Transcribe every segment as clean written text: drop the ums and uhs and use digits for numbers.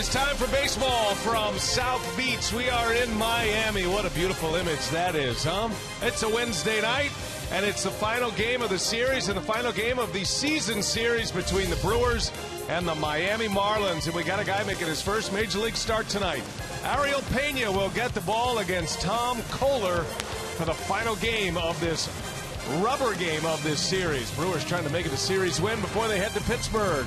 It's time for baseball from South Beach. We are in Miami. What a beautiful image that is, huh? It's a Wednesday night, and it's the final game of the series and the final game of the season series between the Brewers and the Miami Marlins. And we got a guy making his first Major League start tonight. Ariel Pena will get the ball against Tom Kohler for the final game of this rubber game of this series. Brewers trying to make it a series win before they head to Pittsburgh.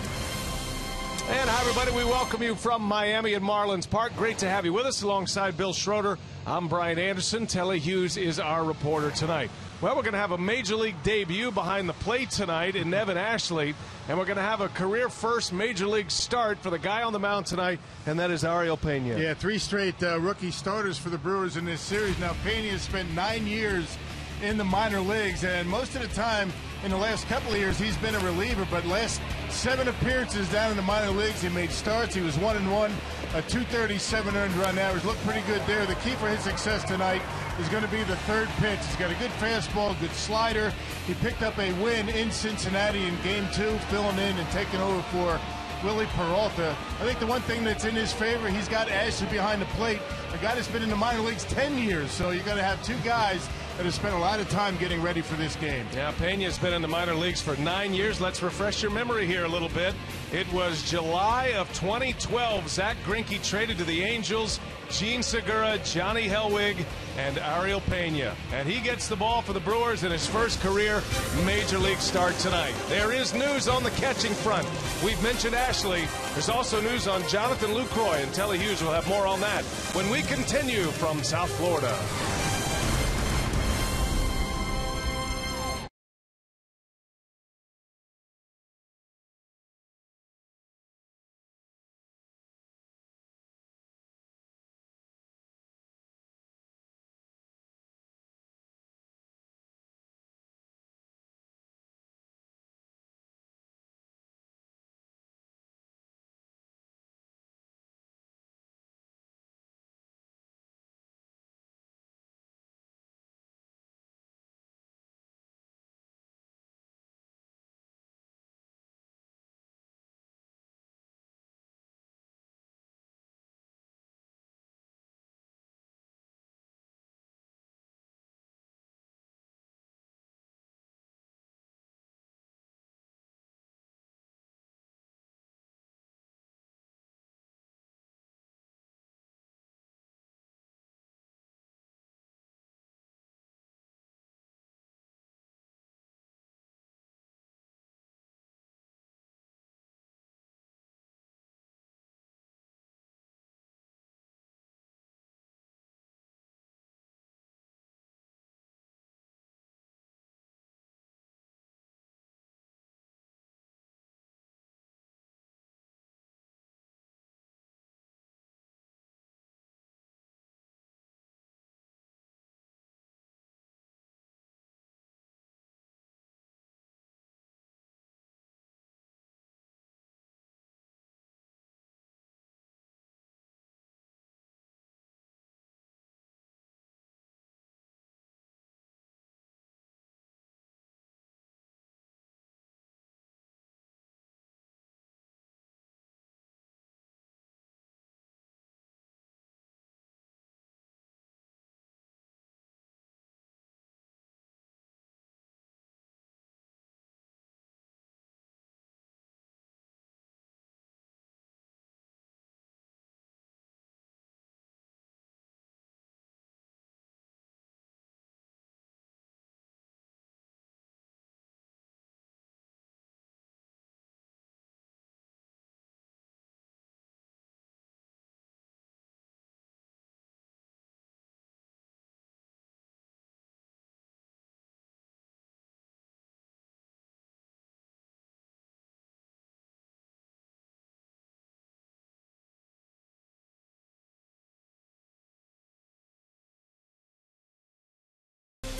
And hi, everybody. We welcome you from Miami at Marlins Park. Great to have you with us alongside Bill Schroeder. I'm Brian Anderson. Telly Hughes is our reporter tonight. Well, we're going to have a Major League debut behind the plate tonight in Nevin Ashley. And we're going to have a career first Major League start for the guy on the mound tonight, and that is Ariel Pena. Yeah, 3 straight rookie starters for the Brewers in this series. Now, Pena has spent 9 years in the minor leagues, and most of the time in the last couple of years he's been a reliever, but last 7 appearances down in the minor leagues he made starts. He was 1-1, a .237 earned run average. Looked pretty good there. The key for his success tonight is going to be the third pitch. He's got a good fastball, good slider. He picked up a win in Cincinnati in Game 2, filling in and taking over for Willie Peralta. I think the one thing that's in his favor, he's got Ashley behind the plate, a guy that's been in the minor leagues 10 years, so you're going to have 2 guys that have spent a lot of time getting ready for this game. Yeah, Pena's been in the minor leagues for 9 years. Let's refresh your memory here a little bit. It was July of 2012. Zach Greinke traded to the Angels. Gene Segura, Johnny Helwig, and Ariel Pena. And he gets the ball for the Brewers in his first career Major League start tonight. There is news on the catching front. We've mentioned Ashley. There's also news on Jonathan Lucroy, and Telly Hughes will have more on that when we continue from South Florida.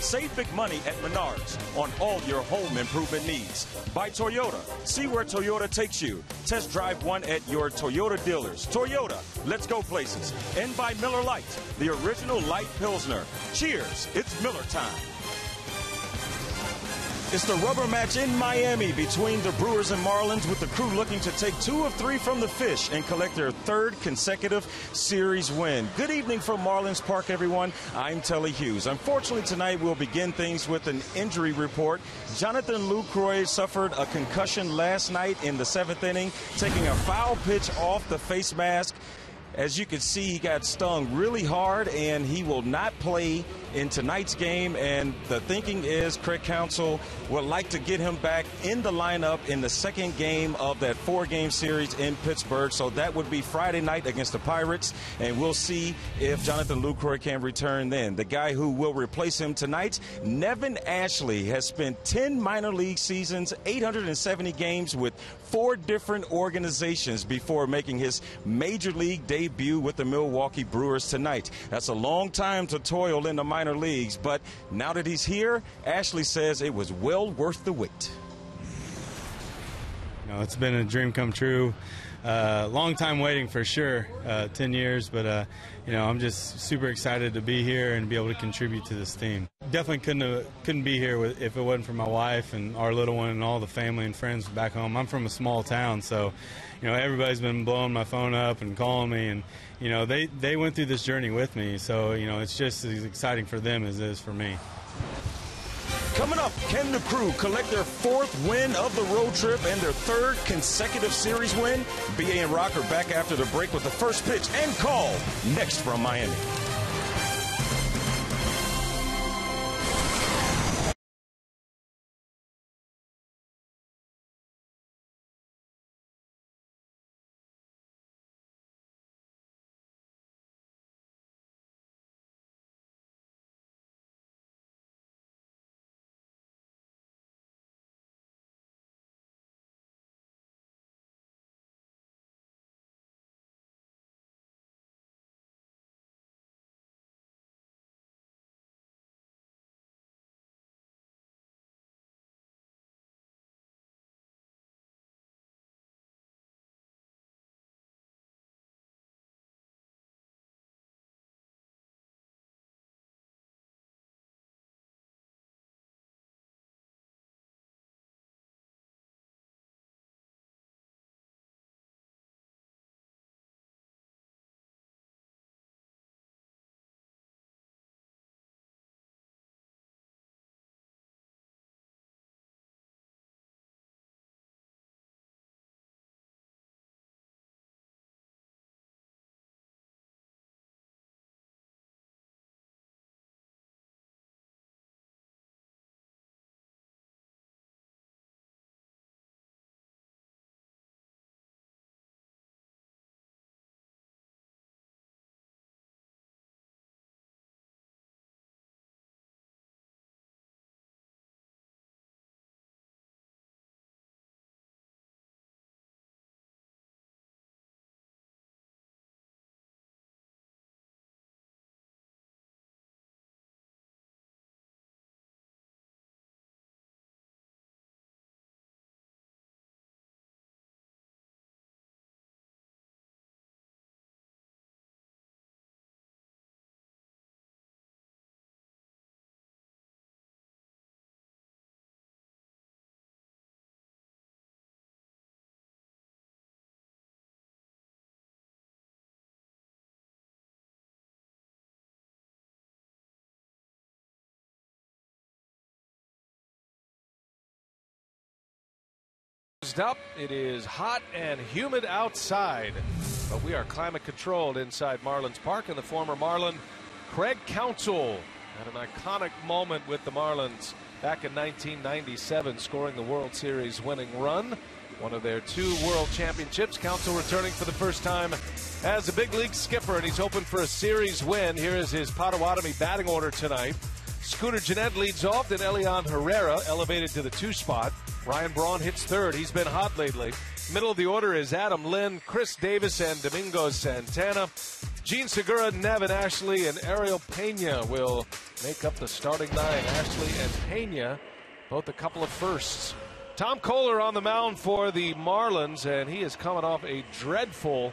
Save big money at Menards on all your home improvement needs. By Toyota. See where Toyota takes you. Test drive one at your Toyota dealers. Toyota, let's go places. And by Miller Lite, the original light Pilsner. Cheers, it's Miller time. It's the rubber match in Miami between the Brewers and Marlins, with the crew looking to take 2 of 3 from the fish and collect their 3rd consecutive series win. Good evening from Marlins Park, everyone. I'm Telly Hughes. Unfortunately, tonight we'll begin things with an injury report. Jonathan Lucroy suffered a concussion last night in the 7th inning, taking a foul pitch off the face mask. As you can see, he got stung really hard, and he will not play in tonight's game. And the thinking is Craig Counsell would like to get him back in the lineup in the 2nd game of that 4-game series in Pittsburgh. So that would be Friday night against the Pirates, and we'll see if Jonathan Lucroy can return then. The guy who will replace him tonight, Nevin Ashley, has spent 10 minor league seasons, 870 games with 4 different organizations before making his major league debut with the Milwaukee Brewers tonight. That's a long time to toil in the minor leagues, but now that he's here, Ashley says it was well worth the wait. You know, it's been a dream come true. Long time waiting for sure, 10 years, but you know, I'm just super excited to be here and be able to contribute to this team. Definitely couldn't be here if it wasn't for my wife and our little one and all the family and friends back home. I'm from a small town, so you know, everybody's been blowing my phone up and calling me, and you know, they went through this journey with me, so you know, it's just as exciting for them as it is for me. Coming up, can the crew collect their 4th win of the road trip and their 3rd consecutive series win? BA and Rock are back after the break with the first pitch and call next from Miami. Up. It is hot and humid outside, but we are climate controlled inside Marlins Park, and the former Marlin Craig Counsell had an iconic moment with the Marlins back in 1997, scoring the World Series winning run, one of their 2 world championships. Counsell returning for the first time as a big league skipper, and he's hoping for a series win. Here is his Potawatomi batting order tonight. Scooter Gennett leads off, then Elian Herrera elevated to the 2 spot. Ryan Braun hits 3rd. He's been hot lately. Middle of the order is Adam Lynn, Chris Davis, and Domingo Santana. Gene Segura, Nevin Ashley, and Ariel Pena will make up the starting 9. Ashley and Pena, both a couple of firsts. Tom Kohler on the mound for the Marlins, and he is coming off a dreadful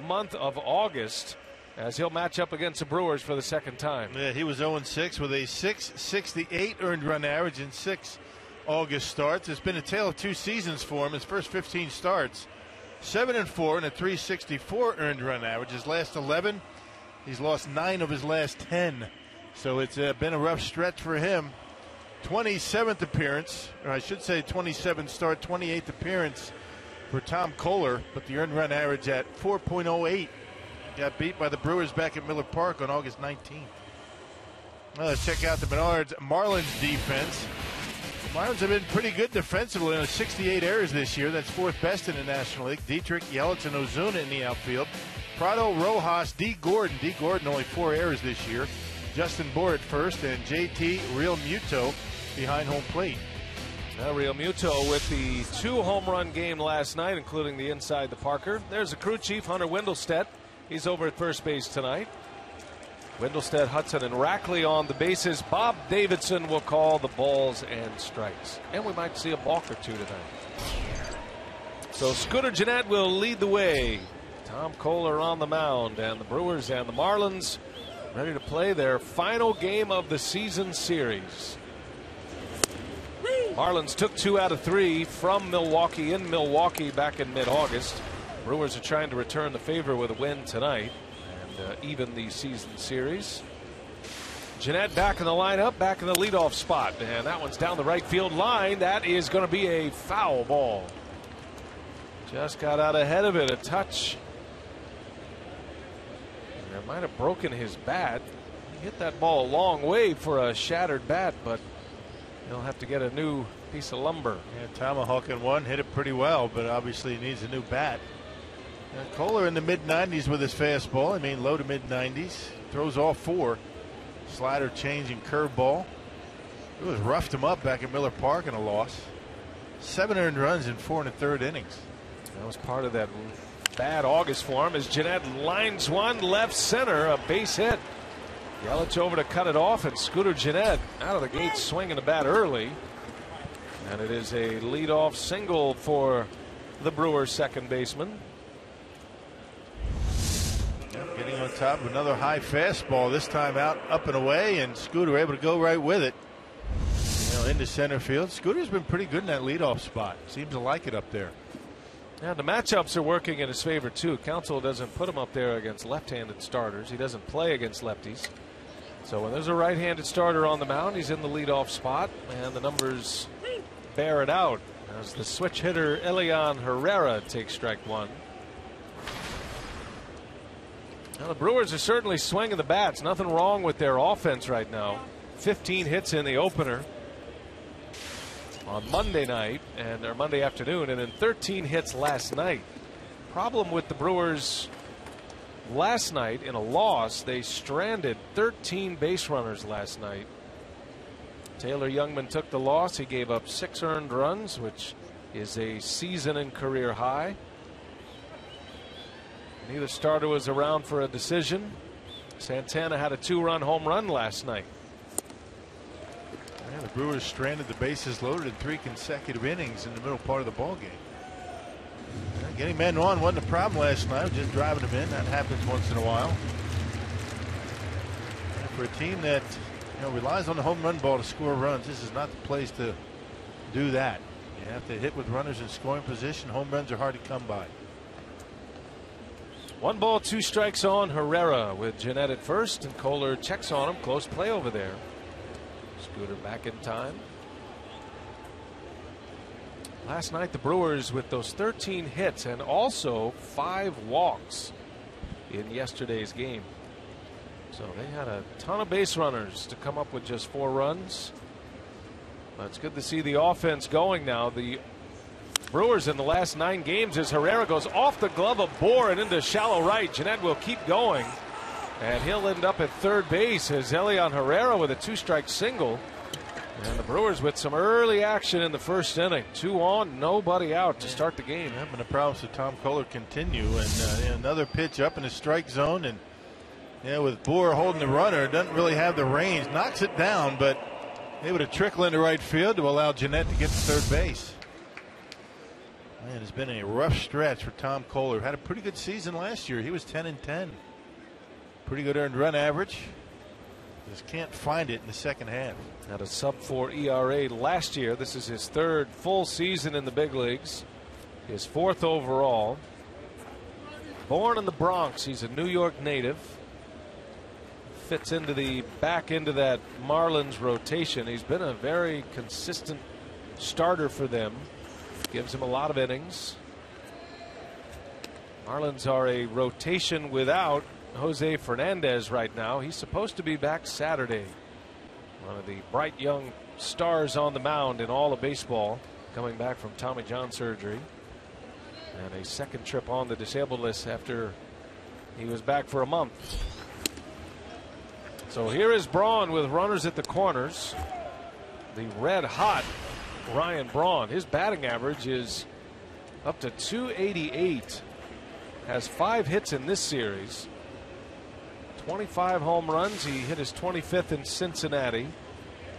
month of August, as he'll match up against the Brewers for the 2nd time. Yeah, he was 0-6 with a 6.68 earned run average and 6 August starts. It's been a tale of two seasons for him. His first 15 starts, 7-4 and a 364 earned run average. His last 11, he's lost 9 of his last 10. So it's been a rough stretch for him. 27th appearance, or I should say 27th start, 28th appearance for Tom Kohler, but the earned run average at 4.08. Got beat by the Brewers back at Miller Park on August 19th. Well, let's check out the Marlins defense. The Marlins have been pretty good defensively, 68 errors this year. That's fourth best in the National League. Dietrich, Yelich, and Ozuna in the outfield. Prado, Rojas, D. Gordon. D. Gordon only 4 errors this year. Justin Bour at first, and JT Realmuto behind home plate. Now Realmuto with the 2 home run game last night, including the inside the Parker. There's the crew chief, Hunter Wendelstedt. He's over at first base tonight. Wendelstedt, Hudson, and Rackley on the bases. Bob Davidson will call the balls and strikes. And we might see a balk or two tonight. So Scooter Gennett will lead the way. Tom Kohler on the mound, and the Brewers and the Marlins ready to play their final game of the season series. Marlins took 2 out of 3 from Milwaukee in Milwaukee back in mid-August. Brewers are trying to return the favor with a win tonight and even the season series. Gennett back in the lineup, back in the leadoff spot, and that one's down the right field line. That is going to be a foul ball. Just got out ahead of it a touch. And it might have broken his bat. He hit that ball a long way for a shattered bat, but he'll have to get a new piece of lumber. Yeah, tomahawking one, hit it pretty well, but obviously he needs a new bat. Kohler in the mid-90s with his fastball. I mean, low to mid-90s. Throws all 4. Slider, change, and curveball. It was roughed him up back at Miller Park in a loss. 7 earned runs in 4 1/3 innings. That was part of that bad August for him as Gennett lines one left center, a base hit. Yelich over to cut it off, and Scooter Gennett out of the gate swinging the bat early. And it is a leadoff single for the Brewers second baseman. Getting on top of another high fastball, this time out up and away, and Scooter able to go right with it. Into center field. Scooter's been pretty good in that leadoff spot. Seems to like it up there. Yeah, the matchups are working in his favor too. Counsell doesn't put him up there against left-handed starters. He doesn't play against lefties. So when there's a right-handed starter on the mound, he's in the leadoff spot, and the numbers bear it out as the switch hitter Elian Herrera takes strike 1. Now the Brewers are certainly swinging the bats. Nothing wrong with their offense right now. 15 hits in the opener on Monday night or Monday afternoon, and then 13 hits last night. Problem with the Brewers last night in a loss, they stranded 13 base runners last night. Taylor Youngman took the loss. He gave up 6 earned runs, which is a season and career high. Neither starter was around for a decision. Santana had a 2-run home run last night. Yeah, the Brewers stranded the bases loaded in 3 consecutive innings in the middle part of the ball game. Getting men on wasn't a problem last night, just driving them in. That happens once in a while. And for a team that relies on the home run ball to score runs, this is not the place to do that. You have to hit with runners in scoring position. Home runs are hard to come by. 1 ball, 2 strikes on Herrera with Gennett at first, and Kohler checks on him. Close play over there. Scooter back in time. Last night the Brewers with those 13 hits and also 5 walks in yesterday's game. So they had a ton of base runners to come up with just 4 runs. But it's good to see the offense going now. The Brewers in the last 9 games as Herrera goes off the glove of Bour and into shallow right. Gennett will keep going, and he'll end up at third base as Elian Herrera with a 2-strike single. And the Brewers with some early action in the first inning. 2 on, nobody out to start the game. And the problems with Tom Kohler continue, and another pitch up in the strike zone, and with Bour holding the runner, doesn't really have the range, knocks it down, but able to trickle into right field to allow Gennett to get to third base. Man, it's been a rough stretch for Tom Kohler. Had a pretty good season last year. He was 10-10. Pretty good earned run average. Just can't find it in the second half. Had a sub-4 ERA last year. This is his third full season in the big leagues. His fourth overall. Born in the Bronx. He's a New York native. Fits into the back into that Marlins rotation. He's been a very consistent starter for them. Gives him a lot of innings. Marlins are a rotation without Jose Fernandez right now. He's supposed to be back Saturday. One of the bright young stars on the mound in all of baseball, coming back from Tommy John surgery. And a second trip on the disabled list after he was back for a month. So here is Braun with runners at the corners. The red hot Ryan Braun. His batting average is up to 288. Has 5 hits in this series. 25 home runs. He hit his 25th in Cincinnati.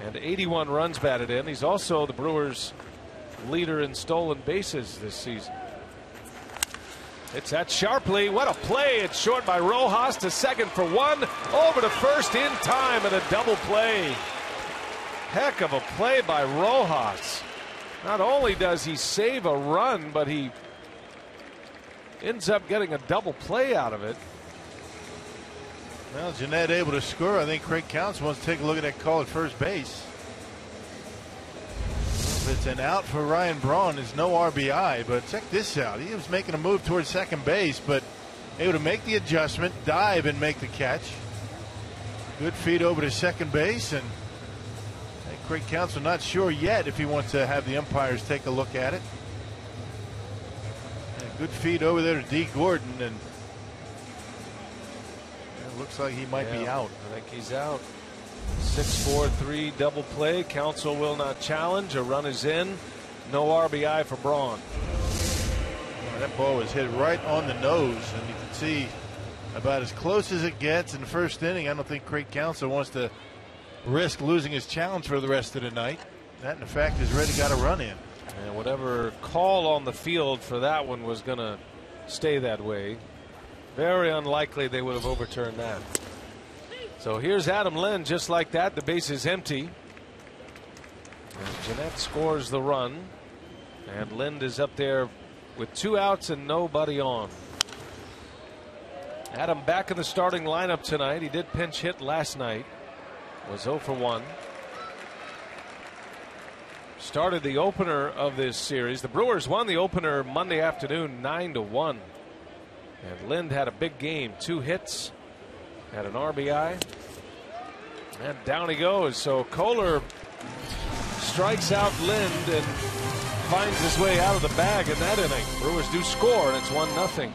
And 81 runs batted in. He's also the Brewers' leader in stolen bases this season. It's that sharply. What a play. It's short by Rojas to second for 1. Over to first in time and a double play. Heck of a play by Rojas. Not only does he save a run, but he ends up getting a double play out of it. Well, Jeanette able to score. I think Craig Counsell wants to take a look at that call at first base. It's an out for Ryan Braun. It's no RBI, but check this out. He was making a move towards second base, but able to make the adjustment, dive, and make the catch. Good feed over to second base, and Craig Counsell not sure yet if he wants to have the umpires take a look at it. And a good feed over there to D. Gordon, and it looks like he might be out. I think he's out. 6-4-3 double play. Counsell will not challenge. A run is in. No RBI for Braun. Well, that ball was hit right on the nose, and you can see about as close as it gets in the first inning. I don't think Craig Counsell wants to risk losing his challenge for the rest of the night. That, in fact, has already got a run in. And whatever call on the field for that one was going to stay that way. Very unlikely they would have overturned that. So here's Adam Lind, just like that. The base is empty. And Jeanette scores the run. And Lind is up there with 2 outs and nobody on. Adam back in the starting lineup tonight. He did pinch hit last night. Was 0 for 1. Started the opener of this series. The Brewers won the opener Monday afternoon 9-1. And Lind had a big game. 2 hits. Had an RBI. And down he goes. So Kohler strikes out Lind and finds his way out of the bag in that inning. Brewers do score, and it's 1-0.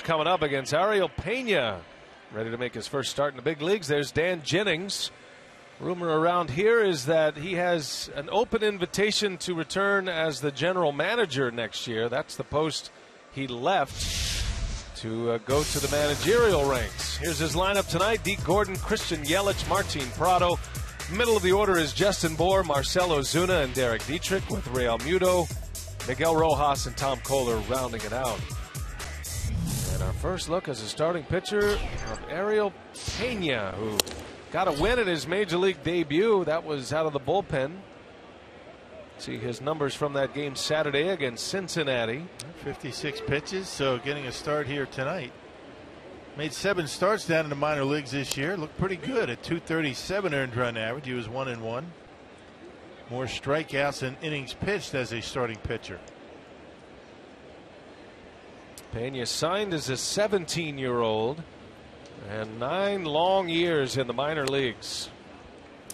Coming up against Ariel Pena, ready to make his first start in the big leagues. There's Dan Jennings. Rumor around here is that he has an open invitation to return as the general manager next year. That's the post he left to go to the managerial ranks. Here's his lineup tonight: Deke Gordon, Christian Yelich, Martin Prado. Middle of the order is Justin Bour, Marcell Ozuna, and Derek Dietrich, with Real Muto, Miguel Rojas, and Tom Kohler rounding it out. And our first look as a starting pitcher of Ariel Pena, who got a win in his major league debut. That was out of the bullpen. See his numbers from that game Saturday against Cincinnati. 56 pitches, so getting a start here tonight. Made 7 starts down in the minor leagues this year. Looked pretty good at 237 earned run average. He was 1-1. More strikeouts than innings pitched as a starting pitcher. Pena signed as a 17-year-old and 9 long years in the minor leagues.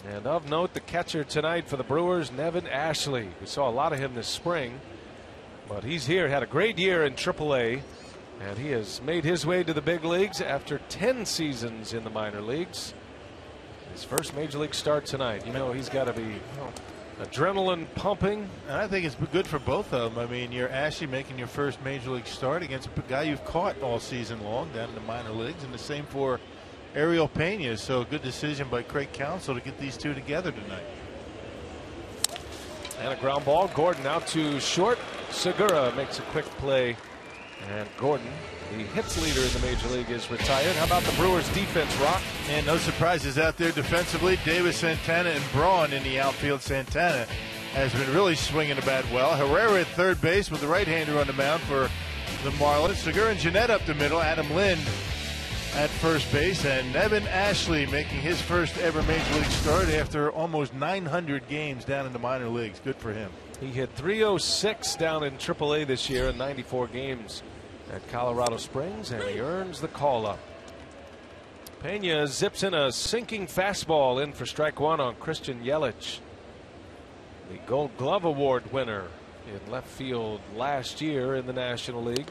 And of note, the catcher tonight for the Brewers, Nevin Ashley. We saw a lot of him this spring, but he's here. Had a great year in AAA, and he has made his way to the big leagues after 10 seasons in the minor leagues. His first major league start tonight. You know, he's got to be adrenaline pumping. And I think it's good for both of them. I mean, you're Ashley making your first major league start against a guy you've caught all season long down in the minor leagues, and the same for Ariel Pena. So a good decision by Craig Counsell to get these two together tonight. And a ground ball. Gordon out to short. Segura makes a quick play. And Gordon, the hits leader in the major league, is retired. How about the Brewers defense, Rock? And no surprises out there defensively. Davis, Santana, and Braun in the outfield. Santana has been really swinging the bat well. Herrera at third base with the right-hander on the mound for the Marlins. Segura and Jeanette up the middle. Adam Lind at first base, and Nevin Ashley making his first ever major league start after almost 900 games down in the minor leagues. Good for him. He hit .306 down in AAA this year in 94 games at Colorado Springs, and he earns the call-up. Pena zips in a sinking fastball in for strike one on Christian Yelich, the Gold Glove Award winner in left field last year in the National League.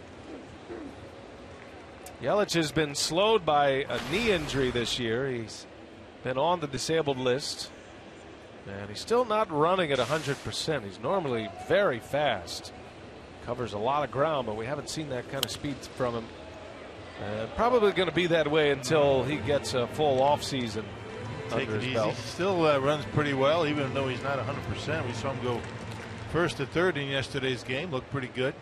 Yelich has been slowed by a knee injury this year. He's been on the disabled list, and he's still not running at 100%. He's normally very fast, covers a lot of ground, but we haven't seen that kind of speed from him. Probably going to be that way until he gets a full off season under his belt. He still runs pretty well, even though he's not 100%. We saw him go first to third in yesterday's game. Looked pretty good.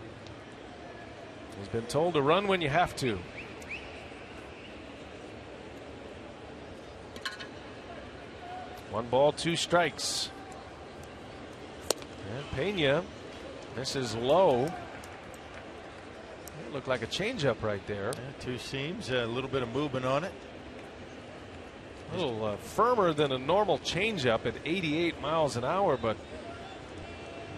He's been told to run when you have to. One ball, 2 strikes. And Pena misses low. It looked like a changeup right there. Yeah, 2 seams, a little bit of movement on it. A little firmer than a normal changeup at 88 miles an hour, but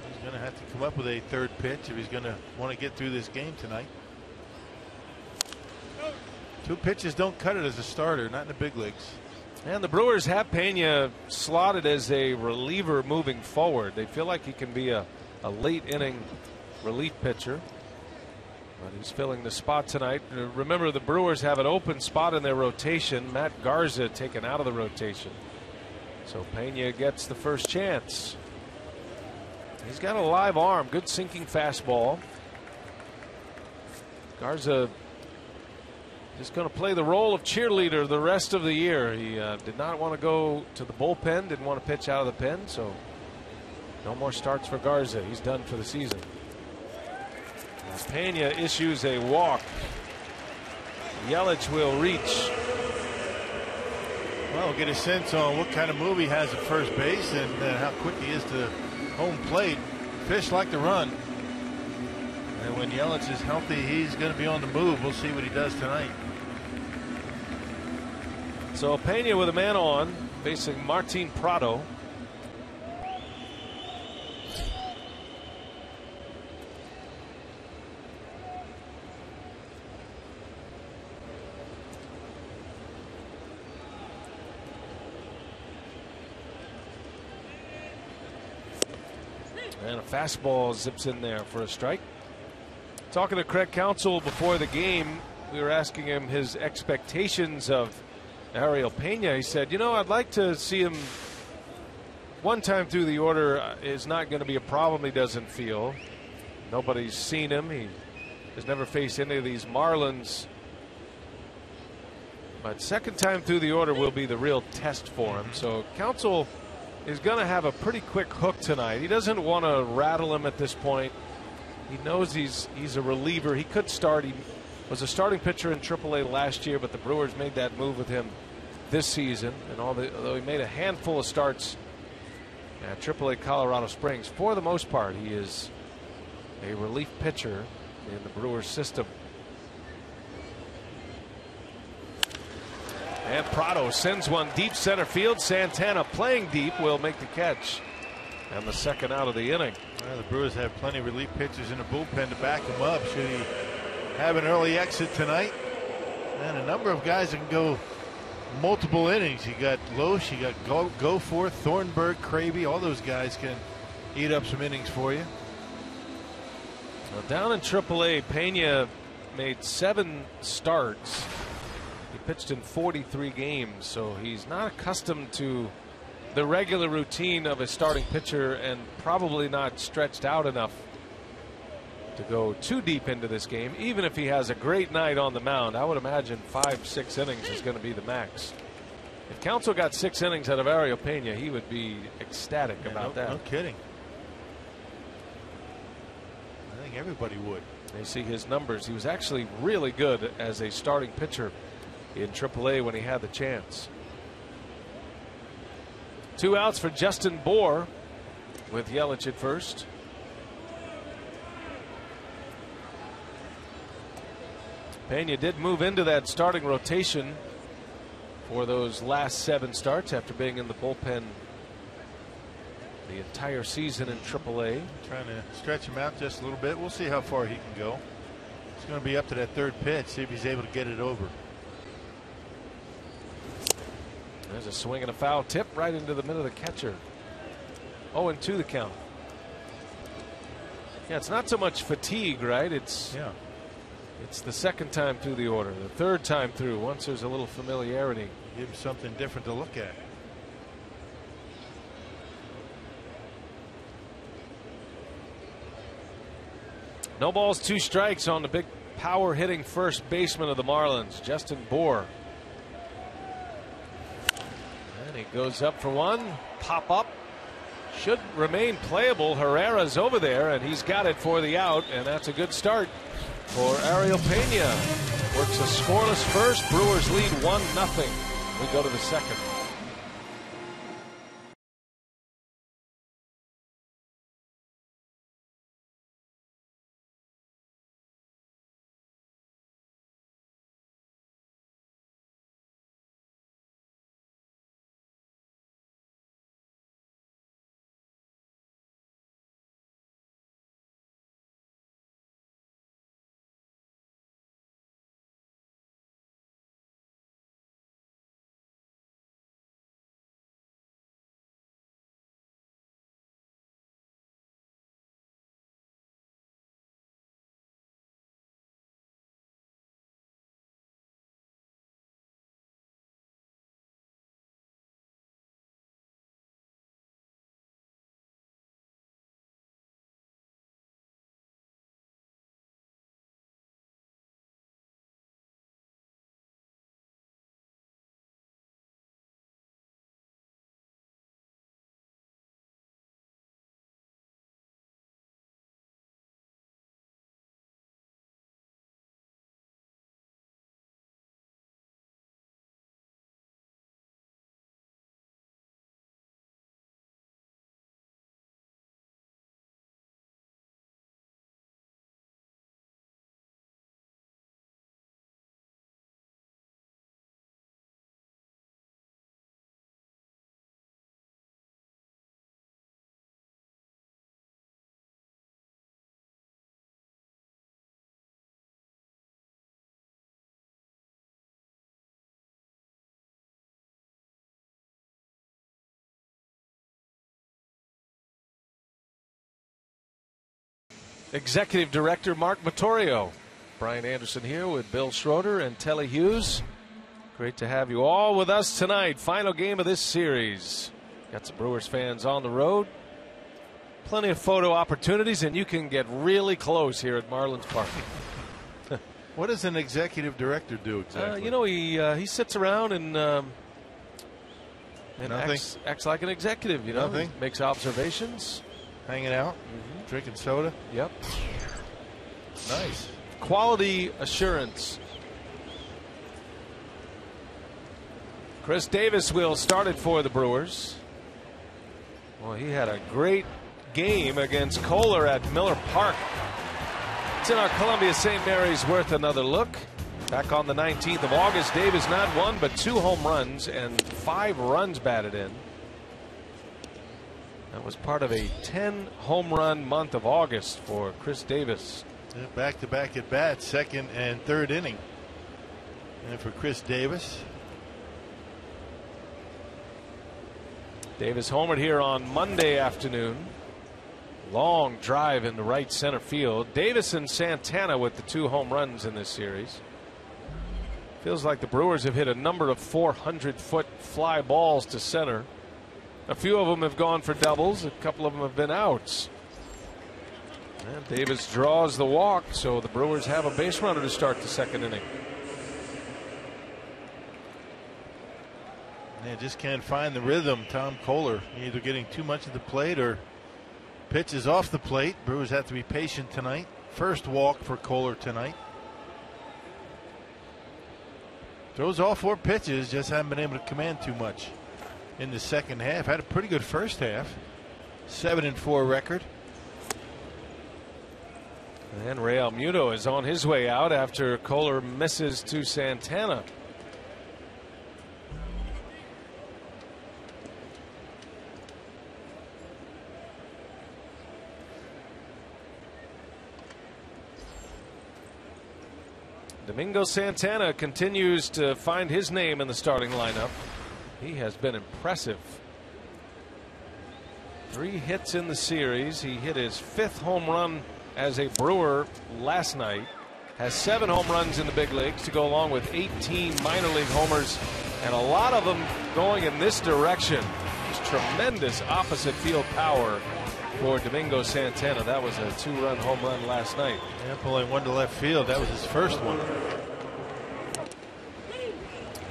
he's going to have to come up with a third pitch if he's going to want to get through this game tonight. 2 pitches don't cut it as a starter, not in the big leagues. And the Brewers have Pena slotted as a reliever moving forward. They feel like he can be a late inning relief pitcher, but he's filling the spot tonight. Remember, the Brewers have an open spot in their rotation. Matt Garza taken out of the rotation, so Pena gets the first chance. He's got a live arm, good sinking fastball. Garza is going to play the role of cheerleader the rest of the year. He did not want to go to the bullpen, didn't want to pitch out of the pen, so no more starts for Garza. He's done for the season. As Pena issues a walk, Yelich will reach. Well, we'll get a sense on what kind of move he has at first base and how quick he is to home plate. Fish like to run. And when Yelich is healthy, he's going to be on the move. We'll see what he does tonight. So Pena with a man on, facing Martin Prado. And a fastball zips in there for a strike. Talking to Craig Counsell before the game, we were asking him his expectations of Ariel Pena. He said, you know, I'd like to see him one time through the order is not going to be a problem. He doesn't feel. Nobody's seen him. He has never faced any of these Marlins. But second time through the order will be the real test for him. So Counsell is going to have a pretty quick hook tonight. He doesn't want to rattle him at this point. He knows he's a reliever. He could start. He was a starting pitcher in AAA last year, but the Brewers made that move with him this season. And although he made a handful of starts at AAA Colorado Springs, for the most part, he is a relief pitcher in the Brewers system. And Prado sends one deep center field. Santana, playing deep, will make the catch. And the second out of the inning. Well, the Brewers have plenty of relief pitchers in the bullpen to back him up should he have an early exit tonight. And a number of guys that can go multiple innings. You got Loesch, you got Goforth, Thornburg, Kraby. All those guys can eat up some innings for you. Well, down in AAA, Pena made 7 starts. He pitched in 43 games, so he's not accustomed to the regular routine of a starting pitcher and probably not stretched out enough to go too deep into this game. Even if he has a great night on the mound, I would imagine 5-6 innings is going to be the max. If Counsell got 6 innings out of Ariel Pena, he would be ecstatic about that. No kidding. I think everybody would. They see his numbers. He was actually really good as a starting pitcher in AAA when he had the chance. 2 outs for Justin Bour with Yelich at first. Pena did move into that starting rotation for those last 7 starts after being in the bullpen the entire season in AAA. Trying to stretch him out just a little bit. We'll see how far he can go. It's going to be up to that third pitch, see if he's able to get it over. There's a swing and a foul tip right into the middle of the catcher. 0-2 the count. Yeah, it's not so much fatigue, right? It's the second time through the order, the third time through. Once there's a little familiarity, give him something different to look at. No balls, 2 strikes on the big power hitting first baseman of the Marlins, Justin Bour. And he goes up for one. Pop up. Should remain playable. Herrera's over there, and he's got it for the out, and that's a good start for Ariel Pena. Works a scoreless first. Brewers lead 1-0. We go to the second. Executive Director Mark Vittorio. Brian Anderson here with Bill Schroeder and Telly Hughes. Great to have you all with us tonight. Final game of this series. Got some Brewers fans on the road. Plenty of photo opportunities, and you can get really close here at Marlins Park. What does an executive director do exactly? You know, he sits around and acts like an executive. You know, Nothing. He makes observations, Hanging out, drinking soda. Yep. Nice. Quality assurance. Chris Davis will start it for the Brewers. Well, he had a great game against Kohler at Miller Park. It's in our Columbia St. Mary's Worth Another Look. Back on the 19th of August, Davis not 1 but 2 home runs and 5 runs batted in. That was part of a 10 home run month of August for Chris Davis. Back-to-back at bats, second and third inning. And for Chris Davis. Davis homered here on Monday afternoon. Long drive into right center field. Davis and Santana with the 2 home runs in this series. Feels like the Brewers have hit a number of 400-foot fly balls to center. A few of them have gone for doubles. A couple of them have been outs. And Davis draws the walk, so the Brewers have a base runner to start the second inning. They just can't find the rhythm. Tom Kohler either getting too much at the plate or pitches off the plate. Brewers have to be patient tonight. First walk for Kohler tonight. Throws all 4 pitches, just haven't been able to command too much in the second half. Had a pretty good first half. 7-4 record. And Real Muto is on his way out after Kohler misses to Santana. Domingo Santana continues to find his name in the starting lineup. He has been impressive. 3 hits in the series. He hit his 5th home run as a Brewer last night. Has 7 home runs in the big leagues to go along with 18 minor league homers, and a lot of them going in this direction. Just tremendous opposite field power for Domingo Santana. That was a 2-run home run last night. Yeah, pulling 1 to left field. That was his first one.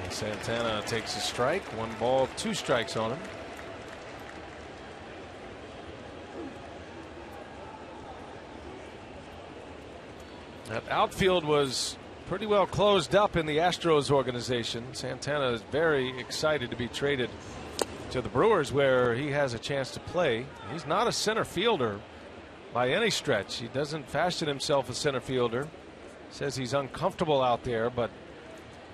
Santana takes a strike. 1 ball, 2 strikes on him. That outfield was pretty well closed up in the Astros organization. Santana is very excited to be traded to the Brewers, where he has a chance to play. He's not a center fielder by any stretch. He doesn't fashion himself a center fielder. Says he's uncomfortable out there, but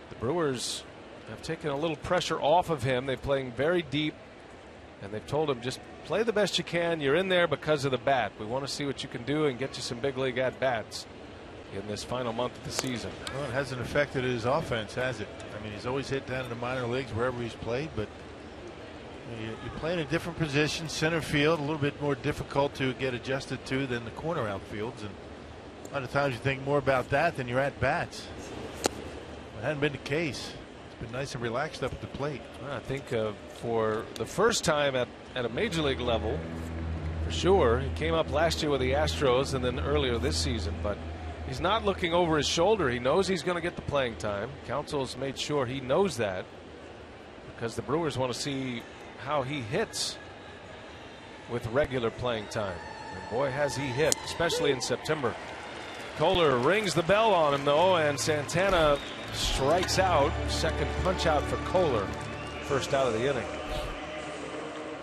the Brewers have taken a little pressure off of him. They're playing very deep, and they've told him just play the best you can. You're in there because of the bat. We want to see what you can do and get you some big league at bats in this final month of the season. Well, it hasn't affected his offense, has it? I mean, he's always hit down in the minor leagues wherever he's played, but you play in a different position, center field, a little bit more difficult to get adjusted to than the corner outfields, and a lot of times you think more about that than your at bats. It hadn't been the case. It's been nice and relaxed up at the plate. I think for the first time at a major league level, for sure. He came up last year with the Astros and then earlier this season, but he's not looking over his shoulder. He knows he's going to get the playing time. Council's made sure he knows that, because the Brewers want to see how he hits with regular playing time. And boy, has he hit, especially in September. Kohler rings the bell on him, though, and Santana strikes out. Second punch out for Kohler. First out of the inning.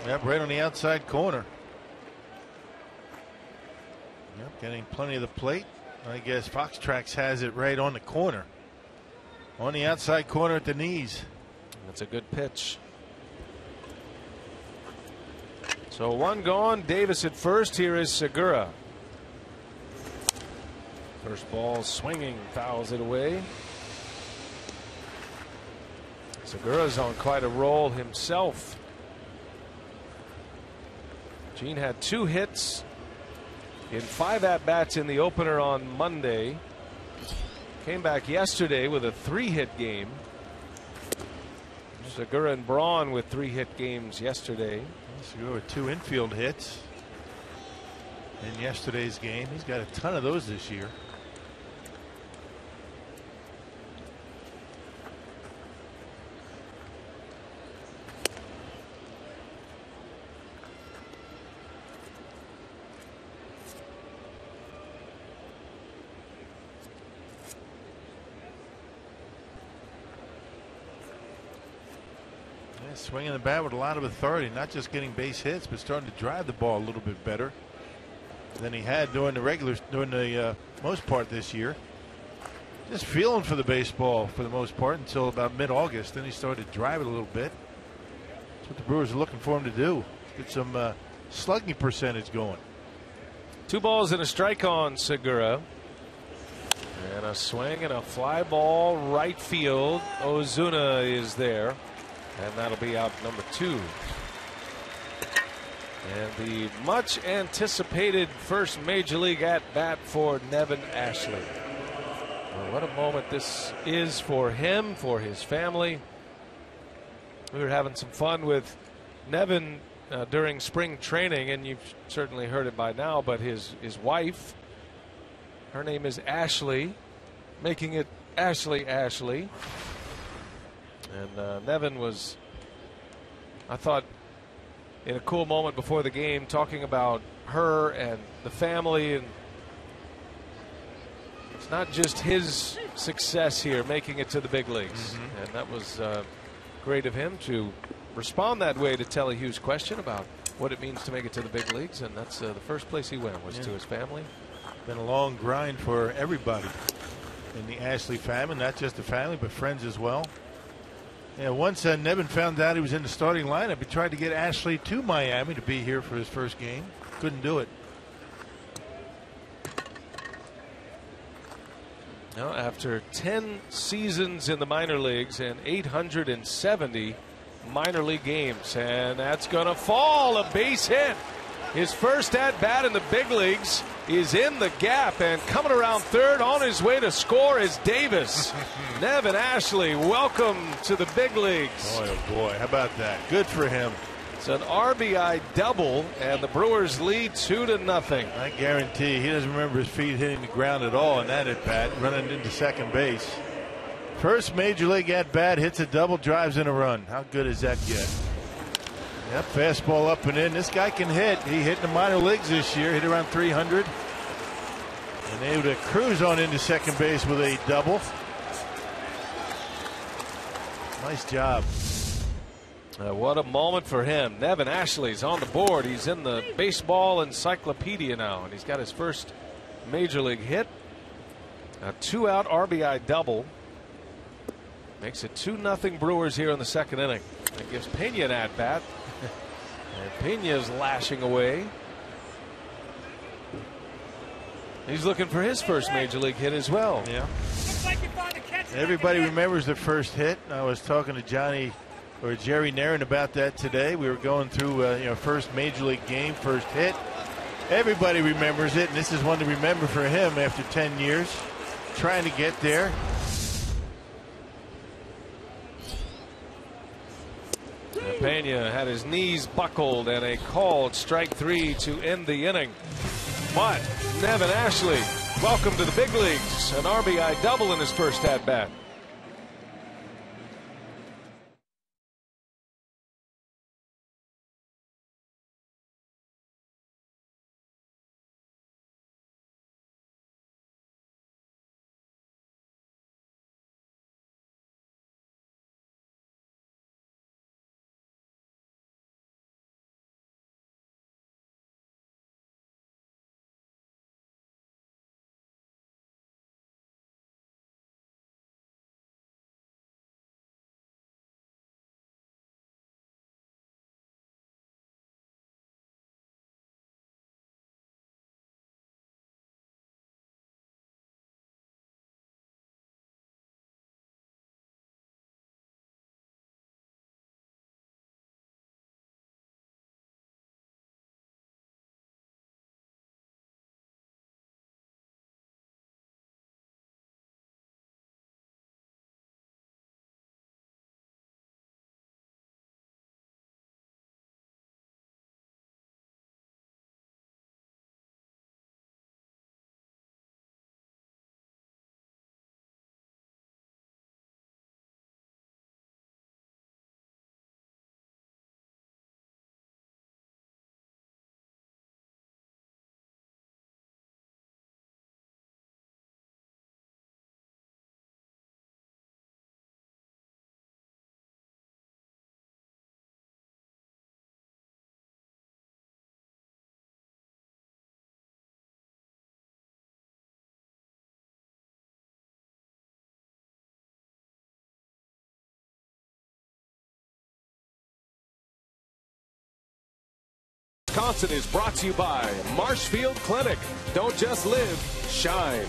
Yep, right on the outside corner. Yep, getting plenty of the plate. I guess Fox Tracks has it right on the corner. On the outside corner at the knees. That's a good pitch. So 1 gone. Davis at first. Here is Segura. First ball swinging, fouls it away. Segura's on quite a roll himself. Gene had 2 hits in 5 at-bats in the opener on Monday. Came back yesterday with a 3-hit game. Segura and Braun with 3-hit games yesterday. Segura with 2 infield hits in yesterday's game. He's got a ton of those this year. Swinging the bat with a lot of authority, not just getting base hits, but starting to drive the ball a little bit better than he had during the most part this year. Just feeling for the baseball for the most part until about mid-August. Then he started to drive it a little bit. That's what the Brewers are looking for him to do. Get some slugging percentage going. 2 balls and a strike on Segura. And a swing and a fly ball right field. Ozuna is there. And that'll be out number 2. And the much anticipated first major league at bat for Nevin Ashley. Well, what a moment this is for him, for his family. We were having some fun with Nevin during spring training, and you've certainly heard it by now, but his wife, her name is Ashley, making it Ashley. And Nevin was, I thought, in a cool moment before the game, talking about her and the family, and it's not just his success here making it to the big leagues. And that was great of him to respond that way to Telly Hughes' question about what it means to make it to the big leagues, and that's the first place he went was to his family. Been a long grind for everybody in the Ashley family, not just the family but friends as well. Yeah, once Nevin found out he was in the starting lineup, he tried to get Ashley to Miami to be here for his first game. Couldn't do it. Now, after 10 seasons in the minor leagues and 870 minor league games, and that's going to fall, a base hit. His first at bat in the big leagues is in the gap, and coming around third on his way to score is Davis. Nevin Ashley, welcome to the big leagues. Boy, oh boy, how about that? Good for him. It's an RBI double, and the Brewers lead 2-0. I guarantee he doesn't remember his feet hitting the ground at all in that at bat, running into second base. First major league at bat, hits a double, drives in a run. How good does that get? Yep, fastball up and in. This guy can hit. He hit in the minor leagues this year, hit around 300. And able to cruise on into second base with a double. Nice job. What a moment for him. Nevin Ashley's on the board. He's in the baseball encyclopedia now, and he's got his first major league hit. A 2-out RBI double. Makes it 2-0 Brewers here in the second inning. That gives Pena an at bat. And Pena's lashing away. He's looking for his first major league hit as well. Yeah. Everybody remembers the first hit. I was talking to Jerry Nairn about that today. We were going through first major league game, first hit. Everybody remembers it, and this is one to remember for him after 10 years trying to get there. Pena had his knees buckled and a called strike 3 to end the inning. But Nevin Ashley, welcome to the big leagues. An RBI double in his first at bat. Wisconsin is brought to you by Marshfield Clinic. Don't just live, shine.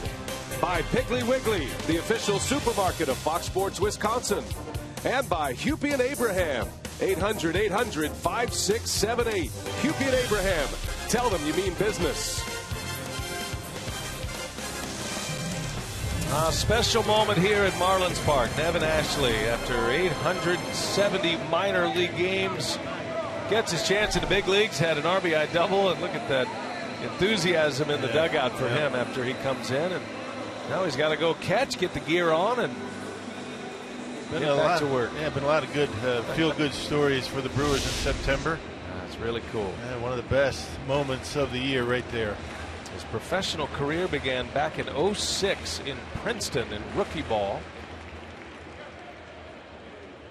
By Piggly Wiggly, the official supermarket of Fox Sports Wisconsin. And by Hupy and Abraham. 800-800-5678. Hupy and Abraham. Tell them you mean business. A special moment here at Marlins Park. Nevin Ashley, after 870 minor league games, gets his chance in the big leagues, had an RBI double, and look at that enthusiasm in the dugout for him after he comes in. And now he's got to go catch, get the gear on, and get back to work. Yeah, been a lot of good feel-good stories for the Brewers in September. That's really cool. Yeah, one of the best moments of the year right there. His professional career began back in '06 in Princeton in rookie ball.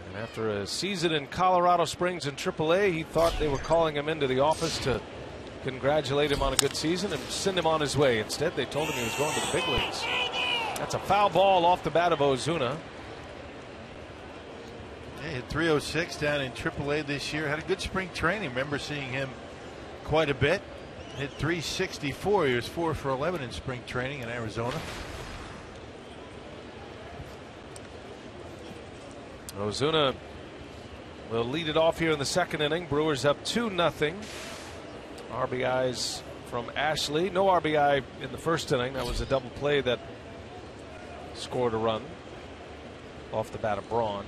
And after a season in Colorado Springs in AAA, he thought they were calling him into the office to congratulate him on a good season and send him on his way. Instead, they told him he was going to the big leagues. That's a foul ball off the bat of Ozuna. Yeah, hit 306 down in AAA this year. Had a good spring training. Remember seeing him quite a bit. Hit 364. He was 4 for 11 in spring training in Arizona. Ozuna will lead it off here in the second inning. Brewers up 2-0. RBIs from Ashley. No RBI in the first inning. That was a double play that scored a run off the bat of Braun.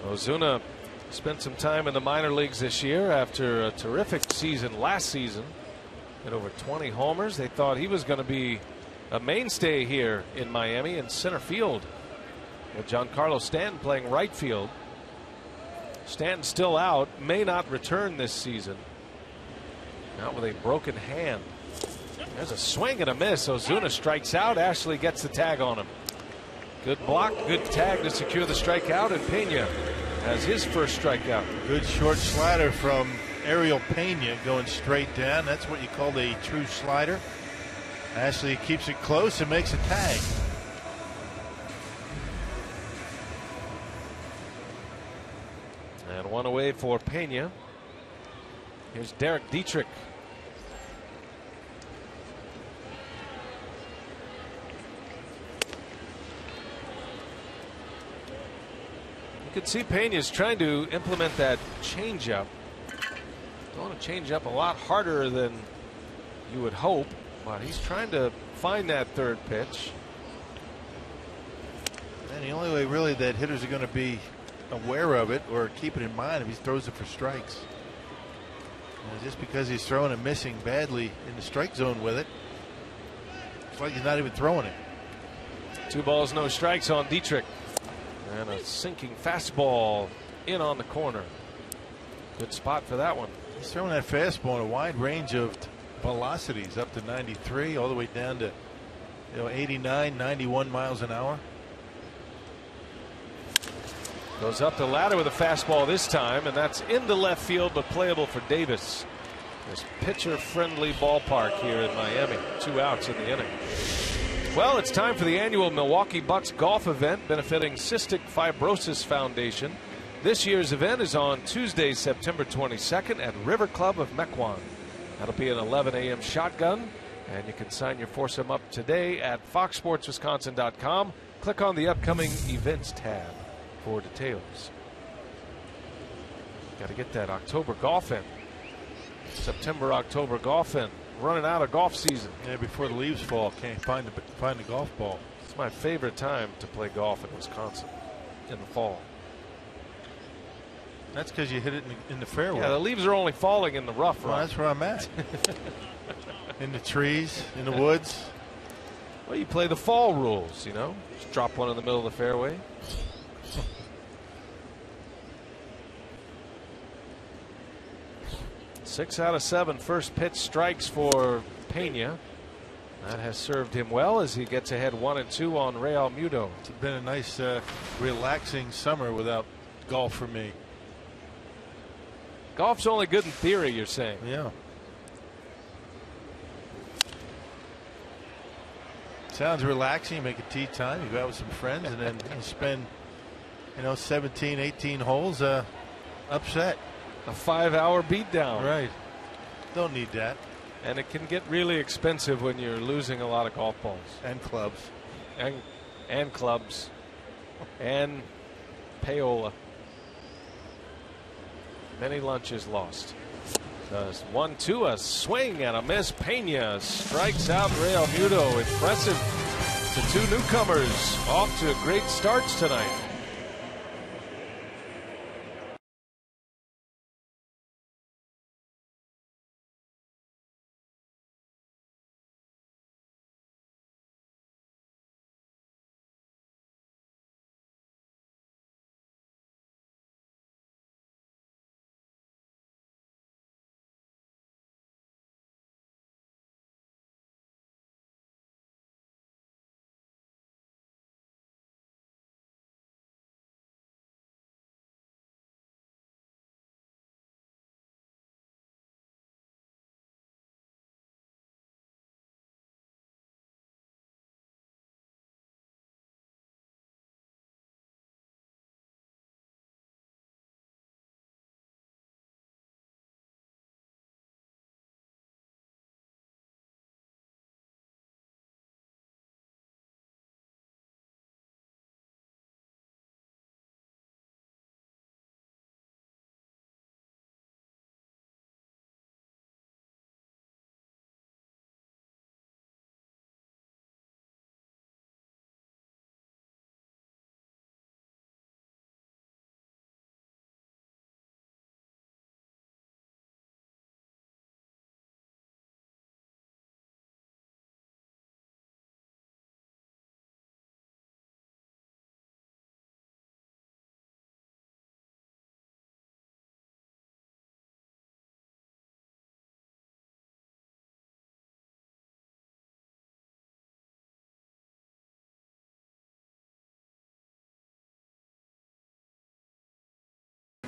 Ozuna spent some time in the minor leagues this year after a terrific season last season. Hit over 20 homers. They thought he was going to be a mainstay here in Miami in center field, with Giancarlo Stanton playing right field. Stanton still out, may not return this season. Out with a broken hand. There's a swing and a miss. Ozuna strikes out. Ashley gets the tag on him. Good block, good tag to secure the strikeout, and Pena has his first strikeout. Good short slider from Ariel Pena going straight down. That's what you call a true slider. Ashley keeps it close and makes a tag. And one away for Pena. Here's Derek Dietrich. You could see Pena's trying to implement that changeup. Throwing a changeup a lot harder than you would hope, but he's trying to find that third pitch. And the only way really that hitters are going to be aware of it or keep it in mind if he throws it for strikes. Just because he's throwing and missing badly in the strike zone with it, it's like he's not even throwing it. 2 balls, no strikes on Dietrich. And a sinking fastball in on the corner. Good spot for that one. He's throwing that fastball in a wide range of velocities, up to 93 all the way down to 89, 91 miles an hour. Goes up the ladder with a fastball this time, and that's into left field, but playable for Davis. This pitcher-friendly ballpark here in Miami. 2 outs in the inning. Well, it's time for the annual Milwaukee Bucks golf event benefiting Cystic Fibrosis Foundation. This year's event is on Tuesday, September 22nd at River Club of Mequon. That'll be an 11 a.m. shotgun, and you can sign your foursome up today at foxsportswisconsin.com. Click on the upcoming events tab for details. Got to get that October golf in. September, October golf in. Running out of golf season. Yeah, before the leaves fall, can't find the golf ball. It's my favorite time to play golf in Wisconsin in the fall. That's because you hit it in the fairway. Yeah, the leaves are only falling in the rough. Well, that's where I'm at. In the trees, in the woods. Well, you play the fall rules, Just drop one in the middle of the fairway. Six out of 7 first pitch strikes for Pena. That has served him well as he gets ahead 1-2 on Real Muto. It's been a nice, relaxing summer without golf for me. Golf's only good in theory, you're saying? Yeah. Sounds relaxing. You make a tee time. You go out with some friends, and then you spend, 17, 18 holes upset. A 5-hour beatdown. Right. Don't need that. And it can get really expensive when you're losing a lot of golf balls. And clubs. And clubs. And payola. Many lunches lost. 1-2, a swing and a miss. Pena strikes out Real Muto. Impressive. The two newcomers off to great starts tonight.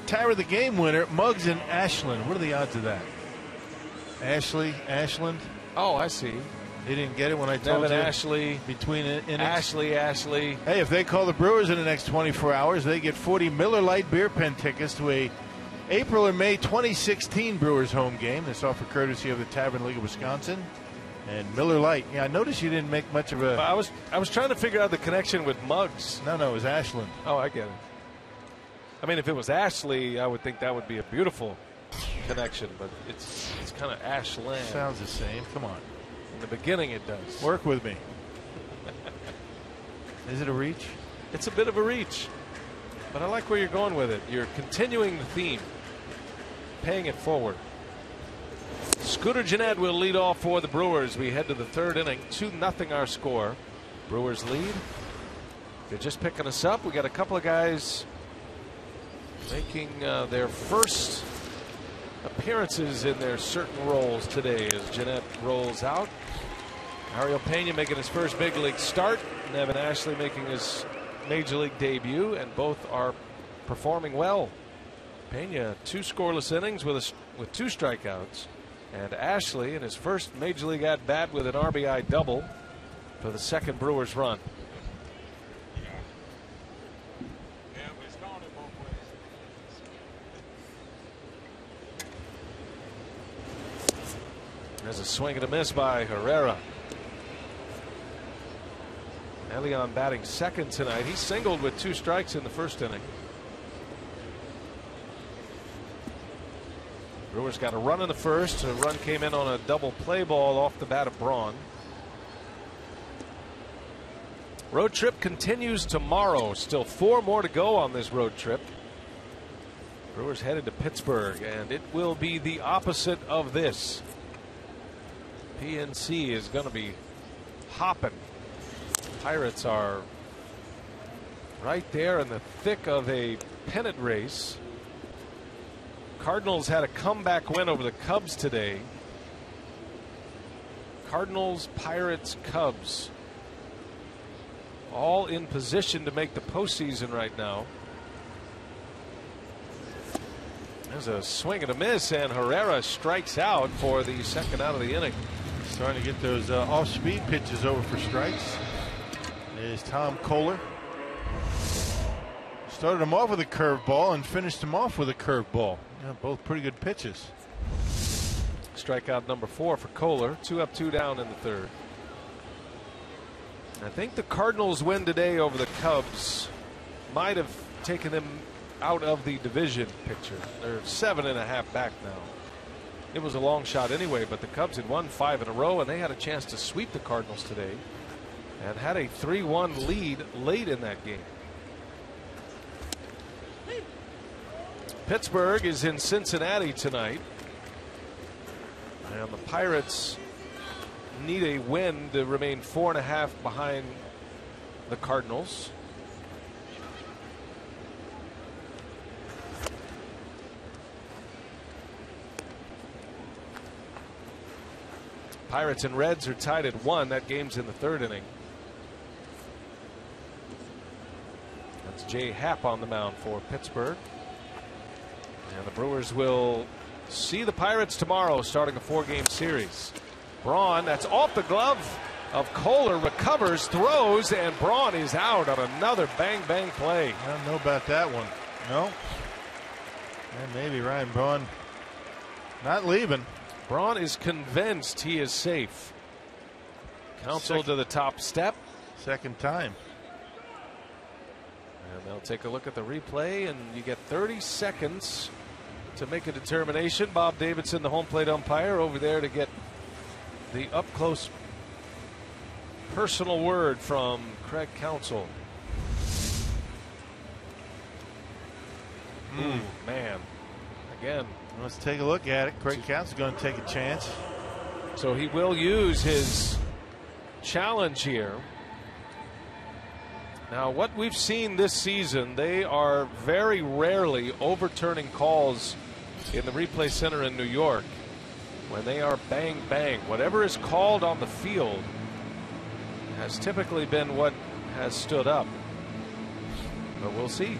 Tyra, the game winner, Muggs and Ashland. What are the odds of that? Ashland. Oh, I see. He didn't get it when I told Devin you. Ashley. Between innings. Ashley. Hey, if they call the Brewers in the next 24 hours, they get 40 Miller Lite beer pen tickets to a April and May 2016 Brewers home game. This offer courtesy of the Tavern League of Wisconsin. And Miller Lite. Yeah, I noticed you didn't make much of a... I was trying to figure out the connection with Muggs. No, it was Ashland. Oh, I get it. I mean, if it was Ashley, I would think that would be a beautiful connection, but it's kind of Ashland. Sounds the same. Come on. In the beginning, it does. Work with me. Is it a reach? It's a bit of a reach, but I like where you're going with it. You're continuing the theme, paying it forward. Scooter Gennett will lead off for the Brewers. We head to the third inning. 2-0 our score. Brewers lead. They're just picking us up. We got a couple of guys making their first appearances in their certain roles today as Gennett rolls out. Ariel Pena making his first big league start. Devin Ashley making his major league debut, and both are performing well. Pena 2 scoreless innings with 2 strikeouts, and Ashley in his first major league at bat with an RBI double for the second Brewers run. There's a swing and a miss by Herrera. Elion batting second tonight. He singled with 2 strikes in the first inning. Brewers got a run in the first. A run came in on a double play ball off the bat of Braun. Road trip continues tomorrow. Still 4 more to go on this road trip. Brewers headed to Pittsburgh, and it will be the opposite of this. PNC is going to be hopping. Pirates are right there in the thick of a pennant race. Cardinals had a comeback win over the Cubs today. Cardinals, Pirates, Cubs all in position to make the postseason right now. There's a swing and a miss, and Herrera strikes out for the second out of the inning. Starting to get those off-speed pitches over for strikes. Is Tom Kohler. Started him off with a curveball and finished him off with a curveball. Yeah, both pretty good pitches. Strikeout number 4 for Kohler. 2 up, 2 down in the third. I think the Cardinals' win today over the Cubs might have taken them out of the division picture. They're 7.5 back now. It was a long shot anyway, but the Cubs had won 5 in a row, and they had a chance to sweep the Cardinals today and had a 3-1 lead late in that game. Pittsburgh is in Cincinnati tonight, and the Pirates need a win to remain 4.5 behind the Cardinals. Pirates and Reds are tied at 1. That game's in the third inning. That's Jay Happ on the mound for Pittsburgh. And the Brewers will see the Pirates tomorrow, starting a 4-game series. Braun, that's off the glove of Kohler, recovers, throws, and Braun is out on another bang-bang play. I don't know about that one. No. And maybe Ryan Braun not leaving. Braun is convinced he is safe. Counsel to the top step. Second time. And they'll take a look at the replay, and you get 30 seconds to make a determination. Bob Davidson, the home plate umpire, over there to get the up-close personal word from Craig Counsell. Man. Again. Let's take a look at it. Craig Counsell's going to take a chance. So he will use his challenge here. Now, what we've seen this season, they are very rarely overturning calls in the replay center in New York when they are bang bang. Whatever is called on the field has typically been what has stood up. But we'll see.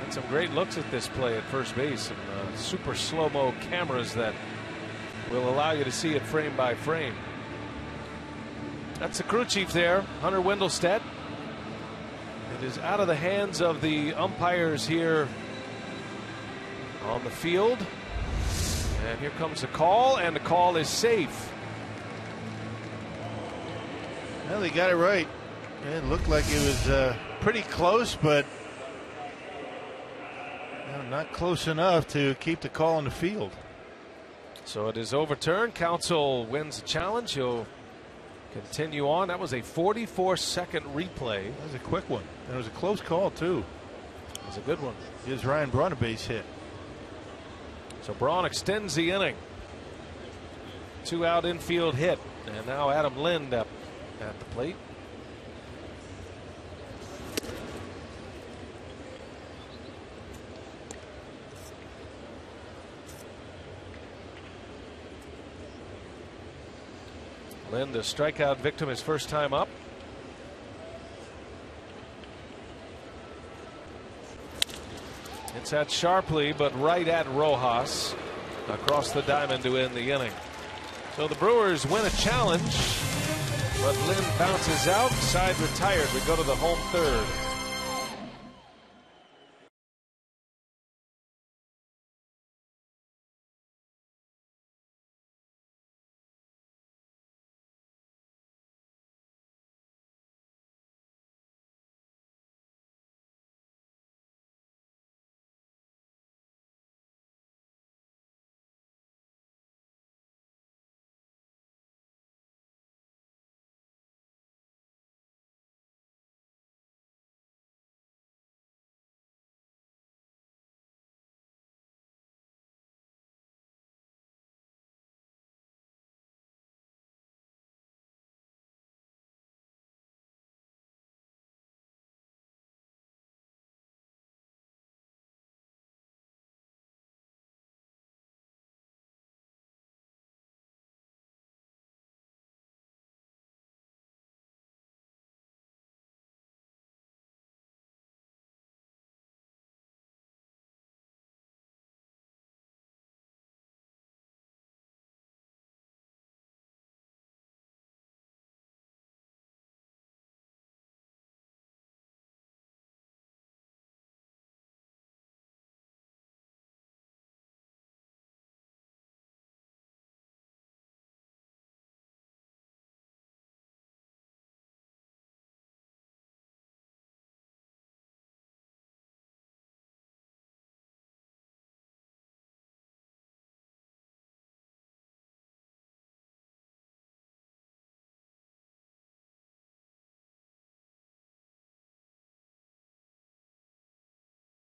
Had some great looks at this play at first base, and super slow-mo cameras that will allow you to see it frame by frame. That's the crew chief there, Hunter Wendelstedt. It is out of the hands of the umpires here on the field. And here comes the call, and the call is safe. Well, they got it right. It looked like it was pretty close, but not close enough to keep the call on the field. So it is overturned. Counsell wins the challenge. He'll continue on. That was a 44-second replay. That was a quick one. And it was a close call, too. It was a good one. Gives Ryan Braun a base hit. So Braun extends the inning. 2-out infield hit. And now Adam Lind up at the plate. Lind, the strikeout victim, his first time up. It's at sharply, but right at Rojas across the diamond to end the inning. So the Brewers win a challenge, but Lind bounces out. Side retired. We go to the home third.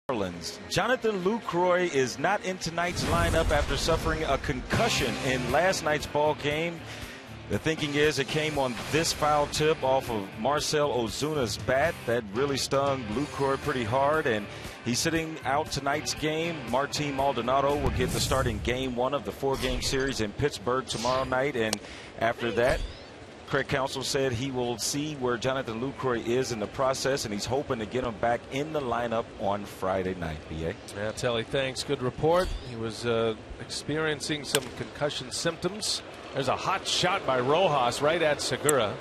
Marlins. Jonathan Lucroy is not in tonight's lineup after suffering a concussion in last night's ball game. The thinking is it came on this foul tip off of Marcell Ozuna's bat that really stung Lucroy pretty hard, and he's sitting out tonight's game. Martin Maldonado will get the start in Game 1 of the 4-game series in Pittsburgh tomorrow night, and after that, Craig Counsell said he will see where Jonathan Lucroy is in the process, and he's hoping to get him back in the lineup on Friday night. B.A. Yeah, Telly, thanks. Good report. He was experiencing some concussion symptoms. There's a hot shot by Rojas right at Segura.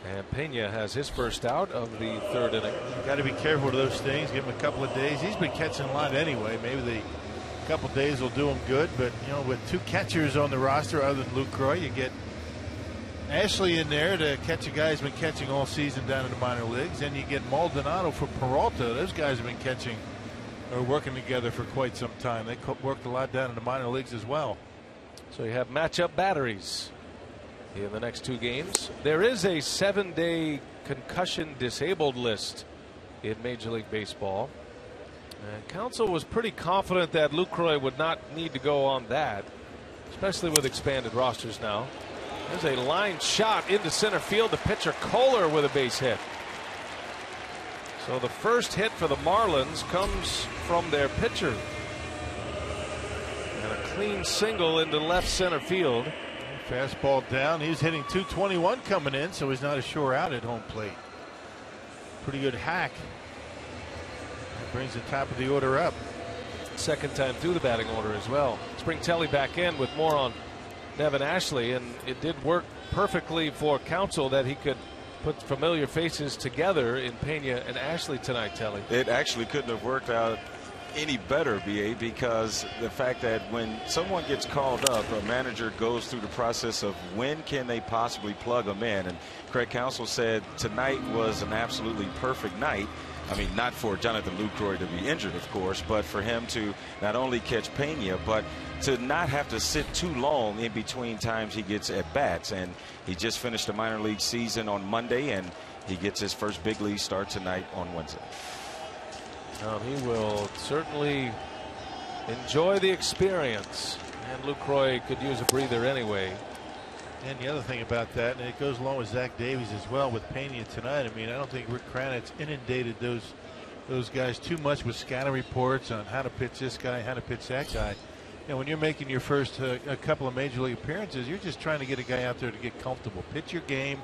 And Pena has his first out of the 3rd inning. You've got to be careful of those things. Give him a couple of days. He's been catching a lot anyway. Maybe the couple of days will do him good. But, you know, with 2 catchers on the roster other than Lucroy, you get Ashley in there to catch a guy who's been catching all season down in the minor leagues. And you get Maldonado for Peralta. Those guys have been catching or working together for quite some time. They worked a lot down in the minor leagues as well. So you have matchup batteries in the next 2 games. There is a 7-day concussion disabled list in Major League Baseball. And Counsell was pretty confident that Lucroy would not need to go on that, especially with expanded rosters now. There's a line shot into center field. The pitcher Kohler with a base hit. So the first hit for the Marlins comes from their pitcher. And a clean single into left center field. Fastball down. He's hitting 221 coming in, so he's not a sure out at home plate. Pretty good hack. That brings the top of the order up. Second time through the batting order as well. Let's bring Telly back in with more on Nevin Ashley, and it did work perfectly for Counsell that he could put familiar faces together in Pena and Ashley tonight, Telly. It actually couldn't have worked out any better, B.A., because the fact that when someone gets called up, a manager goes through the process of when can they possibly plug them in, and Craig Counsell said tonight was an absolutely perfect night. I mean, not for Jonathan Lucroy to be injured, of course, but for him to not only catch Pena, but to not have to sit too long in between times he gets at bats. And he just finished the minor league season on Monday, and he gets his first big league start tonight on Wednesday. He will certainly enjoy the experience, and Lucroy could use a breather anyway. And the other thing about that, and it goes along with Zach Davies as well with Pena tonight. I mean, I don't think Rick Kranitz inundated those guys too much with scouting reports on how to pitch this guy, how to pitch that guy. You know, when you're making your first a couple of major league appearances, you're just trying to get a guy out there to get comfortable, pitch your game.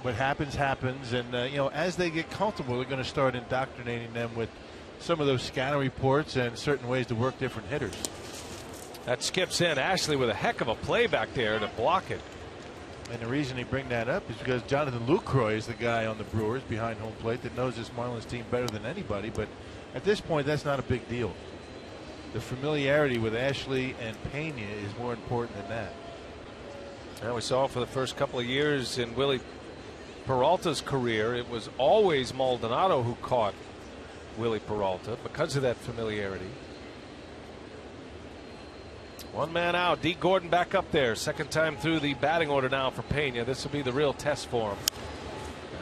What happens happens, and you know, as they get comfortable, they're going to start indoctrinating them with some of those scouting reports and certain ways to work different hitters. That skips in. Ashley with a heck of a play back there to block it. And the reason he bring that up is because Jonathan Lucroy is the guy on the Brewers behind home plate that knows this Marlins team better than anybody. But at this point, that's not a big deal. The familiarity with Ashley and Pena is more important than that. Now we saw for the first couple of years in Willie Peralta's career, it was always Maldonado who caught Willie Peralta because of that familiarity. One man out. D. Gordon back up there. Second time through the batting order now for Pena. This will be the real test for him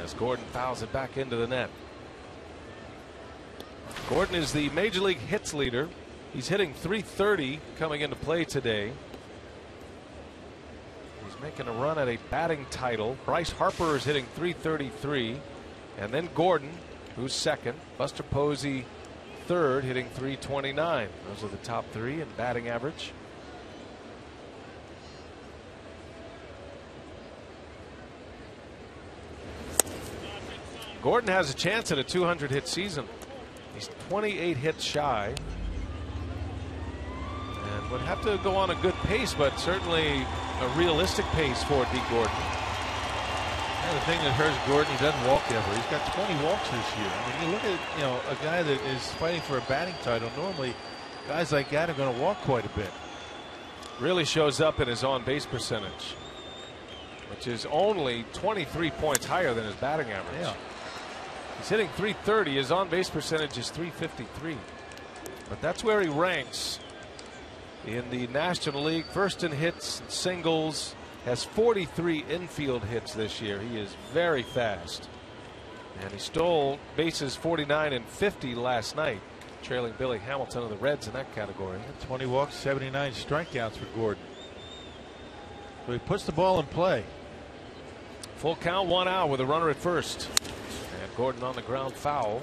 as Gordon fouls it back into the net. Gordon is the major league hits leader. He's hitting .330 coming into play today. He's making a run at a batting title. Bryce Harper is hitting .333, and then Gordon, who's second. Buster Posey third, hitting .329. Those are the top 3 in batting average. Gordon has a chance at a 200 hit season. He's 28 hits shy and would have to go on a good pace, but certainly a realistic pace for D. Gordon. Yeah, the thing that hurts Gordon, he doesn't walk ever. He's got 20 walks this year. I mean, you look at, you know, a guy that is fighting for a batting title. Normally guys like that are going to walk quite a bit. Really shows up in his on base percentage, which is only 23 points higher than his batting average. Yeah. He's hitting .330. His on base percentage is .353. But that's where he ranks in the National League. First in hits, singles, has 43 infield hits this year. He is very fast. And he stole bases 49 and 50 last night. trailing Billy Hamilton of the Reds in that category. 20 walks, 79 strikeouts for Gordon. So he puts the ball in play. Full count, 1 out with a runner at first. And Gordon on the ground, foul.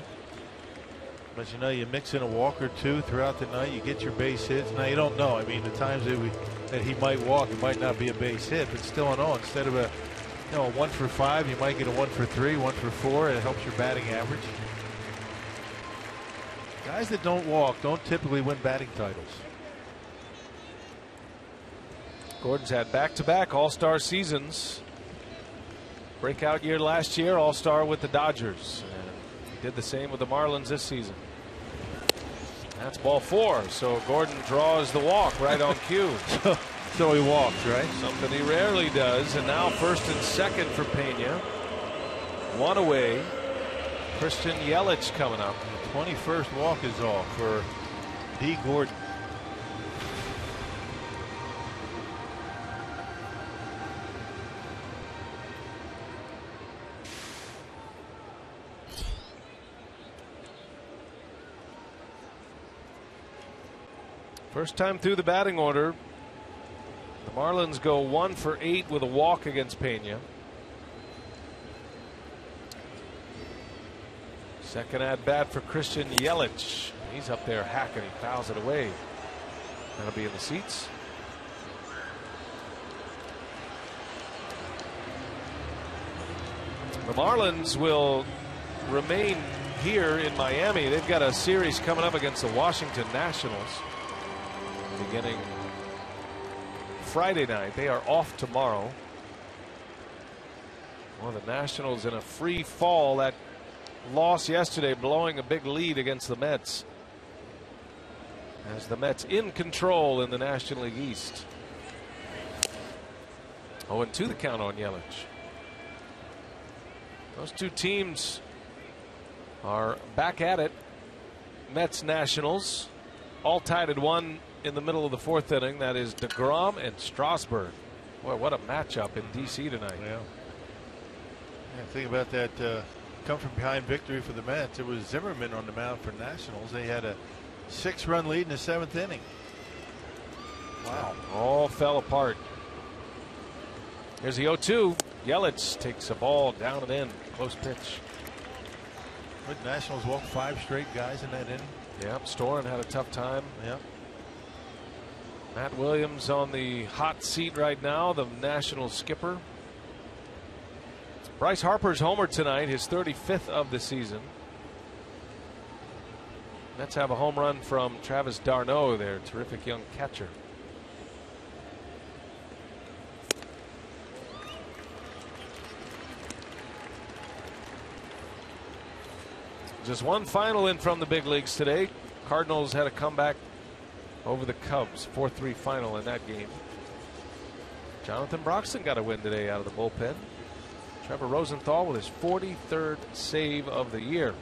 But you know, you mix in a walk or two throughout the night, you get your base hits. Now you don't know. I mean, the times that he might walk, it might not be a base hit, but still in all, instead of a 1 for 5, you might get a 1 for 3, 1 for 4. It helps your batting average. Guys that don't walk don't typically win batting titles. Gordon's had back-to-back All-Star seasons. Breakout year last year, All-Star with the Dodgers. And he did the same with the Marlins this season. That's ball 4, so Gordon draws the walk right on cue. So he walks, right? Something he rarely does. And now first and second for Pena. 1 away. Christian Yelich coming up. The 21st walk is off for D. Gordon. First time through the batting order. The Marlins go 1 for 8 with a walk against Pena. Second at bat for Christian Yelich. He's up there hacking. He fouls it away. That'll be in the seats. The Marlins will remain here in Miami. They've got a series coming up against the Washington Nationals beginning Friday night. They are off tomorrow. Well, the Nationals in a free fall. That loss yesterday blowing a big lead against the Mets, as the Mets in control in the National League East. 0-2 the count on Yelich. Those two teams are back at it. Mets Nationals all tied at 1 in the middle of the 4th inning. That is DeGrom and Strasburg. Boy, what a matchup in D.C. tonight. Yeah, think about that come from behind victory for the Mets. It was Zimmerman on the mound for Nationals. They had a 6-run lead in the 7th inning. Wow. All fell apart. Here's the 0-2. Yelich takes a ball down and in. Close pitch. But Nationals walked 5 straight guys in that inning. Yep, Storen had a tough time. Yep. Matt Williams on the hot seat right now, the National skipper. Bryce Harper's homer tonight, his 35th of the season. Mets have a home run from Travis d'Arnaud, their terrific young catcher. Just one final in from the big leagues today. Cardinals had a comeback over the Cubs, 4-3 final in that game. Jonathan Broxton got a win today out of the bullpen. Trevor Rosenthal with his 43rd save of the year.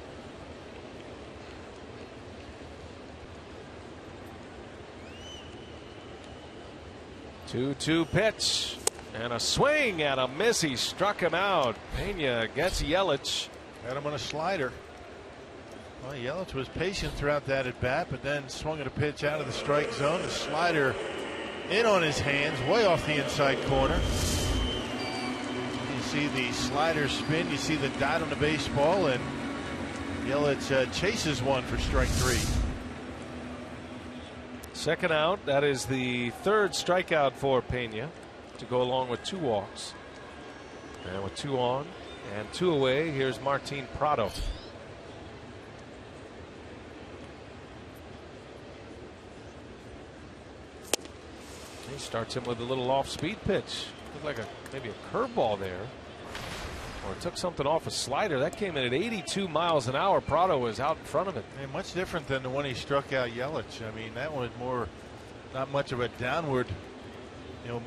Two-two pitch and a swing and a miss. He struck him out. Pena gets Yelich. Had him on a slider. Well, Yelich was patient throughout that at bat, but then swung at a pitch out of the strike zone. The slider in on his hands, way off the inside corner. You see the slider spin, you see the dot on the baseball, and Yelich chases one for strike 3. Second out. That is the 3rd strikeout for Pena to go along with 2 walks. And with 2 on and 2 away, here's Martin Prado. He starts him with a little off-speed pitch. Looked like maybe a curveball there, or it took something off a slider. That came in at 82 miles an hour. Prado was out in front of it. And much different than the one he struck out Yelich. I mean, that one was more, not much of a downward,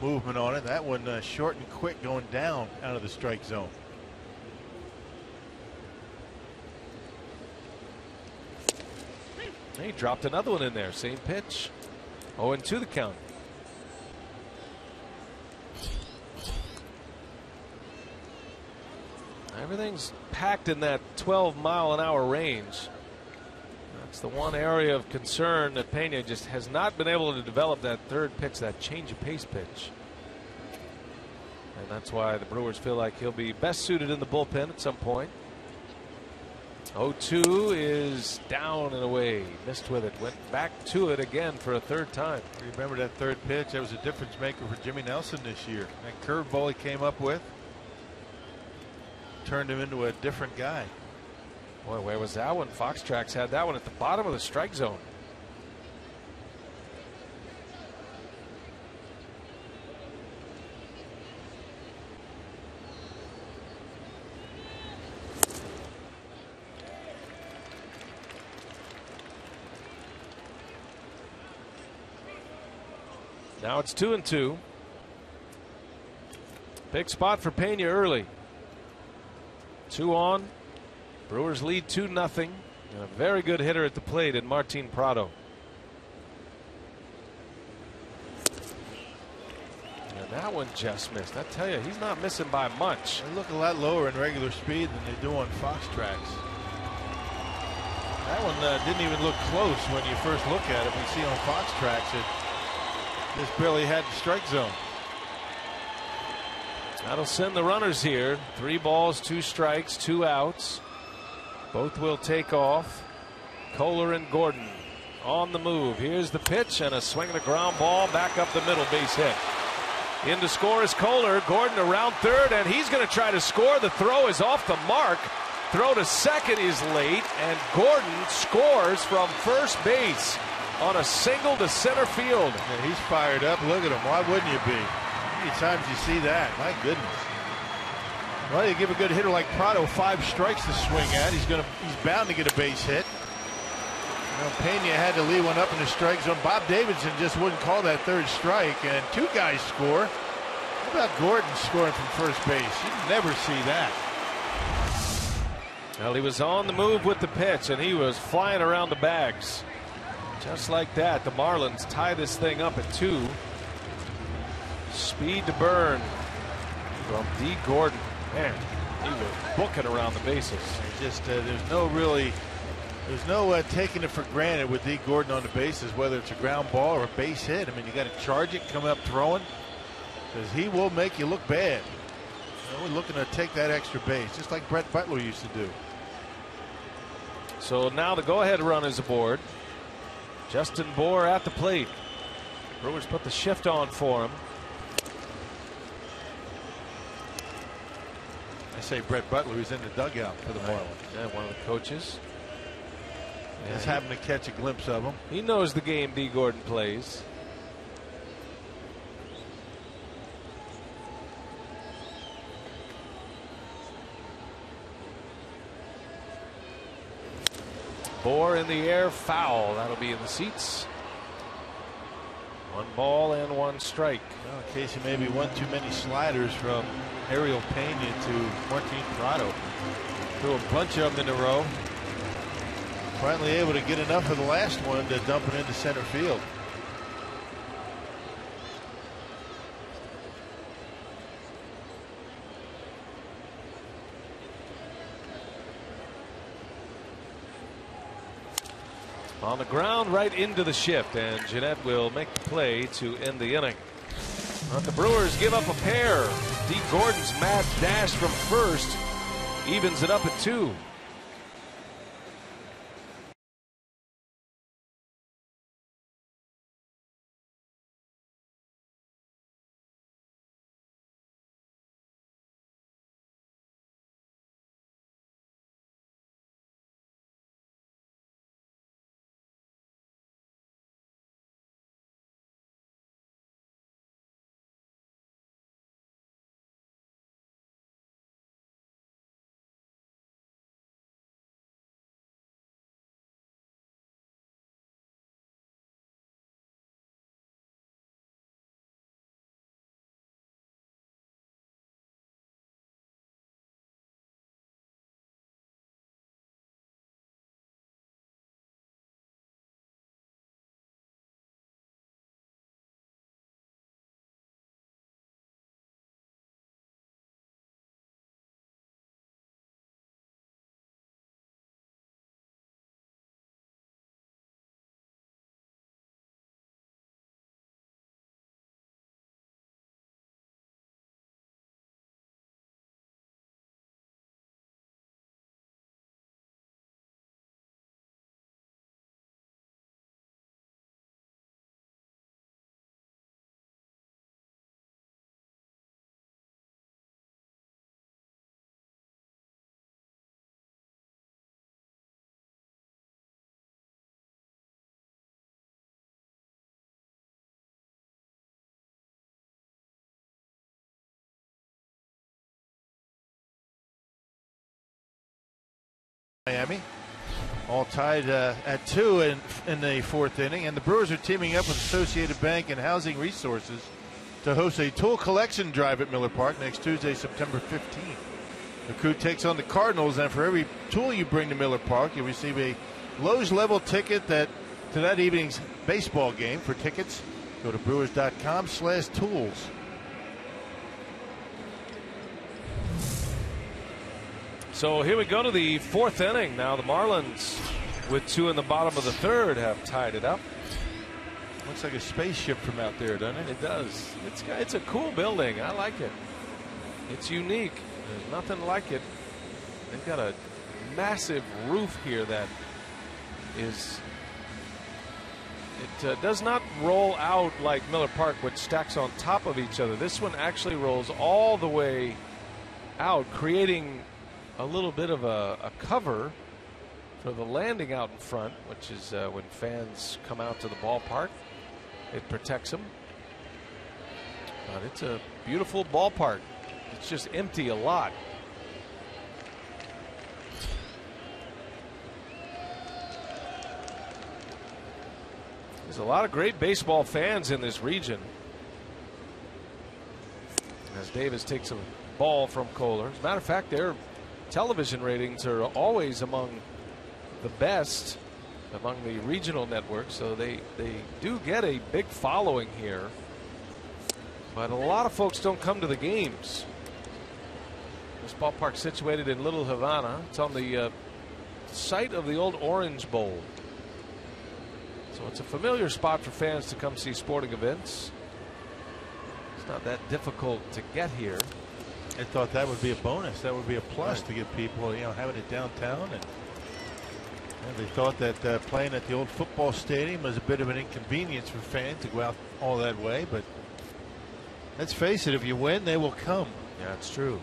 movement on it. That one short and quick, going down out of the strike zone. He dropped another one in there. Same pitch. 0-2 the count. Everything's packed in that 12-mile-an-hour range. That's the one area of concern that Pena just has not been able to develop, that third pitch, that change of pace pitch. And that's why the Brewers feel like he'll be best suited in the bullpen at some point. 0-2 is down and away. Missed with it. Went back to it again for a third time. Remember that third pitch? That was a difference maker for Jimmy Nelson this year. That curveball he came up with turned him into a different guy. Boy, where was that one? Fox Tracks had that one at the bottom of the strike zone. Now it's 2-2. Big spot for Pena early. 2 on. Brewers lead 2-0. And a very good hitter at the plate in Martin Prado. And that one just missed. I tell you, he's not missing by much. They look a lot lower in regular speed than they do on Fox Tracks. That one didn't even look close when you first look at it. We see on Fox Tracks it just barely had the strike zone. That'll send the runners here. 3 balls, 2 strikes, 2 outs. Both will take off. Kohler and Gordon on the move. Here's the pitch and a swing and a ground ball back up the middle, base hit. In to score is Kohler. Gordon around third, and he's going to try to score. The throw is off the mark. Throw to second is late, and Gordon scores from first base on a single to center field. Yeah, he's fired up. Look at him. Why wouldn't you be? How many times you see that? My goodness. Well, you give a good hitter like Prado 5 strikes to swing at. He's bound to get a base hit. You know, Pena had to leave one up in the strike zone. Bob Davidson just wouldn't call that third strike, and 2 guys score. How about Gordon scoring from first base? You never see that. Well, he was on the move with the pitch, and he was flying around the bags. Just like that, the Marlins tie this thing up at 2. Speed to burn from D. Gordon. Man, he was booking around the bases. Just there's no taking it for granted with D. Gordon on the bases, whether it's a ground ball or a base hit. I mean, you got to charge it, come up throwing, because he will make you look bad. You know, we're looking to take that extra base, just like Brett Butler used to do. So now the go-ahead run is aboard. Justin Bour at the plate. Brewers put the shift on for him. I say Brett Butler, who's in the dugout for the Marlins. Yeah, one of the coaches. Just happened to catch a glimpse of him. He knows the game D. Gordon plays. Bour in the air, foul. That'll be in the seats. 1 ball and 1 strike. Well, Casey, maybe one too many sliders from Ariel Pena to Martin Prado. Threw a bunch of them in a row. Finally able to get enough of the last one to dump it into center field. On the ground right into the shift, and Jeanette will make the play to end the inning. But the Brewers give up a pair. D. Gordon's mad dash from first evens it up at 2. Miami, all tied at 2 in the 4th inning, and the Brewers are teaming up with Associated Bank and Housing Resources to host a tool collection drive at Miller Park next Tuesday, September 15th. The crew takes on the Cardinals, and for every tool you bring to Miller Park, you'll receive a Lowe's level ticket to that evening's baseball game. For tickets, go to brewers.com/tools. So here we go to the 4th inning. Now the Marlins, with 2 in the bottom of the 3rd, have tied it up. Looks like a spaceship from out there, doesn't it? It does. It's a cool building. I like it. It's unique. There's nothing like it. They've got a massive roof here that is. It does not roll out like Miller Park, which stacks on top of each other. This one actually rolls all the way out, creating a little bit of a cover for the landing out in front, which is when fans come out to the ballpark. It protects them. But it's a beautiful ballpark. It's just empty a lot. There's a lot of great baseball fans in this region. As Davis takes a ball from Kohler. As a matter of fact, their television ratings are always among the best among the regional networks, so they do get a big following here. But a lot of folks don't come to the games. This ballpark's situated in Little Havana. It's on the site of the old Orange Bowl. So it's a familiar spot for fans to come see sporting events. It's not that difficult to get here. I thought that would be a bonus. That would be a plus to give people, having it downtown. And they thought that playing at the old football stadium was a bit of an inconvenience for fans to go out all that way. But let's face it, if you win, they will come. Yeah, it's true.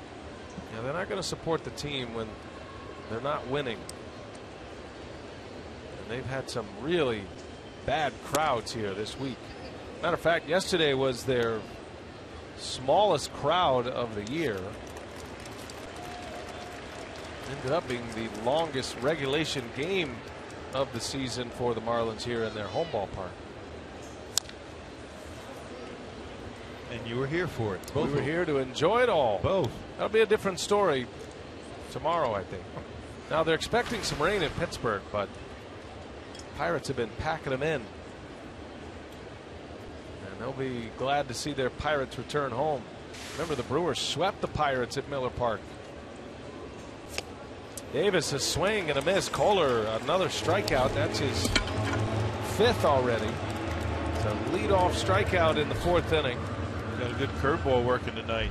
Yeah, they're not going to support the team when they're not winning. And they've had some really bad crowds here this week. Matter of fact, yesterday was their smallest crowd of the year. Ended up being the longest regulation game of the season for the Marlins here in their home ballpark. And you were here for it. We were here to enjoy it all. Both. That'll be a different story tomorrow, I think. Now they're expecting some rain in Pittsburgh, but Pirates have been packing them in. And they'll be glad to see their Pirates return home. Remember, the Brewers swept the Pirates at Miller Park. Davis, a swing and a miss. Kohler, another strikeout. That's his 5th already. It's a leadoff strikeout in the 4th inning. Got a good curveball working tonight.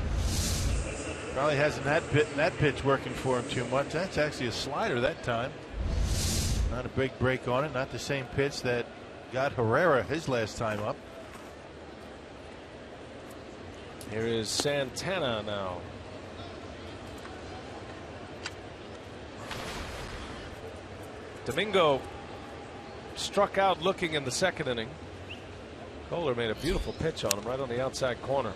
Probably hasn't had that pitch working for him too much. That's actually a slider that time. Not a big break on it. Not the same pitch that got Herrera his last time up. Here is Santana now. Domingo struck out looking in the 2nd inning. Kohler made a beautiful pitch on him right on the outside corner.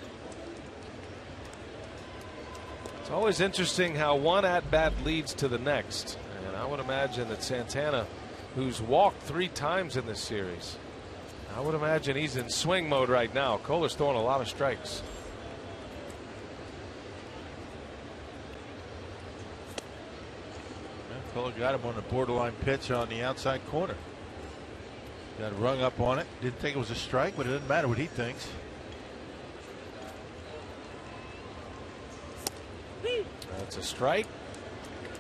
It's always interesting how one at-bat leads to the next. And I would imagine that Santana, who's walked 3 times in this series, I would imagine he's in swing mode right now. Kohler's throwing a lot of strikes. Kohler got him on the borderline pitch on the outside corner. Got rung up on it. Didn't think it was a strike, but it doesn't matter what he thinks. That's a strike.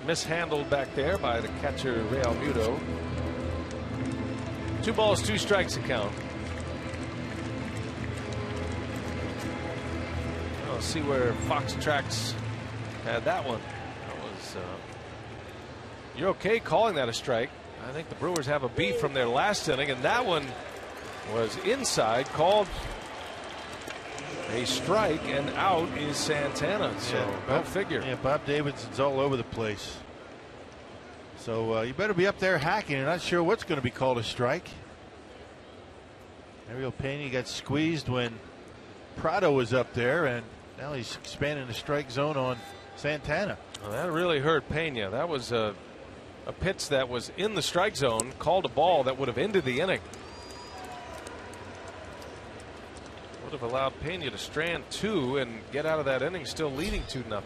Mishandled back there by the catcher, Real Muto. 2 balls, 2 strikes to count. I'll see where Fox Tracks had that one. That was. You're okay calling that a strike. I think the Brewers have a beat from their last inning, and that one was inside, called a strike, and out is Santana. So go figure. Yeah, Bob Davidson's all over the place. So you better be up there hacking. You're not sure what's going to be called a strike. Ariel Pena got squeezed when Prado was up there, and now he's expanding the strike zone on Santana. Well, that really hurt Pena. That was a a pitch that was in the strike zone, called a ball that would have ended the inning. Would have allowed Pena to strand 2 and get out of that inning still leading 2-0.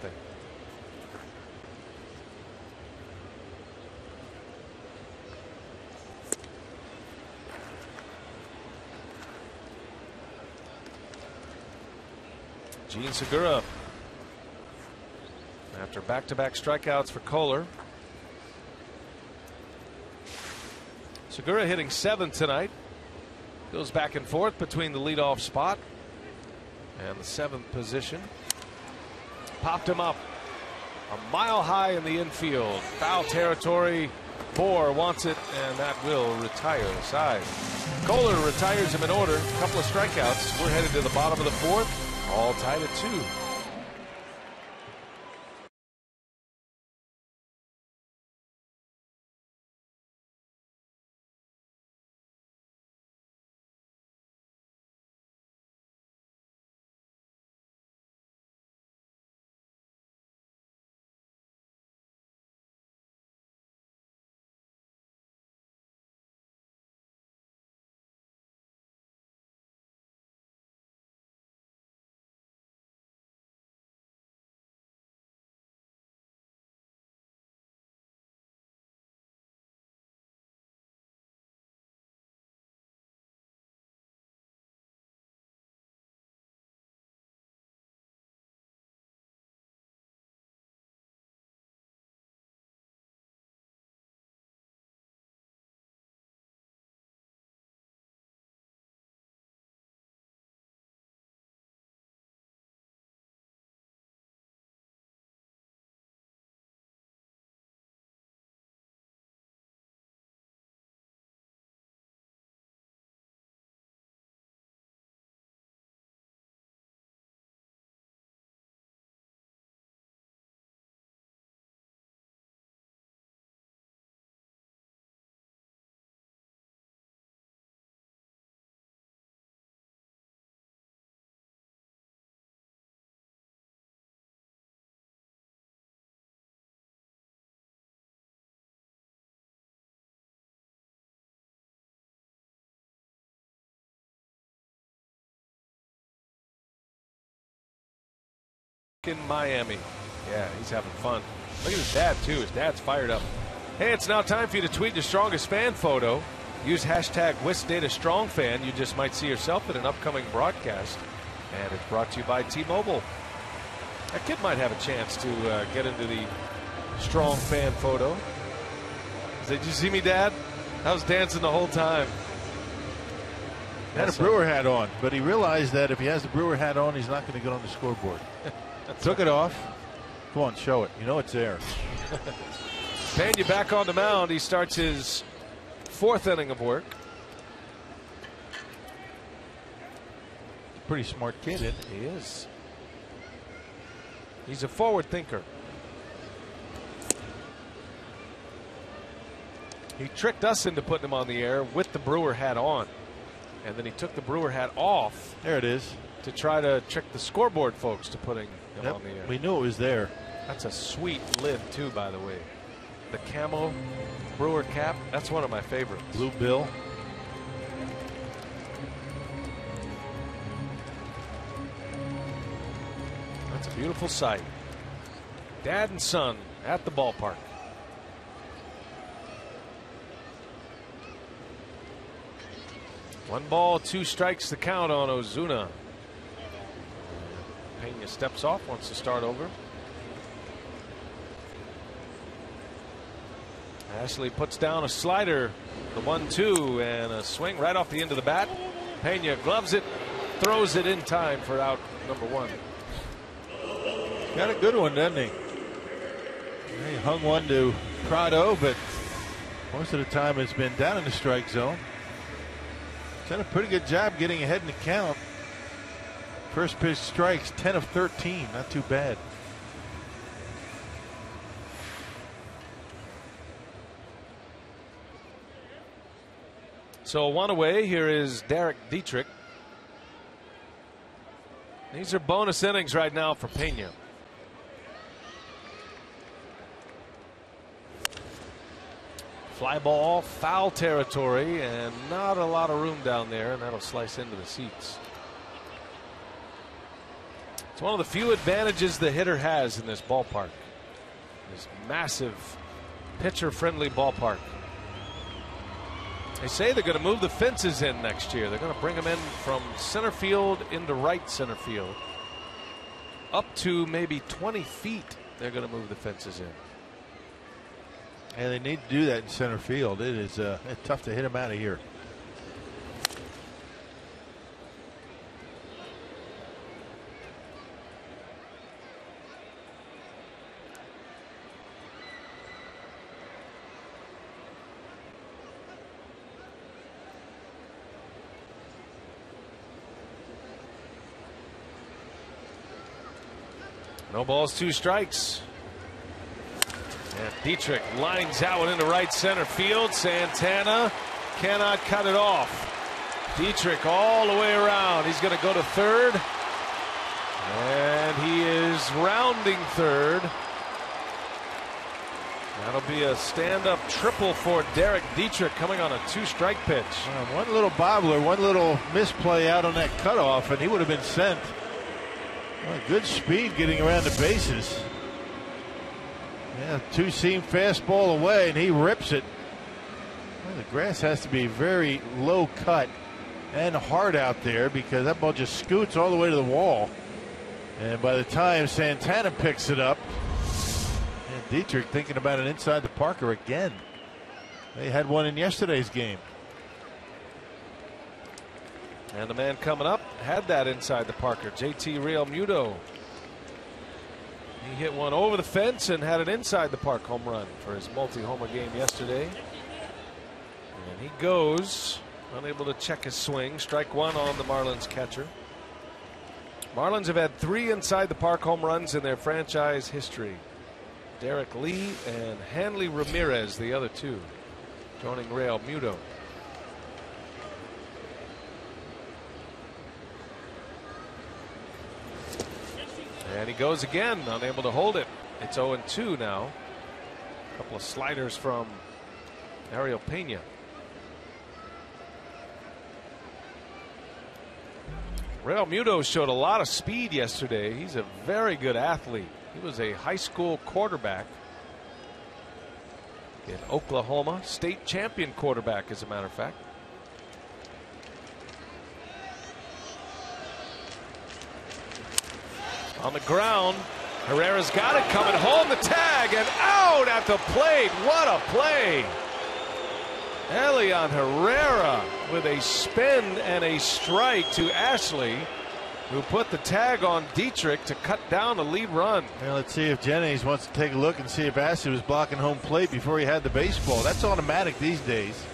Gene Segura, after back-to-back strikeouts for Kohler. Segura hitting 7th tonight. Goes back and forth between the leadoff spot and the 7th position. Popped him up a mile high in the infield. Foul territory. Bohr wants it, and that will retire the side. Kohler retires him in order. A couple of strikeouts. We're headed to the bottom of the 4th. All tied at 2. In Miami. Yeah, he's having fun. Look at his dad, too. His dad's fired up. Hey, it's now time for you to tweet your strongest fan photo. Use hashtag WisDataStrongFan. You just might see yourself in an upcoming broadcast. And it's brought to you by T-Mobile. That kid might have a chance to get into the strong fan photo. Did you see me, Dad? I was dancing the whole time. Had a Brewer hat on, but he realized that if he has the Brewer hat on, he's not going to get on the scoreboard. Took it off. Come on, show it. You know it's there. Pena back on the mound. He starts his 4th inning of work. Pretty smart kid, isn't he? He is. He's a forward thinker. He tricked us into putting him on the air with the Brewer hat on. And then he took the Brewer hat off. There it is. To try to trick the scoreboard folks to putting him on the air. We knew it was there. That's a sweet lid, too, by the way. The camo Brewer cap, that's one of my favorites. Blue bill. That's a beautiful sight. Dad and son at the ballpark. One ball, 2 strikes the count on Ozuna. Pena steps off, wants to start over. Ashley puts down a slider, the 1-2, and a swing right off the end of the bat. Pena gloves it, throws it in time for out number 1. Got a good one, doesn't he? He hung one to Prado, but most of the time it's been down in the strike zone. He's done a pretty good job getting ahead in the count. First pitch strikes, 10 of 13, not too bad. So 1 away, here is Derek Dietrich. These are bonus innings right now for Pena. Fly ball, foul territory, and not a lot of room down there, and that'll slice into the seats. It's one of the few advantages the hitter has in this ballpark. This massive pitcher-friendly ballpark. They say they're going to move the fences in next year. They're going to bring them in from center field into right center field. Up to maybe 20 feet, they're going to move the fences in. And they need to do that in center field. It is it's tough to hit him out of here. No balls, 2 strikes. And Dietrich lines out into right center field. Santana cannot cut it off. Dietrich all the way around. He's going to go to third. And he is rounding third. That'll be a stand-up triple for Derek Dietrich coming on a 2-strike pitch. One little bobbler, one little misplay out on that cutoff, and he would have been sent. Well, good speed getting around the bases. Yeah, 2-seam fastball away, and he rips it. Well, the grass has to be very low cut and hard out there because that ball just scoots all the way to the wall. And by the time Santana picks it up, and Dietrich thinking about it inside the Parker again. They had one in yesterday's game. And the man coming up had that inside the Parker, JT Real Muto. He hit one over the fence and had an inside the park home run for his multi-homer game yesterday. And he goes, unable to check his swing. Strike 1 on the Marlins catcher. Marlins have had 3 inside the park home runs in their franchise history. Derek Lee and Hanley Ramirez, the other 2, joining Real Muto. And he goes again, unable to hold it. It's 0-2 now. A couple of sliders from Ariel Pena. Real Muto showed a lot of speed yesterday. He's a very good athlete. He was a high school quarterback in Oklahoma, state champion quarterback, as a matter of fact. On the ground, Herrera's got it coming home. The tag and out at the plate. What a play! Elian Herrera with a spin and a strike to Ashley, who put the tag on Dietrich to cut down the lead run. Well, let's see if Jennings wants to take a look and see if Ashley was blocking home plate before he had the baseball. That's automatic these days.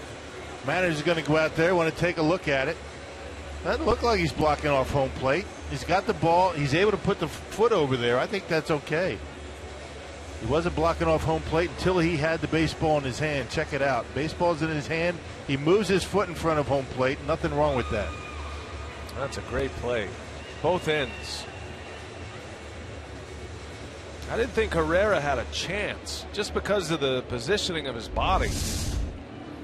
Manager's going to go out there, want to take a look at it. Doesn't look like he's blocking off home plate. He's got the ball. He's able to put the foot over there. I think that's okay. He wasn't blocking off home plate until he had the baseball in his hand. Check it out. Baseball's in his hand. He moves his foot in front of home plate. Nothing wrong with that. That's a great play. Both ends. I didn't think Herrera had a chance just because of the positioning of his body.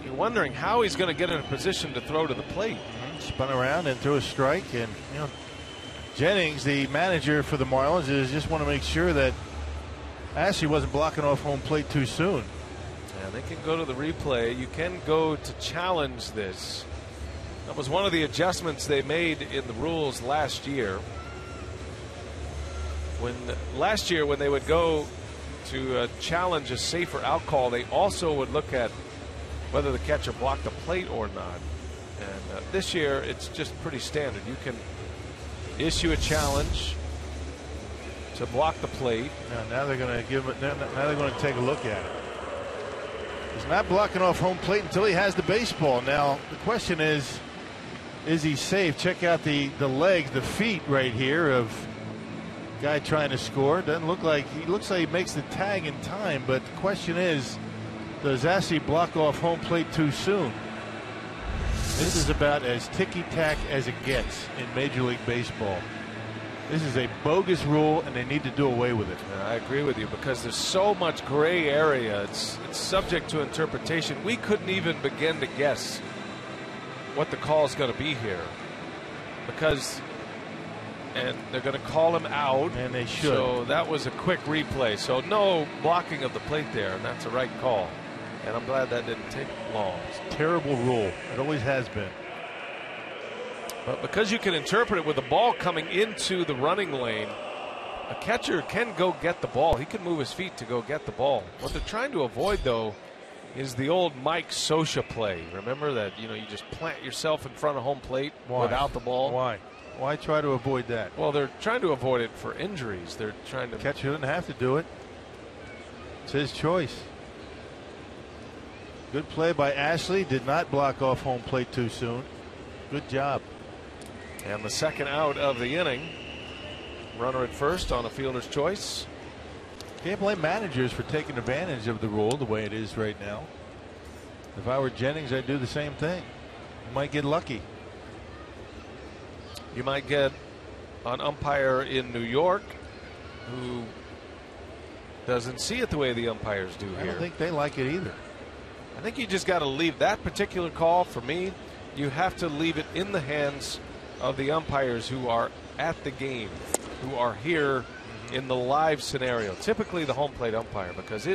You're wondering how he's going to get in a position to throw to the plate. Spun around and threw a strike. And, you know, Jennings, the manager for the Marlins, is just want to make sure that Ashley wasn't blocking off home plate too soon. Yeah, they can go to the replay. You can go to challenge this. That was one of the adjustments they made in the rules last year. Last year when they would go to challenge a safer out call, they also would look at whether the catcher blocked the plate or not. And this year it's just pretty standard. You can issue a challenge to block the plate. Now they're going to give it. Now they're going to take a look at it. He's not blocking off home plate until he has the baseball. Now the question is he safe? Check out the legs, the feet right here of guy trying to score. Doesn't look like he makes the tag in time. But the question is, does Ashley block off home plate too soon? This is about as ticky-tack as it gets in Major League Baseball. This is a bogus rule, and they need to do away with it. I agree with you because there's so much gray area. It's subject to interpretation. We couldn't even begin to guess what the call is going to be here and they're going to call him out. And they should. So that was a quick replay. So no blocking of the plate there, and that's a right call. And I'm glad that didn't take long. It's a terrible rule. It always has been. But because you can interpret it with the ball coming into the running lane, a catcher can go get the ball. He can move his feet to go get the ball. What they're trying to avoid, though, is the old Mike Scioscia play. Remember that, you just plant yourself in front of home plate without the ball? Why? Why try to avoid that? Well, they're trying to avoid it for injuries. They're trying to. Catcher doesn't have to do it. It's his choice. Good play by Ashley. Did not block off home plate too soon. Good job. And the second out of the inning. Runner at first on a fielder's choice. Can't blame managers for taking advantage of the rule the way it is right now. If I were Jennings, I'd do the same thing. You might get lucky. You might get an umpire in New York who doesn't see it the way the umpires do here. I don't think they like it either. I think you just got to leave that particular call. For me, you have to leave it in the hands of the umpires who are at the game, who are here in the live scenario. Typically the home plate umpire, because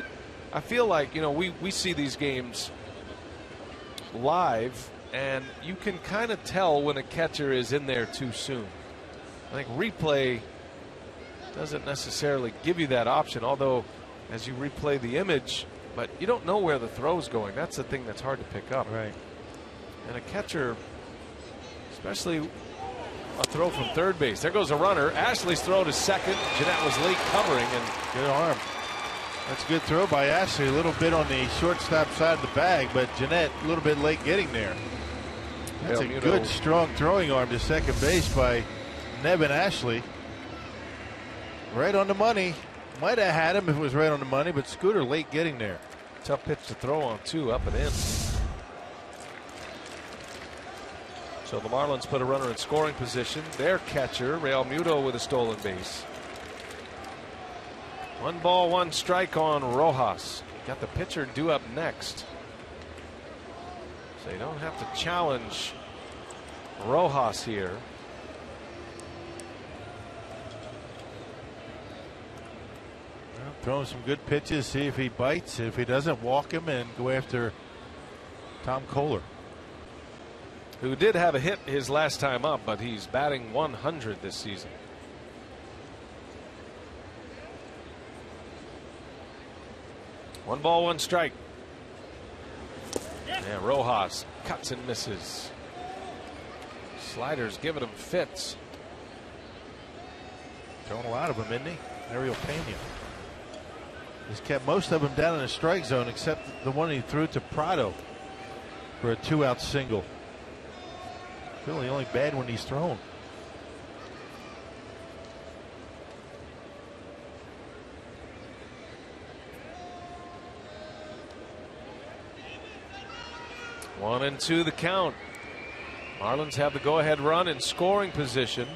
I feel like, we see these games live, and you can kind of tell when a catcher is in there too soon. I think replay doesn't necessarily give you that option, although as you replay the image, but you don't know where the throw's going. That's the thing that's hard to pick up. Right. And a catcher, especially a throw from third base. There goes a runner. Ashley's throw to second. Jeanette was late covering, and good arm. That's a good throw by Ashley. A little bit on the shortstop side of the bag, but Jeanette a little bit late getting there. That's a good, strong throwing arm to second base by Nevin Ashley. Right on the money. Might have had him if it was right on the money, but Scooter late getting there. Tough pitch to throw on, too, up and in. So the Marlins put a runner in scoring position. Their catcher, Real Muto, with a stolen base. 1 ball, 1 strike on Rojas. Got the pitcher due up next. So you don't have to challenge Rojas here. Well, throwing some good pitches, see if he bites. If he doesn't, walk him and go after Tom Kohler, who did have a hit his last time up, but he's batting 100 this season. One ball, 1 strike. Yeah, Rojas cuts and misses. Sliders giving him fits. Throwing a lot of them, isn't he? Ariel Pena. He's kept most of them down in the strike zone except the one he threw to Prado for a 2-out single. Really only bad when he's thrown. One and 2 the count. Marlins have the go-ahead run in scoring position.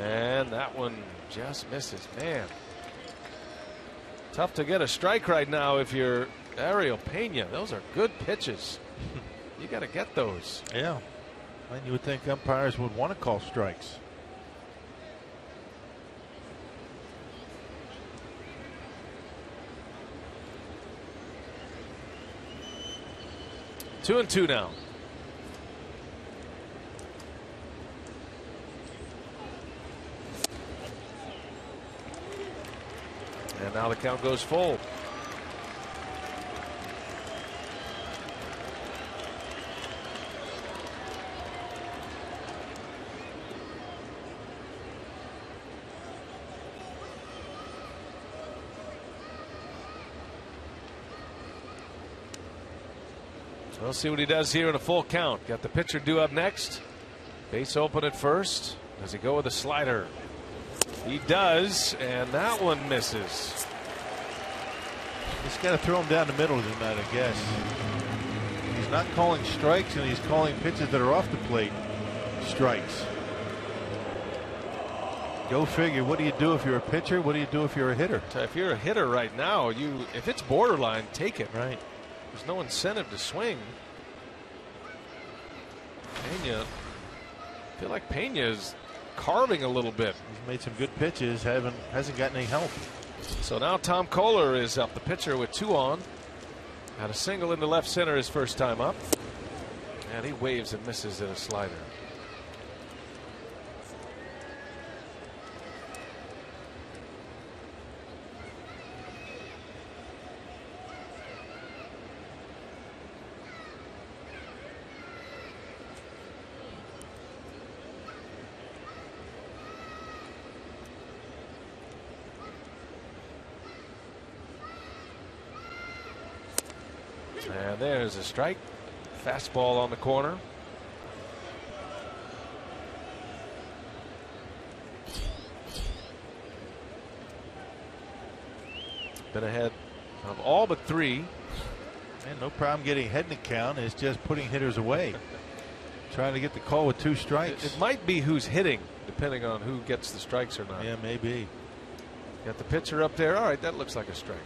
And that one just misses. Man, tough to get a strike right now if you're Ariel Pena. Those are good pitches. You got to get those. Yeah. And you would think umpires would want to call strikes. Two and 2 now. And now the count goes full. We'll see what he does here in a full count. Got the pitcher due up next. Base open at first. Does he go with a slider? He does, and that one misses. He's got to throw him down the middle tonight, I guess. He's not calling strikes, and he's calling pitches that are off the plate strikes. Go figure. What do you do if you're a pitcher? What do you do if you're a hitter? If you're a hitter right now, if it's borderline, take it. Right. There's no incentive to swing. Pena, I feel like Pena is carving a little bit. He's made some good pitches. Hasn't gotten any help. So now Tom Kohler is up, the pitcher, with 2 on. Had a single into left center his first time up. And he waves and misses at a slider. And there's a strike. Fastball on the corner. Been ahead of all but 3. And no problem getting ahead in the count. It's just putting hitters away. Trying to get the call with 2 strikes. It might be who's hitting, depending on who gets the strikes or not. Yeah, maybe. Got the pitcher up there. All right, that looks like a strike.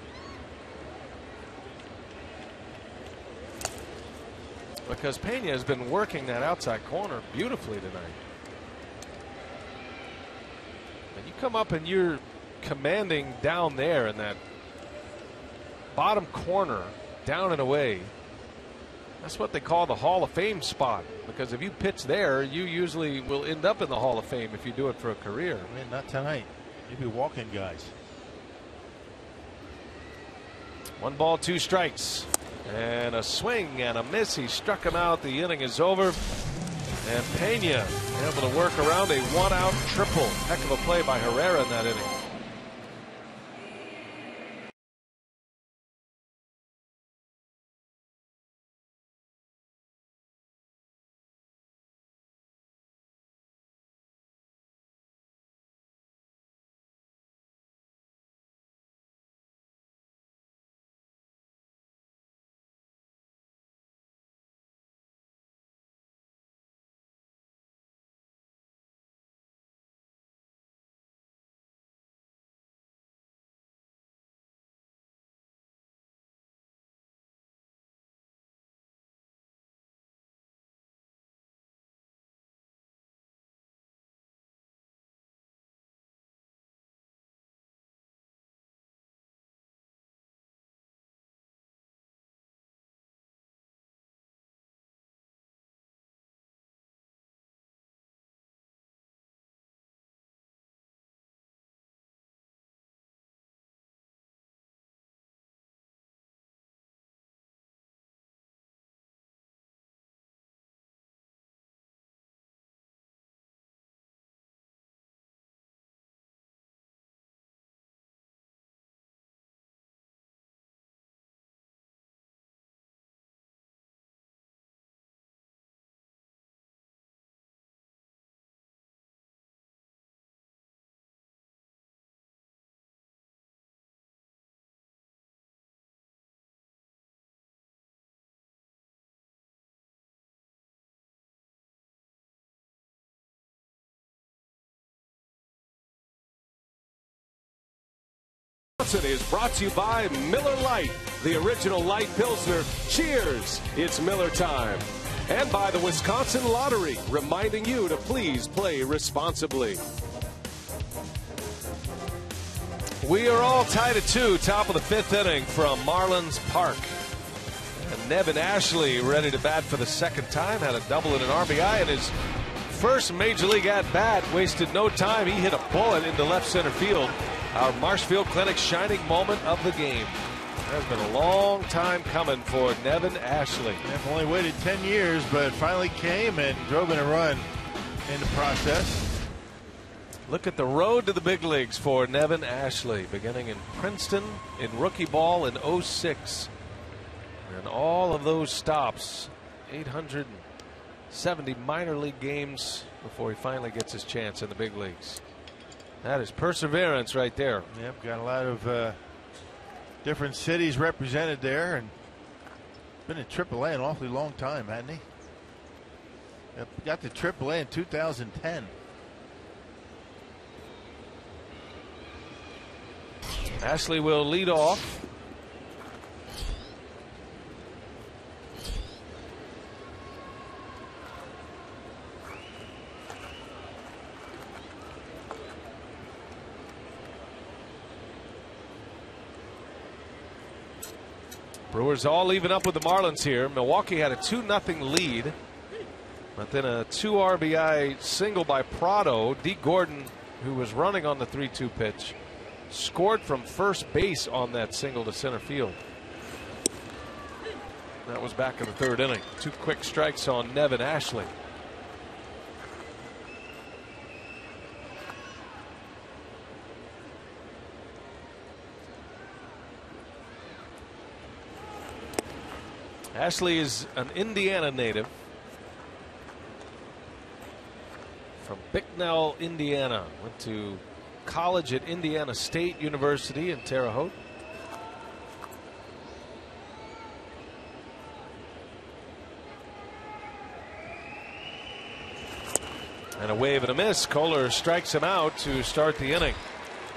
Because Pena has been working that outside corner beautifully tonight. And you come up and you're commanding down there in that bottom corner, down and away. That's what they call the Hall of Fame spot. Because if you pitch there, you usually will end up in the Hall of Fame if you do it for a career. Man, not tonight. You'd be walking guys. 1 ball, 2 strikes. And a swing and a miss. He struck him out. The inning is over. And Pena able to work around a 1-out triple. Heck of a play by Herrera in that inning. Is brought to you by Miller Lite, the original light Pilsner. Cheers, it's Miller time. And by the Wisconsin Lottery, reminding you to please play responsibly. We are all tied at 2, top of the 5th inning from Marlins Park. And Nevin Ashley ready to bat for the 2nd time, had a double and an RBI in his first Major League at-bat, wasted no time. He hit a bullet into left center field. Our Marshfield Clinic shining moment of the game. Has been a long time coming for Nevin Ashley. They've only waited 10 years, but finally came and drove in a run in the process. Look at the road to the big leagues for Nevin Ashley, beginning in Princeton in rookie ball in 06. And all of those stops, 870 minor league games before he finally gets his chance in the big leagues. That is perseverance right there. Yep, got a lot of different cities represented there, and been in AAA an awfully long time, hasn't he? Yep, got to AAA in 2010. Ashley will lead off. Brewers all even up with the Marlins here. Milwaukee had a 2-0 lead, but then a 2 RBI single by Prado. D. Gordon, who was running on the 3-2 pitch, scored from first base on that single to center field. That was back in the 3rd inning. 2 quick strikes on Nevin Ashley. Ashley is an Indiana native from Bicknell, Indiana. Went to college at Indiana State University in Terre Haute. And a wave and a miss. Kohler strikes him out to start the inning.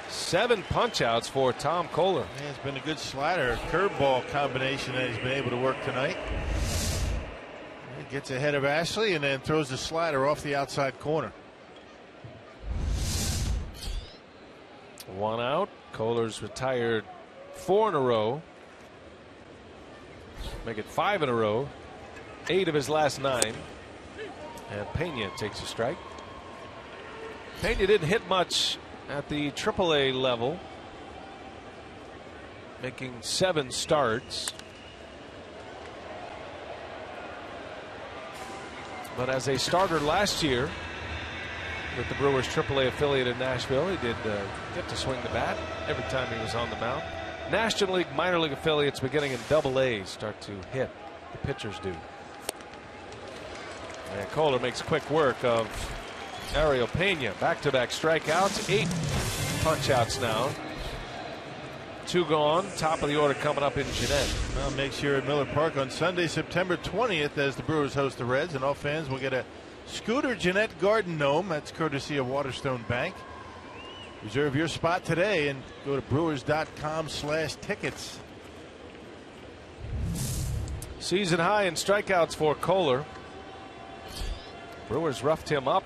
7 punch-outs for Tom Kohler. Yeah, it's been a good slider, curveball combination that he's been able to work tonight. He gets ahead of Ashley and then throws the slider off the outside corner. 1 out. Kohler's retired 4 in a row. Make it 5 in a row. 8 of his last 9. And Pena takes a strike. Pena didn't hit much at the AAA level, making 7 starts. But as a starter last year with the Brewers AAA affiliate in Nashville, he did get to swing the bat every time he was on the mound. National League minor league affiliates beginning in AA start to hit. The pitchers do. And Kohler makes quick work of Ariel Pena. Back-to-back strikeouts, 8 punch-outs now. 2 gone. Top of the order coming up in Jeanette. Well, make sure at Miller Park on Sunday, September 20th, as the Brewers host the Reds, and all fans will get a Scooter Jeanette Garden Gnome. That's courtesy of Waterstone Bank. Reserve your spot today and go to brewers.com/tickets. Season high in strikeouts for Kohler. Brewers roughed him up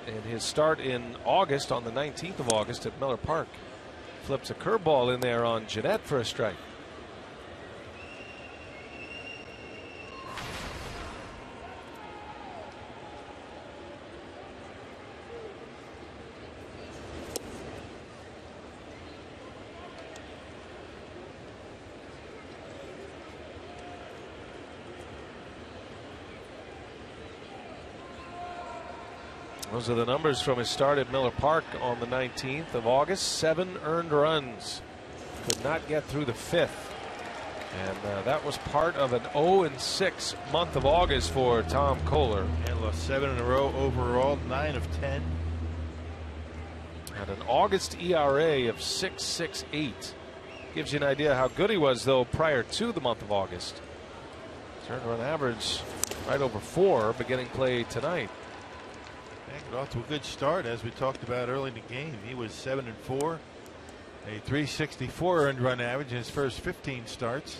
in his start in August, on the 19th of August at Miller Park. Flips a curveball in there on Jeanette for a strike. Those are the numbers from his start at Miller Park on the 19th of August. 7 earned runs. Could not get through the 5th. And that was part of an 0-6 month of August for Tom Kohler. And lost 7 in a row overall, 9 of 10. Had an August ERA of 6.68. Gives you an idea how good he was, though, prior to the month of August. Earned run average right over 4 beginning play tonight. Got off to a good start, as we talked about early in the game. He was 7-4, a 364 earned run average in his first 15 starts.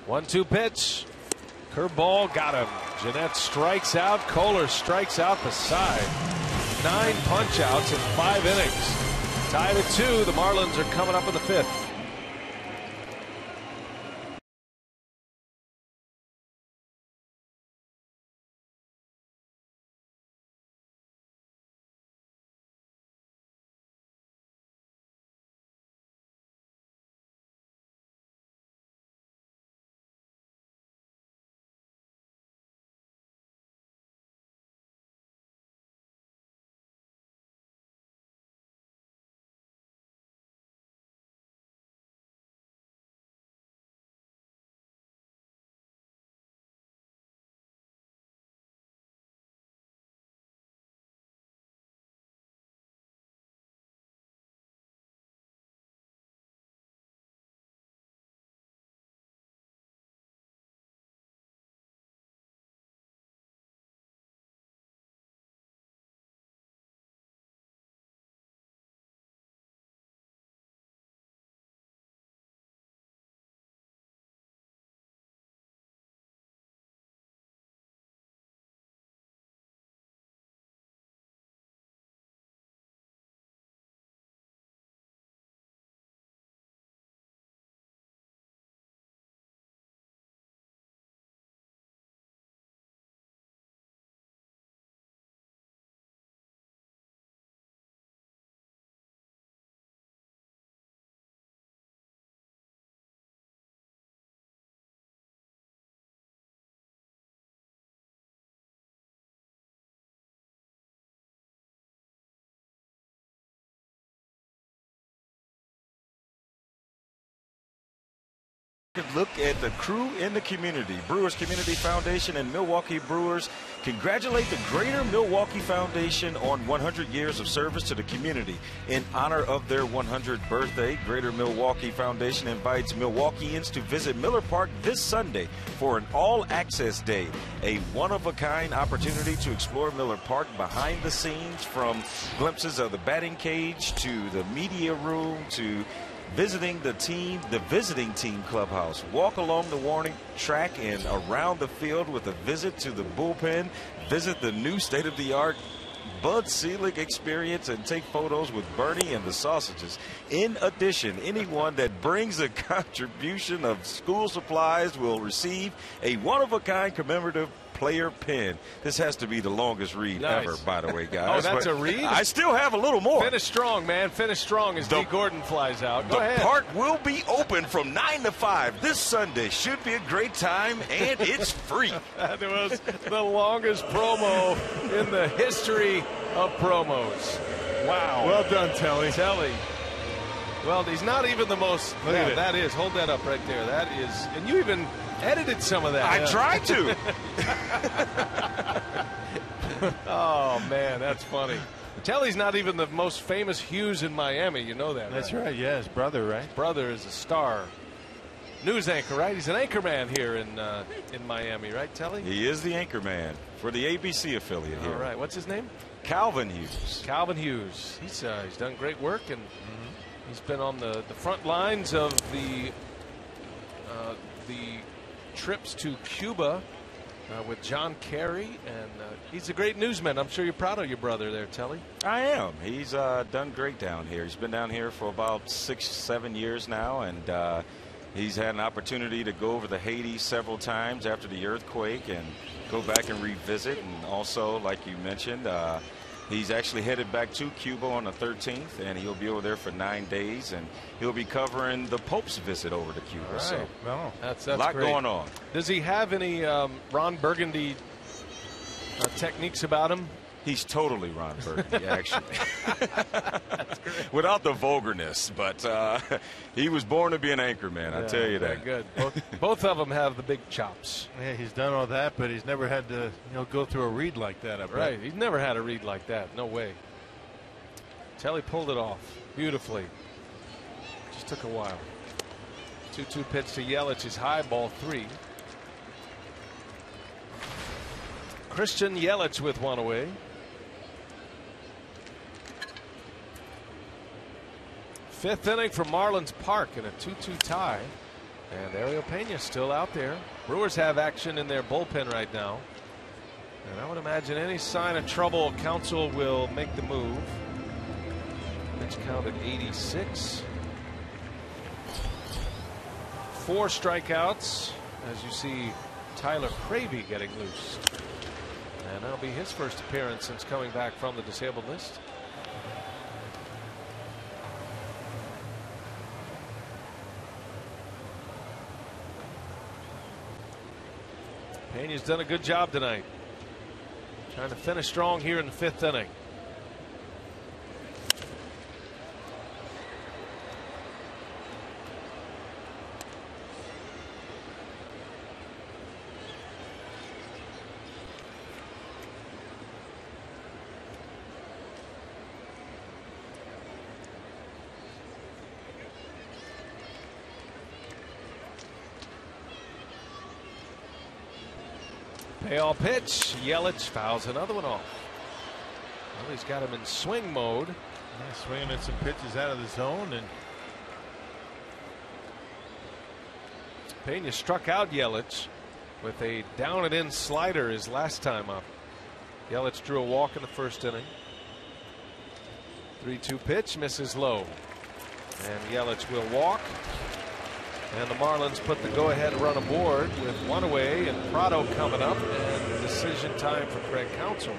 One-two pitch. Curveball got him. Jeanette strikes out. Kohler strikes out the side. 9 punch-outs in 5 innings. Tied at 2. The Marlins are coming up in the 5th. Look at the crew in the community. Brewers Community Foundation and Milwaukee Brewers congratulate the Greater Milwaukee Foundation on 100 years of service to the community. In honor of their 100th birthday, Greater Milwaukee Foundation invites Milwaukeeans to visit Miller Park this Sunday for an all-access day, a one-of-a-kind opportunity to explore Miller Park behind the scenes, from glimpses of the batting cage to the media room to visiting the visiting team clubhouse. Walk along the warning track and around the field with a visit to the bullpen. Visit the new state-of-the-art Bud Selig experience and take photos with Bernie and the sausages. In addition, anyone that brings a contribution of school supplies will receive a one-of-a-kind commemorative player pin. This has to be the longest read ever, by the way, guys. Oh, that's a read? I still have a little more. Finish strong, man. Finish strong as D. Gordon flies out. Go ahead. The park will be open from 9 to 5 this Sunday. Should be a great time, and it's free. That was the longest promo in the history of promos. Wow. Well done, Telly. Telly. Well, he's not even the most. Look at it. That is. Hold that up right there. That is. And you even edited some of that. I tried to. Oh, man, that's funny. Telly's not even the most famous Hughes in Miami. You know that, That's right. Yeah, his brother, right? His brother is a star news anchor, right? He's an anchor man here in Miami, right, Telly? He is the anchor man for the ABC affiliate here. All right. What's his name? Calvin Hughes. Calvin Hughes. He's done great work, and he's been on the front lines of the trips to Cuba with John Kerry, and he's a great newsman. I'm sure you're proud of your brother there, Telly. I am. He's done great down here. He's been down here for about 6-7 years now, and he's had an opportunity to go over to Haiti several times after the earthquake and go back and revisit. And also, like you mentioned, he's actually headed back to Cuba on the 13th, and he'll be over there for 9 days, and he'll be covering the Pope's visit over to Cuba. Right. So that's a lot great. going on. Does he have any Ron Burgundy techniques about him? He's totally Ron Burgundy, actually. Without the vulgarness, but he was born to be an anchor man. I tell you that. Good. Both of them have the big chops. Yeah, he's done all that, but he's never had to go through a read like that. Right. He's never had a read like that. No way. Telly pulled it off beautifully. Just took a while. 2-2 pitch to Yelich is high, ball 3. Christian Yelich with one away. Fifth inning for Marlins Park in a 2-2 tie. And Ariel Peña still out there. Brewers have action in their bullpen right now. And I would imagine any sign of trouble, Counsell will make the move. Pitch count at 86. 4 strikeouts as you see Tyler Cravey getting loose. And that'll be his first appearance since coming back from the disabled list. Peña's done a good job tonight. Trying to finish strong here in the 5th inning. Payoff pitch. Yelich fouls another one off. Well, he's got him in swing mode. Yeah, swinging at some pitches out of the zone, and Peña struck out Yelich with a down and in slider his last time up. Yelich drew a walk in the 1st inning. 3-2 pitch misses low, and Yelich will walk. And the Marlins put the go-ahead run aboard with one away, and Prado coming up, and decision time for Craig Counsell.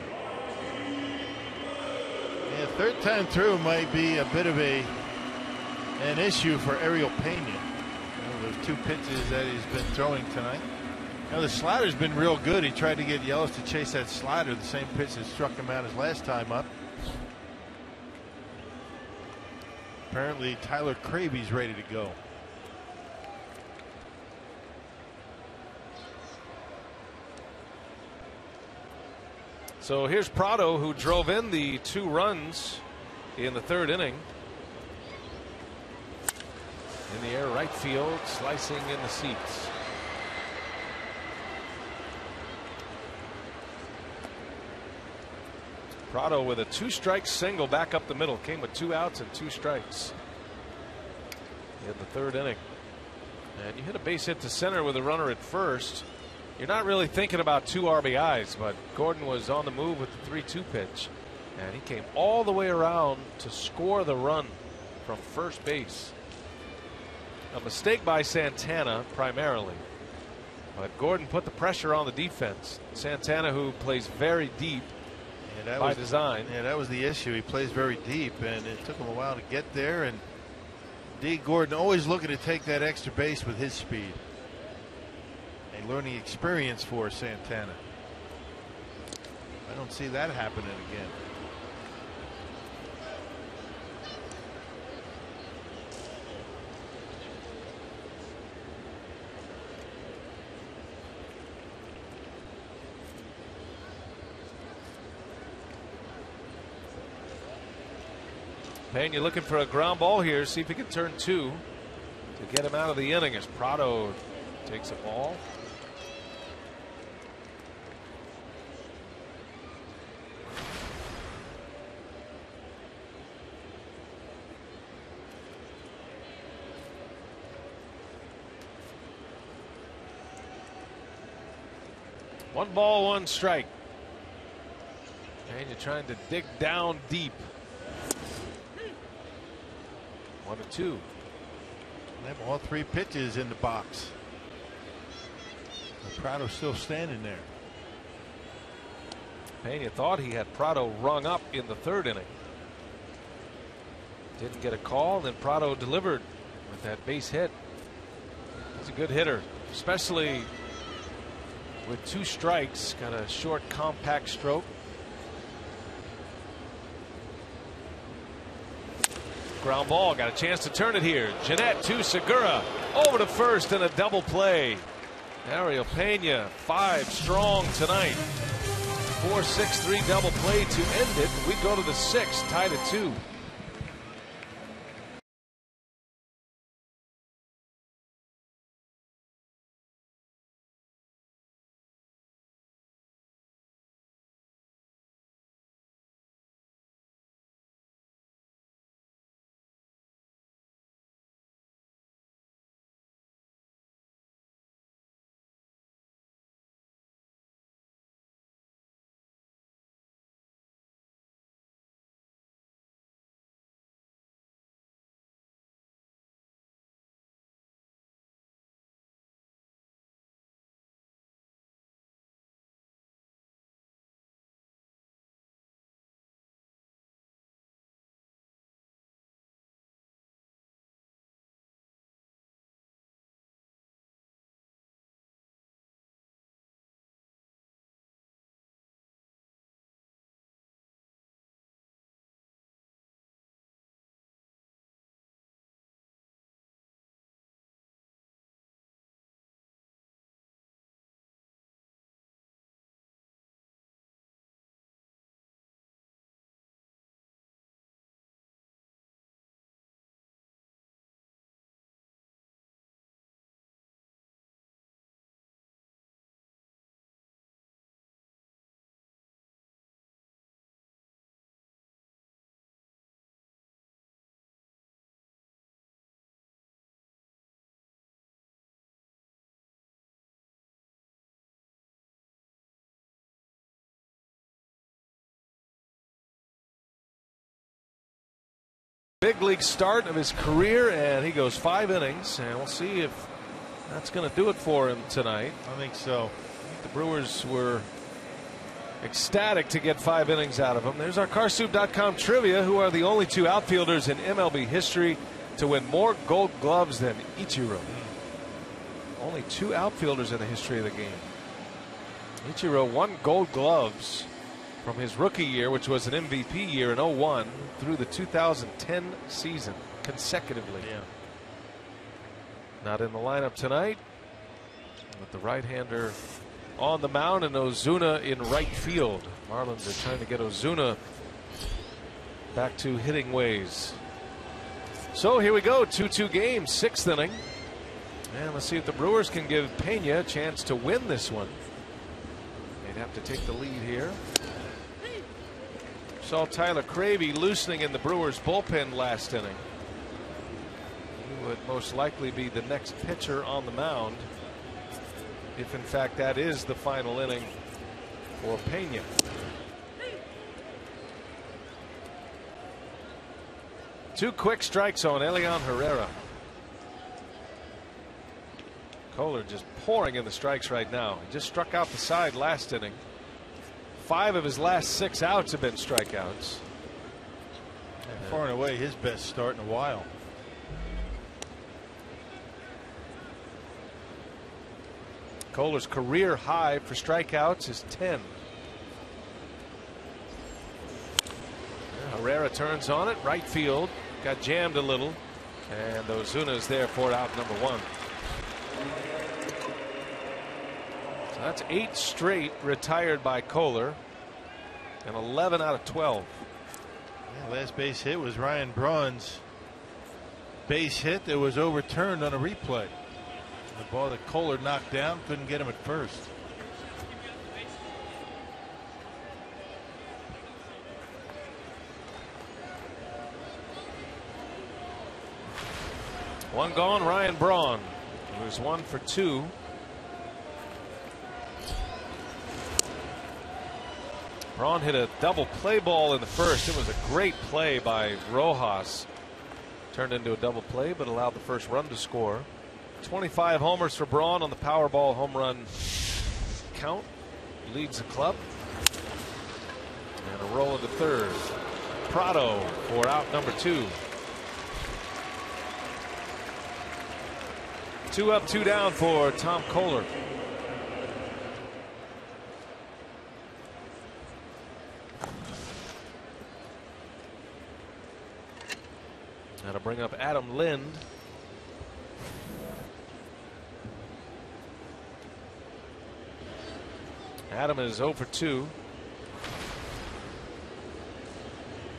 yeah, 3rd time through might be a bit of an issue for Ariel Peña. Those 2 pitches that he's been throwing tonight. The slider's been real good. He tried to get Yelich to chase that slider, the same pitch that struck him out his last time up. Apparently Tyler Cravey's ready to go. So here's Prado, who drove in the 2 runs in the 3rd inning. In the air, right field, slicing in the seats. Prado with a 2-strike single back up the middle. Came with 2 outs and 2 strikes in the 3rd inning. And you hit a base hit to center with a runner at first. You're not really thinking about 2 RBIs, but Gordon was on the move with the 3-2 pitch. And he came all the way around to score the run from first base. A mistake by Santana primarily. But Gordon put the pressure on the defense. Santana, who plays very deep by design. Yeah, that was the issue. He plays very deep, and it took him a while to get there. And D. Gordon always looking to take that extra base with his speed. A learning experience for Santana. I don't see that happening again. Pena looking for a ground ball here. See if he can turn 2 to get him out of the inning as Prado takes a ball. One ball, 1 strike. Pena trying to dig down deep. 1-2. They have all 3 pitches in the box. Prado's still standing there. Pena thought he had Prado rung up in the 3rd inning. Didn't get a call, then Prado delivered with that base hit. He's a good hitter, especially with 2 strikes. Got a short, compact stroke. Ground ball, got a chance to turn it here. Jeanette to Segura, over to first in a double play. Ariel Pena, 5 strong tonight. 4-6-3 double play to end it. We go to the 6th, tied at 2. Big league start of his career, and he goes 5 innings, and we'll see if that's going to do it for him tonight. I think so. I think the Brewers were ecstatic to get 5 innings out of him. There's our Carsoup.com trivia. Who are the only 2 outfielders in MLB history to win more Gold Gloves than Ichiro? Only 2 outfielders in the history of the game. Ichiro won Gold Gloves from his rookie year, which was an MVP year in 01, through the 2010 season consecutively. Yeah. Not in the lineup tonight, but the right-hander on the mound and Ozuna in right field. Marlins are trying to get Ozuna back to hitting ways. So here we go, 2-2 game, 6th inning. And let's see if the Brewers can give Pena a chance to win this one. They'd have to take the lead here. Saw Tyler Cravey loosening in the Brewers bullpen last inning. He would most likely be the next pitcher on the mound, if in fact that is the final inning for Pena. Two quick strikes on Elian Herrera. Kohler just pouring in the strikes right now. He just struck out the side last inning. 5 of his last 6 outs have been strikeouts. And far and away his best start in a while. Kohler's career high for strikeouts is 10. Herrera turns on it, right field, got jammed a little, and Ozuna is there for out number 1. So that's 8 straight retired by Kohler, and 11 out of 12. Yeah, last base hit was Ryan Braun's base hit that was overturned on a replay. The ball that Kohler knocked down, couldn't get him at first. One gone, Ryan Braun, who's 1 for 2. Braun hit a double play ball in the first. It was a great play by Rojas. Turned into a double play, but allowed the first run to score. 25 homers for Braun on the Powerball home run count. Leads the club. And a roll into third. Prado for out number 2. 2 up, 2 down for Tom Kohler. That'll bring up Adam Lind. Adam is 0 for 2.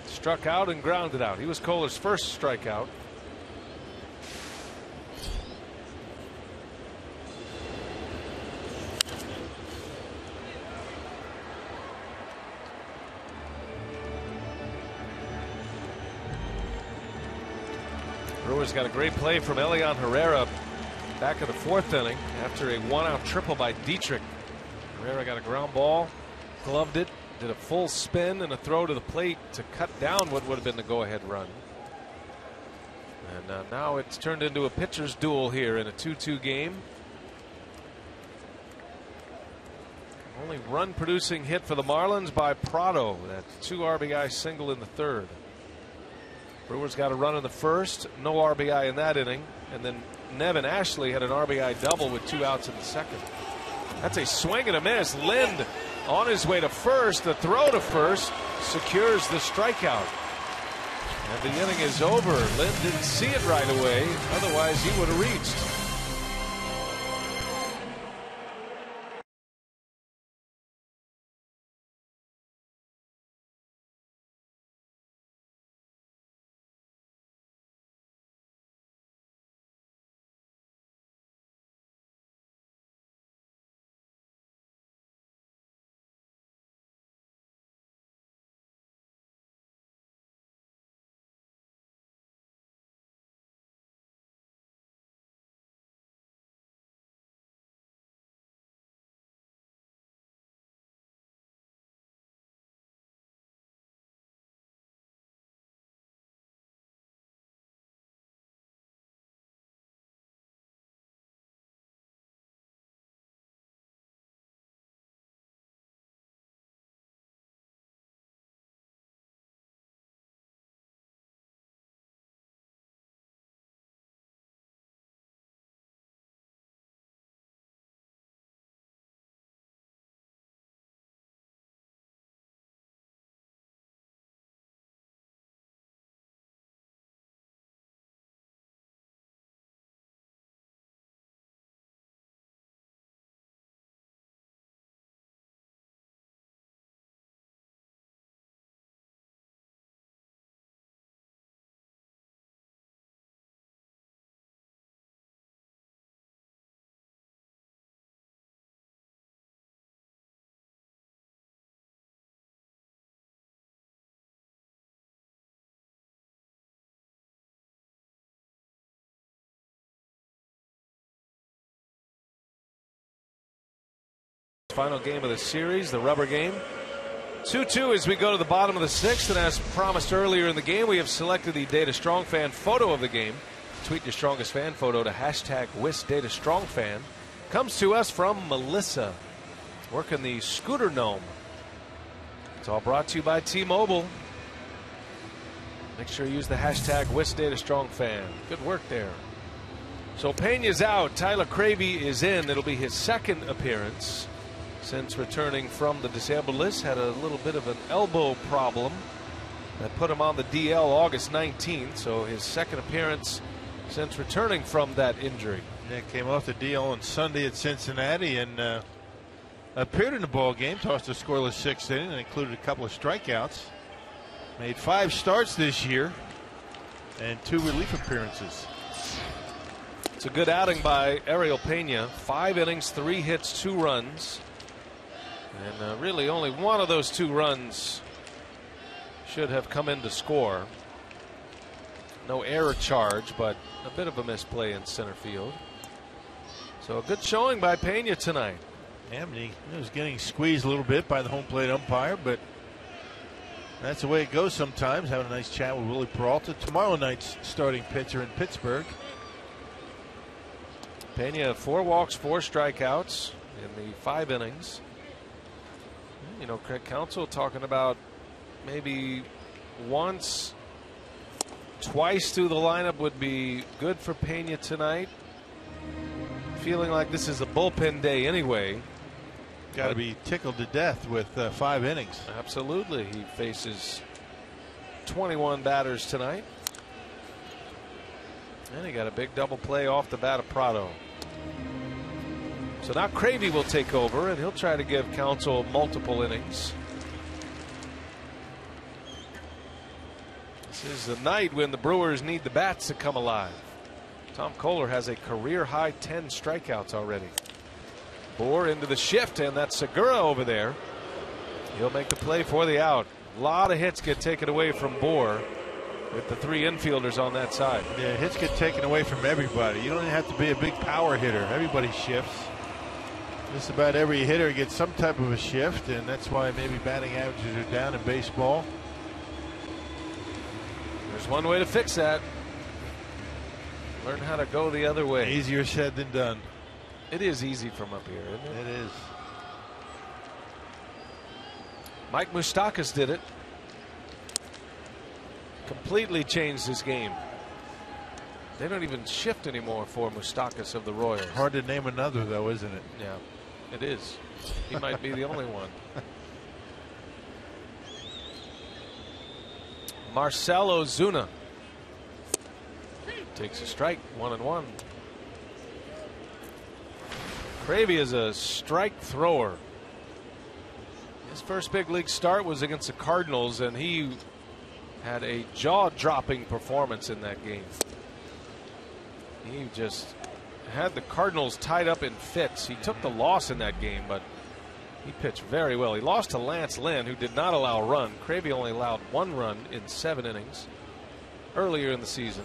Struck out and grounded out. He was Kohler's first strikeout. Brewers got a great play from Elian Herrera back in the 4th inning after a 1-out triple by Dietrich. Herrera got a ground ball, gloved it, did a full spin and a throw to the plate to cut down what would have been the go-ahead run. And now it's turned into a pitcher's duel here in a 2-2 game. Only run-producing hit for the Marlins by Prado. That 2 RBI single in the 3rd. Brewers got a run in the first, no RBI in that inning, and then Nevin Ashley had an RBI double with 2 outs in the 2nd. That's a swing and a miss. Lind on his way to first. The throw to first secures the strikeout. And the inning is over. Lind didn't see it right away. Otherwise, he would have reached. final game of the series, the rubber game. 2-2 as we go to the bottom of the sixth, and as promised earlier in the game, we have selected the Data Strong Fan photo of the game. Tweet your strongest fan photo to hashtag #WisDataStrongFan. Comes to us from Melissa, working the Scooter Gnome. It's all brought to you by T-Mobile. Make sure you use the hashtag #WisDataStrongFan. Good work there. So Pena's out. Tyler Cravey is in. It'll be his second appearance since returning from the disabled list. Had a little bit of an elbow problem that put him on the DL August 19th. So his second appearance since returning from that injury. Yeah, came off the DL on Sunday at Cincinnati and appeared in the ball game. Tossed a scoreless sixth inning and included a couple of strikeouts. Made 5 starts this year and 2 relief appearances. It's a good outing by Ariel Pena. 5 innings, 3 hits, 2 runs. And really only one of those 2 runs should have come in to score. No error charge, but a bit of a misplay in center field. So a good showing by Pena tonight. Yeah, he was getting squeezed a little bit by the home plate umpire, but that's the way it goes sometimes. Having a nice chat with Willie Peralta, tomorrow night's starting pitcher in Pittsburgh. Pena 4 walks, 4 strikeouts in the 5 innings. You know, Craig Counsell talking about maybe once, twice through the lineup would be good for Pena tonight. Feeling like this is a bullpen day anyway. Got to be tickled to death with 5 innings. Absolutely. He faces 21 batters tonight. And he got a big double play off the bat of Prado. So now Cravey will take over, and he'll try to give Counsell multiple innings. This is the night when the Brewers need the bats to come alive. Tom Kohler has a career-high 10 strikeouts already. Bohr into the shift, and that's Segura over there. He'll make the play for the out. A lot of hits get taken away from Bohr with the 3 infielders on that side. Yeah, hits get taken away from everybody. You don't even have to be a big power hitter. Everybody shifts. Just about every hitter gets some type of a shift, and that's why maybe batting averages are down in baseball. There's one way to fix that. Learn how to go the other way. Easier said than done. It is easy from up here, isn't it? It is. Mike Moustakas did it. Completely changed his game. They don't even shift anymore for Moustakas of the Royals. Hard to name another, though, isn't it? Yeah, it is. He might be the only one. Marcell Ozuna takes a strike, 1-1. Cravey is a strike thrower. His first big league start was against the Cardinals, and he had a jaw-dropping performance in that game. He just had the Cardinals tied up in fits. He took the loss in that game, but he pitched very well. He lost to Lance Lynn, who did not allow a run. Cravey only allowed 1 run in 7 innings earlier in the season,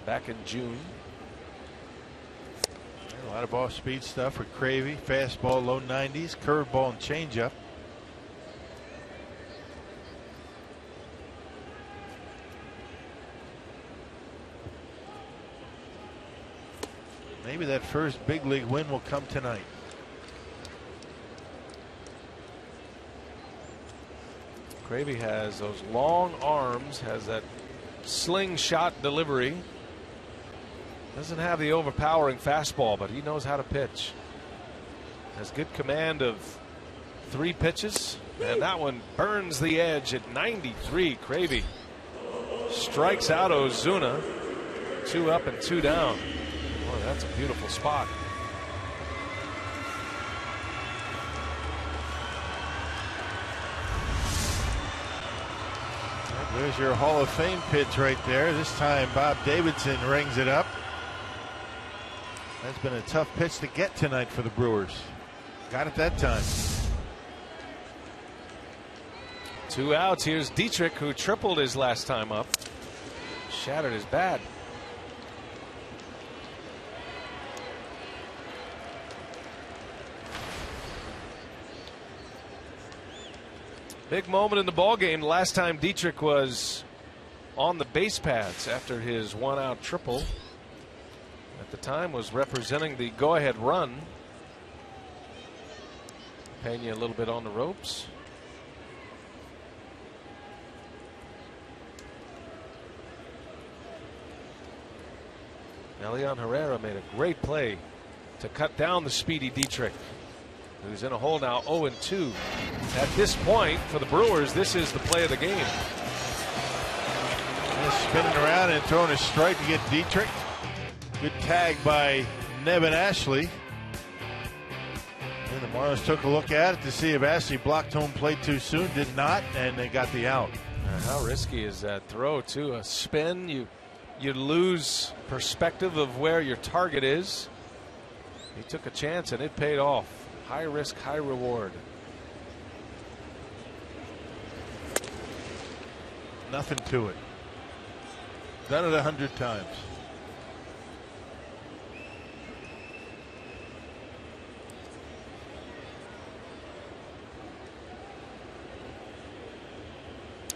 back in June. A lot of off-speed stuff with Cravey. Fastball, low 90s, curveball, and changeup. Maybe that first big league win will come tonight. Cravey has those long arms, has that slingshot delivery. Doesn't have the overpowering fastball, but he knows how to pitch. Has good command of 3 pitches, and that one burns the edge at 93. Cravey strikes out Ozuna. 2 up and 2 down. Boy, that's a beautiful spot. There's your Hall of Fame pitch right there. This time Bob Davidson rings it up. That's been a tough pitch to get tonight for the Brewers. Got it that time. 2 outs. Here's Dietrich, who tripled his last time up. Shattered his bat. Big moment in the ball game. Last time Dietrich was on the base paths after his 1-out triple. At the time was representing the go-ahead run. Pena a little bit on the ropes. Elian Herrera made a great play to cut down the speedy Dietrich, who's in a hole now 0-2. At this point for the Brewers, this is the play of the game. Spinning around and throwing a strike to get Dietrich. Good tag by Nevin Ashley. And the Marlins took a look at it to see if Ashley blocked home plate too soon. Did not, and they got the out. How risky is that throw, too? A spin, you lose perspective of where your target is. He took a chance and it paid off. High risk, high reward. Nothing to it. Done it 100 times.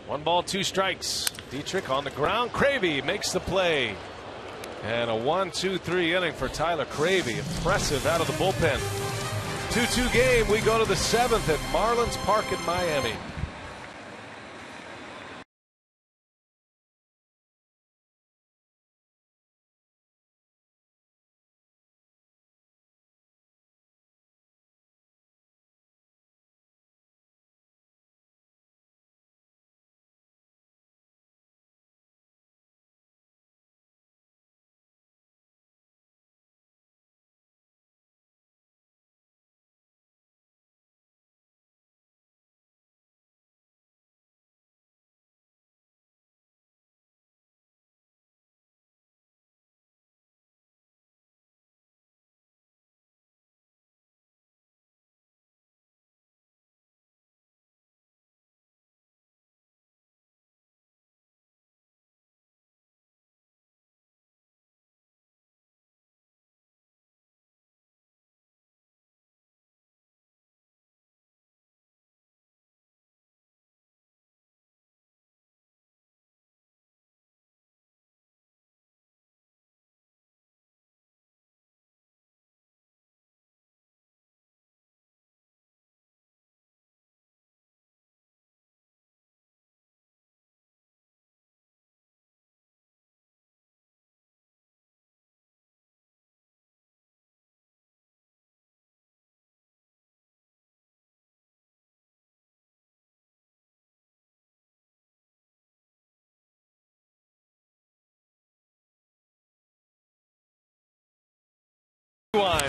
One ball, two strikes. Dietrich on the ground. Cravey makes the play. And a 1-2-3 inning for Tyler Cravey. Impressive out of the bullpen. 2-2 game. We go to the 7th at Marlins Park in Miami.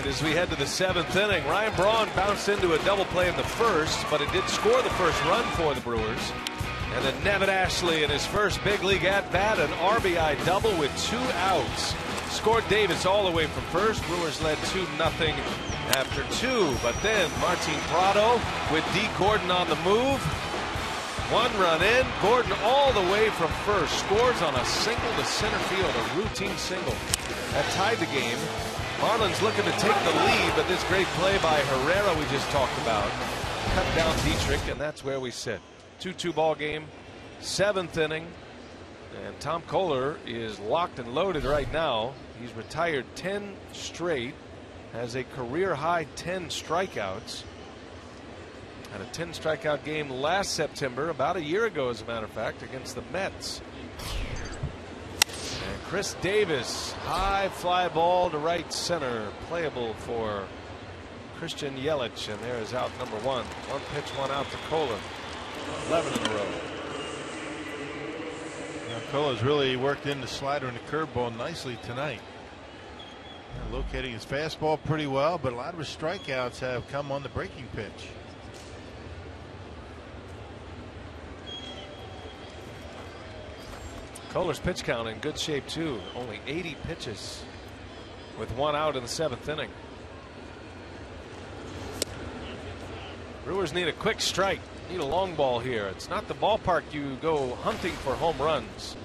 As we head to the 7th inning, Ryan Braun bounced into a double play in the first, but it did score the first run for the Brewers. And then Nevin Ashley in his first big league at bat, an RBI double with 2 outs. Scored Davis all the way from first. Brewers led 2-0 after 2. But then Martin Prado with D. Gordon on the move. 1 run in. Gordon all the way from first. Scores on a single to center field, a routine single. That tied the game. Marlins looking to take the lead, but this great play by Herrera we just talked about cut down Dietrich, and that's where we sit. 2-2 ball game, 7th inning, and Tom Kohler is locked and loaded right now. He's retired 10 straight, has a career high 10 strikeouts. Had a 10 strikeout game last September, about a year ago as a matter of fact, against the Mets. Chris Davis, high fly ball to right center, playable for Christian Yelich, and there is out number 1. 1 pitch, 1 out to Kohler. 11 in a row. Kohler's really worked in the slider and the curveball nicely tonight. Locating his fastball pretty well, but a lot of his strikeouts have come on the breaking pitch. Kohler's pitch count in good shape too. Only 80 pitches with 1 out in the 7th inning. Brewers need a quick strike. Need a long ball here. It's not the ballpark you go hunting for home runs.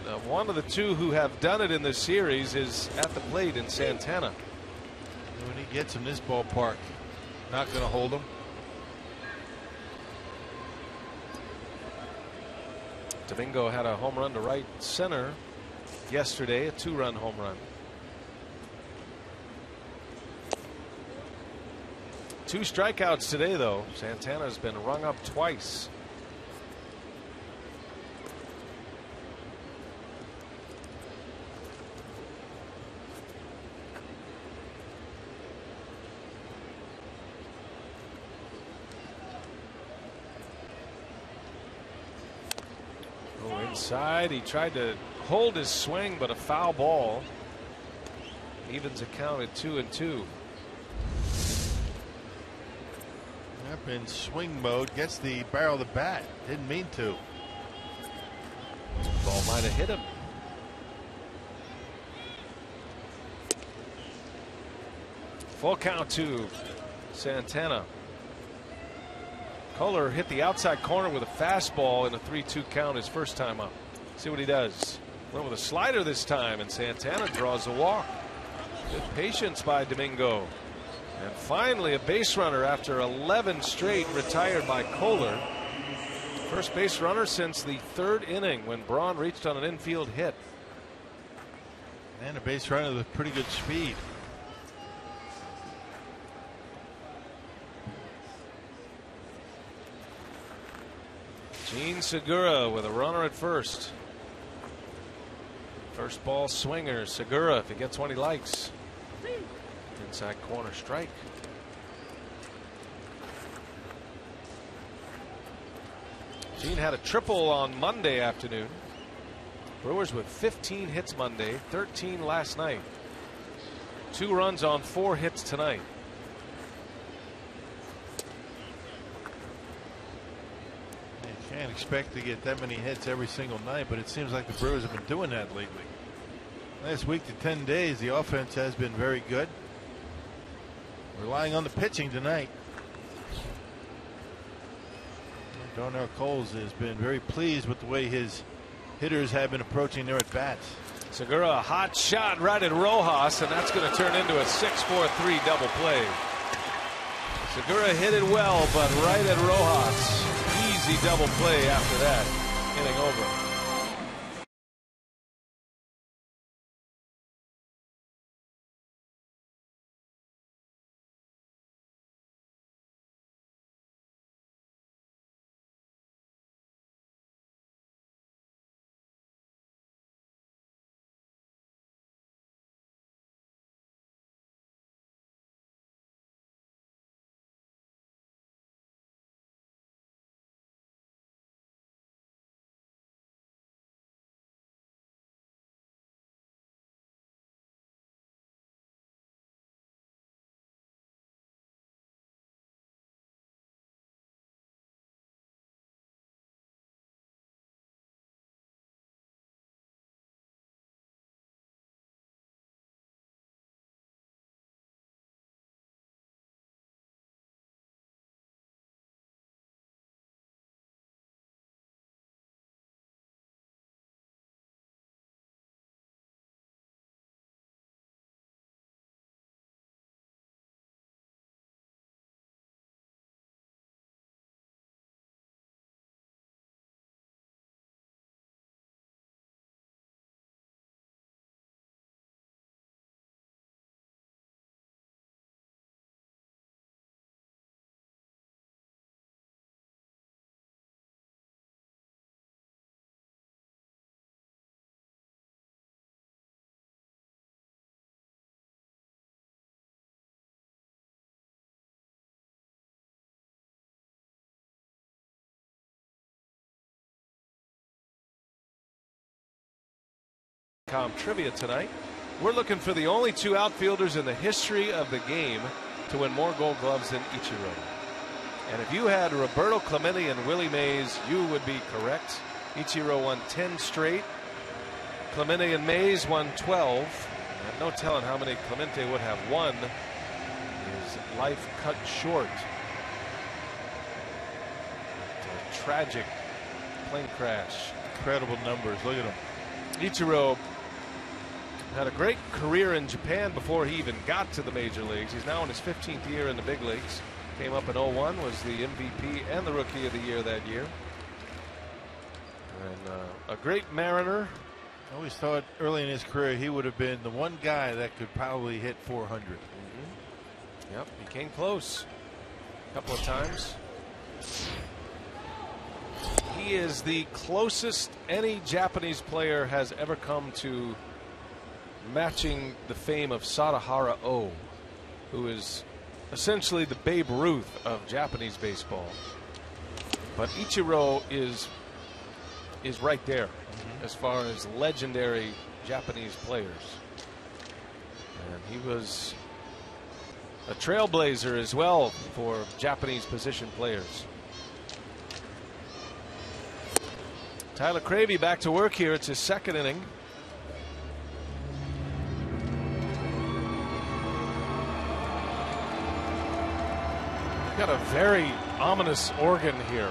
But, one of the 2 who have done it in this series is at the plate in Santana. When he gets in this ballpark, not going to hold him. Domingo had a home run to right center yesterday, a 2-run home run. 2 strikeouts today, though. Santana's been rung up twice. Oh, inside. He tried to hold his swing, but a foul ball evens the count at 2-2. Up in swing mode, gets the barrel of the bat. Didn't mean to. Ball might have hit him. Full count to Santana. Kohler hit the outside corner with a fastball in a 3-2 count his first time up. See what he does. Went with a slider this time, and Santana draws a walk. Good patience by Domingo. And finally a base runner after 11 straight, retired by Kohler. First base runner since the 3rd inning when Braun reached on an infield hit. And a base runner with pretty good speed. Gene Segura with a runner at first. First ball swinger. Segura, if he gets one he likes. Inside corner strike. Gene had a triple on Monday afternoon. Brewers with 15 hits Monday, 13 last night. 2 runs on 4 hits tonight. You can't expect to get that many hits every single night, but it seems like the Brewers have been doing that lately. Last week to 10 days, the offense has been very good. Relying on the pitching tonight. Darnell Coles has been very pleased with the way his hitters have been approaching their at-bats. Segura, a hot shot right at Rojas, and that's going to turn into a 6-4-3 double play. Segura hit it well, but right at Rojas. Easy double play after that. Inning over. Trivia tonight. We're looking for the only 2 outfielders in the history of the game to win more Gold Gloves than Ichiro. And if you had Roberto Clemente and Willie Mays, you would be correct. Ichiro won 10 straight. Clemente and Mays won 12. And no telling how many Clemente would have won. His life cut short. A tragic plane crash. Incredible numbers. Look at him. Ichiro had a great career in Japan before he even got to the major leagues. He's now in his 15th year in the big leagues. Came up in 01, was the MVP and the Rookie of the Year that year. And a great Mariner. I always thought early in his career he would have been the one guy that could probably hit 400. Yep, he came close a couple of times. He is the closest any Japanese player has ever come to matching the fame of Sadahara O, who is essentially the Babe Ruth of Japanese baseball. But Ichiro is right there as far as legendary Japanese players. And he was a trailblazer as well for Japanese position players. Tyler Cravey back to work here. It's his second inning. Got a very ominous organ here.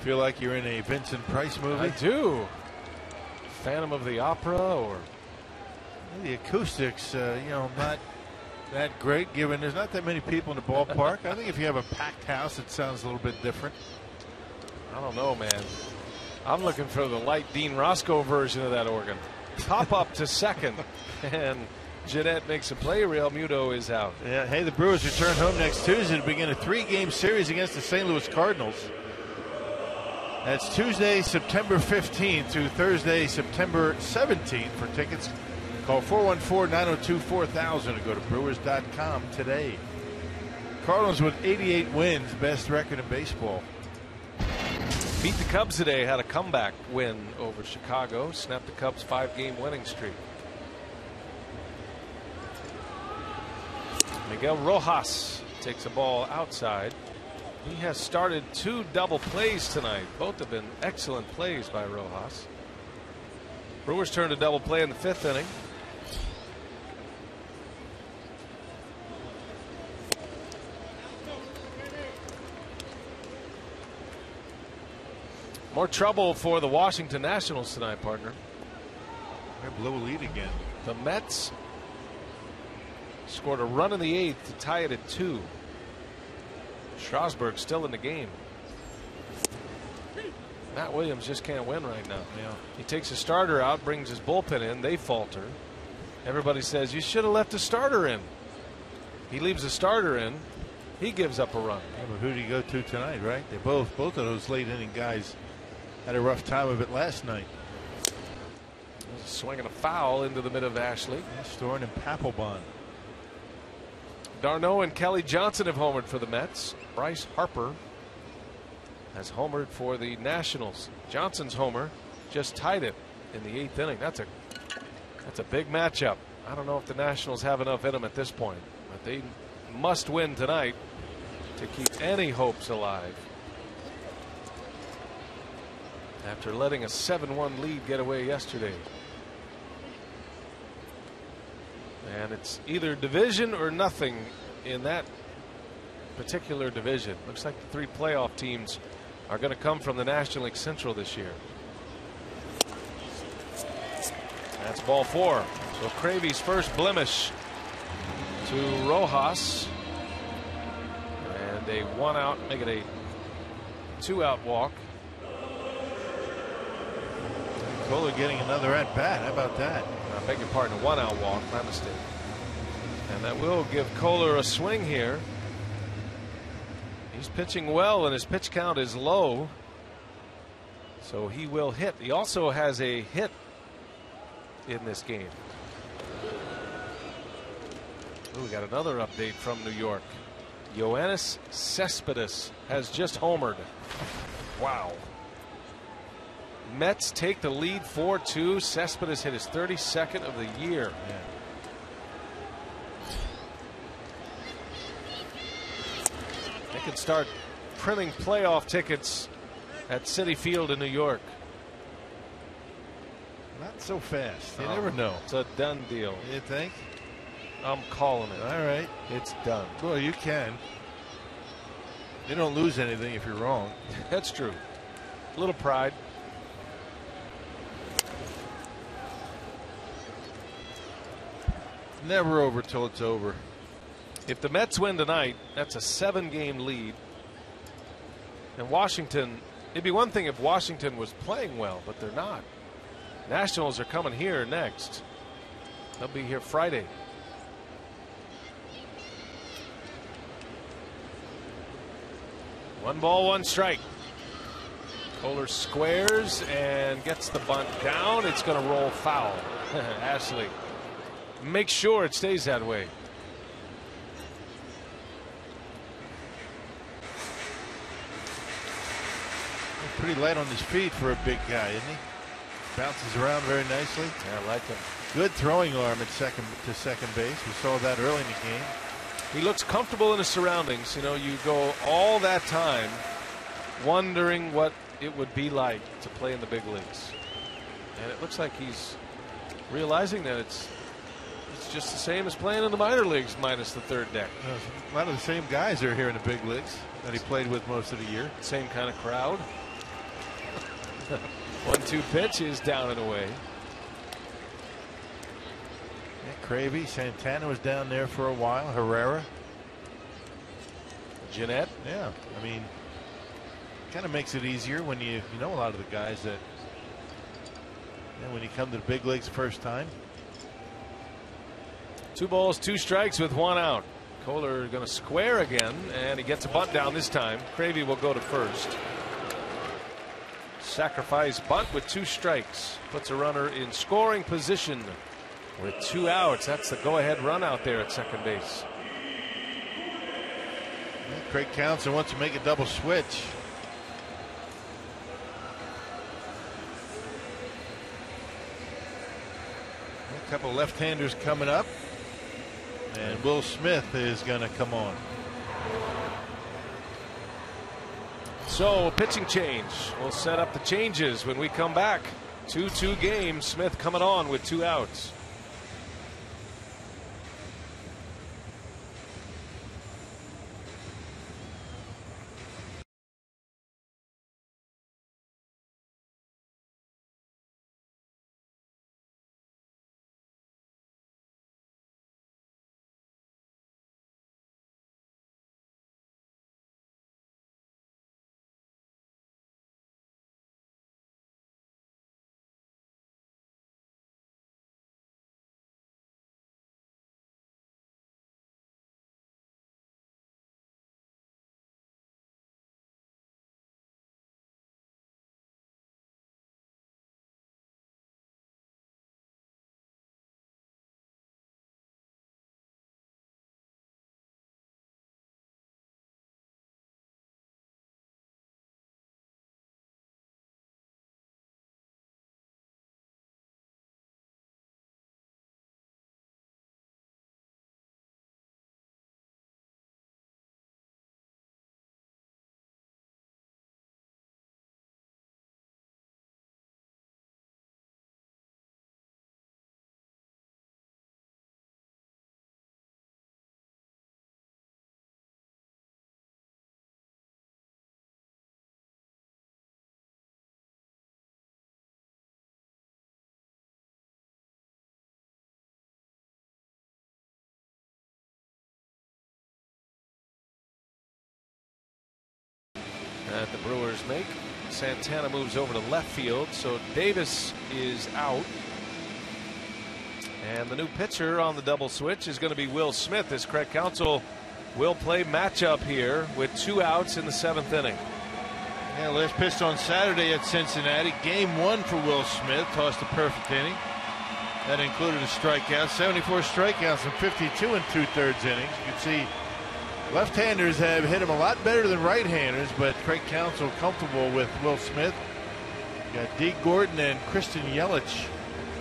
Feel like you're in a Vincent Price movie? I do. Phantom of the Opera, or the acoustics, not that great, given there's not that many people in the ballpark. I think if you have a packed house, it sounds a little bit different. I don't know, man. I'm looking for the light Dean Roscoe version of that organ. Pop up to second, and Jeanette makes a play. Real Muto is out. Yeah. Hey, the Brewers return home next Tuesday to begin a 3-game series against the St. Louis Cardinals. That's Tuesday, September 15th through Thursday, September 17th. For tickets, call 414-902-4000 or go to Brewers.com today. Cardinals with 88 wins, best record in baseball. Beat the Cubs today, had a comeback win over Chicago, snapped the Cubs' 5-game winning streak. Miguel Rojas takes a ball outside. He has started 2 double plays tonight. Both have been excellent plays by Rojas. Brewers turned a double play in the 5th inning. More trouble for the Washington Nationals tonight, partner. They blow a lead again. The Mets scored a run in the 8th to tie it at 2. Strasburg still in the game. Matt Williams just can't win right now. Yeah. He takes a starter out, brings his bullpen in. They falter. Everybody says you should have left a starter in. He leaves a starter in. He gives up a run. Yeah, but who do you go to tonight, right? They both of those late inning guys had a rough time of it last night. Swinging a foul into the mid of Ashley. Yeah, Storin and Papelbon. Darno and Kelly Johnson have homered for the Mets. Bryce Harper has homered for the Nationals. Johnson's homer just tied it in the 8th inning. That's a big matchup. I don't know if the Nationals have enough in them at this point, but they must win tonight to keep any hopes alive. After letting a 7-1 lead get away yesterday. And it's either division or nothing in that particular division. Looks like the 3 playoff teams are going to come from the National League Central this year. That's ball 4. So Cravey's first blemish to Rojas. And a 1-out, make it a 2-out walk. Kohler getting another at bat. How about that? I beg your pardon, a 1-out walk, my mistake. And that will give Kohler a swing here. He's pitching well, and his pitch count is low, so he will hit. He also has a hit in this game. Ooh, we got another update from New York. Yoenis Cespedes has just homered. Wow. Mets take the lead 4-2. Cespedes hit his 32nd of the year. Yeah. They can start printing playoff tickets at Citi Field in New York. Not so fast. You never know. It's a done deal. You think? I'm calling it. All right. It's done. Well, you can. You don't lose anything if you're wrong. That's true. A little pride. Never over till it's over. If the Mets win tonight, that's a 7-game lead. And Washington, it'd be one thing if Washington was playing well, but they're not. Nationals are coming here next. They'll be here Friday. One ball, one strike. Kohler squares and gets the bunt down. It's going to roll foul. Ashley, make sure it stays that way. Pretty light on his feet for a big guy, isn't he? Bounces around very nicely. Yeah, I like him. Good throwing arm at second base. We saw that early in the game. He looks comfortable in his surroundings. You know, you go all that time wondering what it would be like to play in the big leagues. And it looks like he's realizing that it's just the same as playing in the minor leagues minus the third deck. A lot of the same guys are here in the big leagues that he played with most of the year. Same kind of crowd. 1-2 pitch is down and away. Yeah, Cravey, Santana was down there for a while. Herrera. Jeanette. Yeah, I mean, kind of makes it easier when you know a lot of the guys that, when you come to the big leagues the first time. 2 balls, 2 strikes with 1 out. Kohler going to square again, and he gets a bunt down this time. Cravey will go to first. Sacrifice bunt with 2 strikes. Puts a runner in scoring position with 2 outs. That's the go-ahead run out there at second base. Craig Counsell wants to make a double switch. A couple left-handers coming up, and Will Smith is going to come on. So pitching change. We'll set up the changes when we come back. 2-2 game. Smith coming on with 2 outs. That the Brewers make. Santana moves over to left field, so Davis is out. And the new pitcher on the double switch is going to be Will Smith, as Craig Counsell will play matchup here with 2 outs in the 7th inning. Yeah, last pitched on Saturday at Cincinnati. Game 1 for Will Smith. Tossed a perfect inning. That included a strikeout. 74 strikeouts in 52 2/3 innings. You can see left-handers have hit him a lot better than right-handers, but Craig Counsell comfortable with Will Smith. You got D. Gordon and Christian Yelich.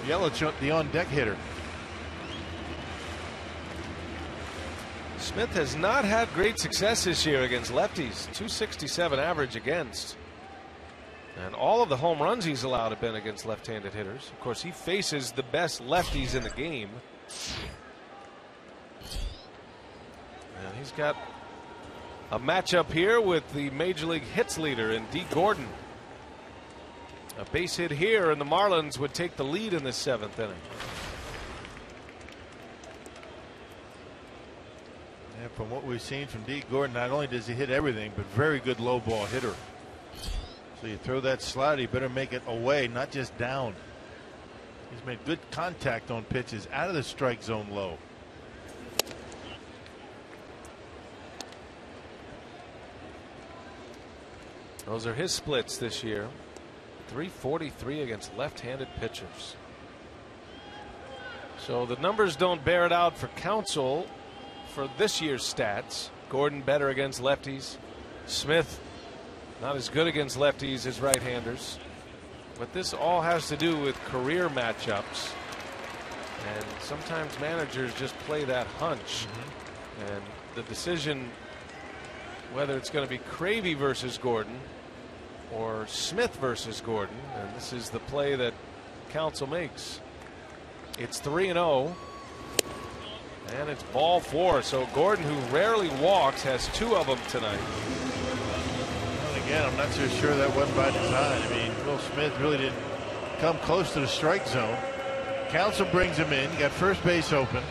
Yelich, the on-deck hitter. Smith has not had great success this year against lefties. .267 average against. And all of the home runs he's allowed have been against left-handed hitters. Of course, he faces the best lefties in the game. And he's got a matchup here with the Major League hits leader in D. Gordon. A base hit here, and the Marlins would take the lead in this 7th inning. And from what we've seen from D. Gordon, not only does he hit everything, but very good low ball hitter. So you throw that slider, you better make it away, not just down. He's made good contact on pitches out of the strike zone low. Those are his splits this year. 343 against left-handed pitchers. So the numbers don't bear it out for Counsell for this year's stats. Gordon better against lefties. Smith not as good against lefties as right-handers. But this all has to do with career matchups. And sometimes managers just play that hunch. And the decision whether it's going to be Cravey versus Gordon or Smith versus Gordon, and this is the play that Counsell makes. It's 3-0, and it's ball 4. So Gordon, who rarely walks, has 2 of them tonight. Well, again, I'm not so sure that wasn't by design. I mean, Will Smith really didn't come close to the strike zone. Counsell brings him in. You got first base open,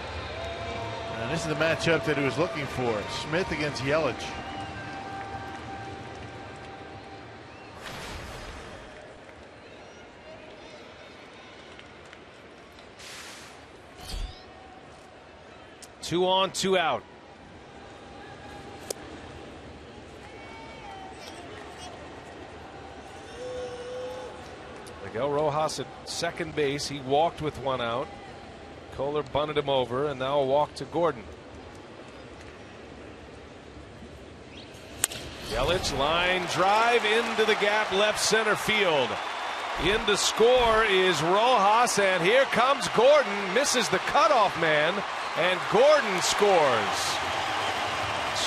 and this is the matchup that he was looking for. Smith against Yelich. Two on, 2 out. Miguel Rojas at second base. He walked with 1 out. Kohler bunted him over, and now a walk to Gordon. Yelich line drive into the gap, left center field. In to score is Rojas, and here comes Gordon. Misses the cutoff man. And Gordon scores.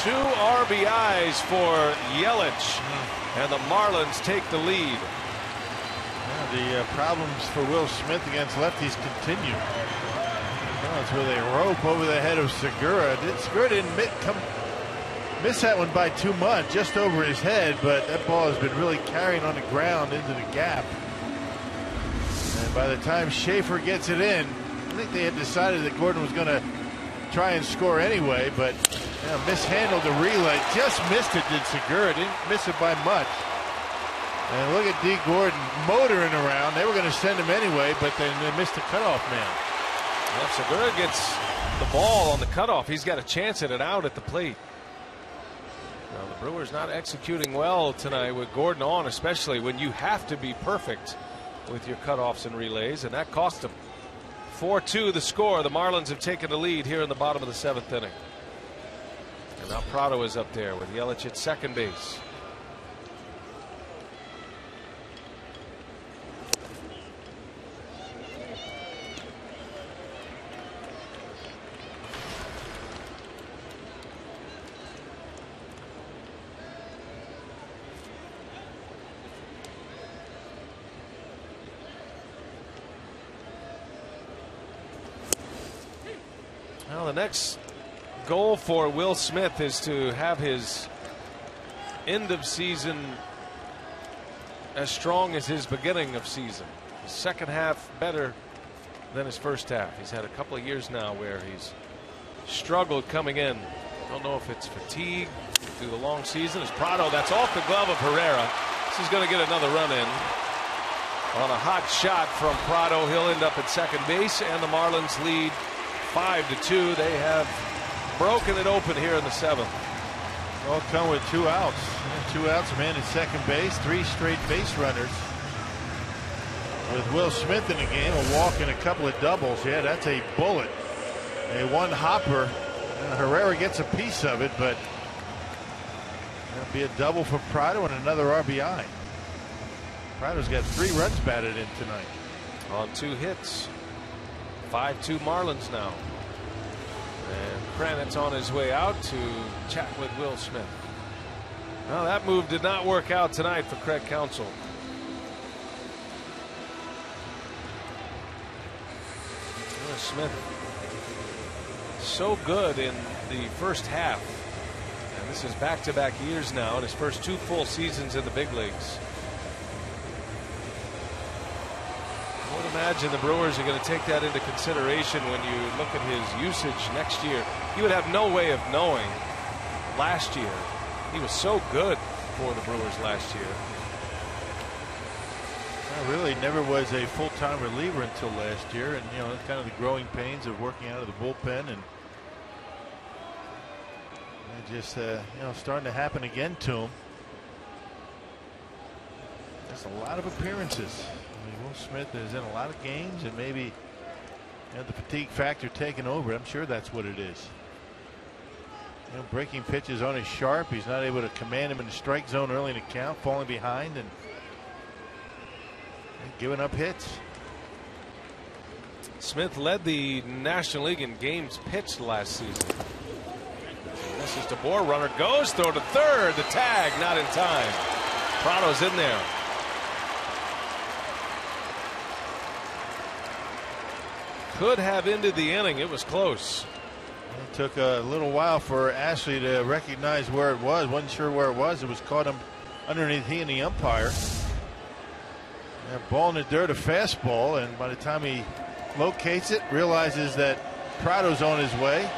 2 RBIs for Yelich, and the Marlins take the lead. The problems for Will Smith against lefties continue. That's where they rope over the head of Segura. Segura didn't miss that one by too much, just over his head, but that ball has been really carrying on the ground into the gap. And by the time Schaefer gets it in, I think they had decided that Gordon was going to try and score anyway, but mishandled the relay. Just missed it, did Segura. Didn't miss it by much. And look at D. Gordon motoring around. They were going to send him anyway, but then they missed the cutoff man. Well, if Segura gets the ball on the cutoff, he's got a chance at it out at the plate. Now, the Brewers not executing well tonight with Gordon on, especially when you have to be perfect with your cutoffs and relays, and that cost them. 4-2 the score. The Marlins have taken the lead here in the bottom of the 7th inning. And now Prado is up there with Yelich at second base. Well, the next goal for Will Smith is to have his end of season as strong as his beginning of season. His second half better than his first half. He's had a couple of years now where he's struggled coming in. Don't know if it's fatigue through the long season. As Prado, that's off the glove of Herrera. This is going to get another run in. On a hot shot from Prado, he'll end up at second base, and the Marlins lead 5-2. They have broken it open here in the 7th. All come with 2 outs. 2 outs, a man at second base, 3 straight base runners. With Will Smith in the game, a walk and a couple of doubles. Yeah, that's a bullet. A 1 hopper. Herrera gets a piece of it, but that'll be a double for Prado and another RBI. Prado's got 3 runs batted in tonight. On 2 hits. 5-2 Marlins now. And Kranitz on his way out to chat with Will Smith. Well, that move did not work out tonight for Craig Counsell. Will Smith so good in the first half. And this is back-to-back years now in his first 2 full seasons in the big leagues. I would imagine the Brewers are going to take that into consideration when you look at his usage next year. You would have no way of knowing last year. He was so good for the Brewers last year. Really never was a full-time reliever until last year, and it's kind of the growing pains of working out of the bullpen, and just starting to happen again to him. There's a lot of appearances. Will Smith is in a lot of games, and maybe the fatigue factor taking over. I'm sure that's what it is. Breaking pitches on his sharp. He's not able to command him in the strike zone early in the count, falling behind and giving up hits. Smith led the National League in games pitched last season. This is DeBoer. Runner goes, throw to third. The tag not in time. Prado's in there. Could have ended the inning. It was close. It took a little while for Ashley to recognize where it was. Wasn't sure where it was. It was caught him underneath he and the umpire. Ball in the dirt, a fastball, and by the time he locates it, realizes that Prado's on his way,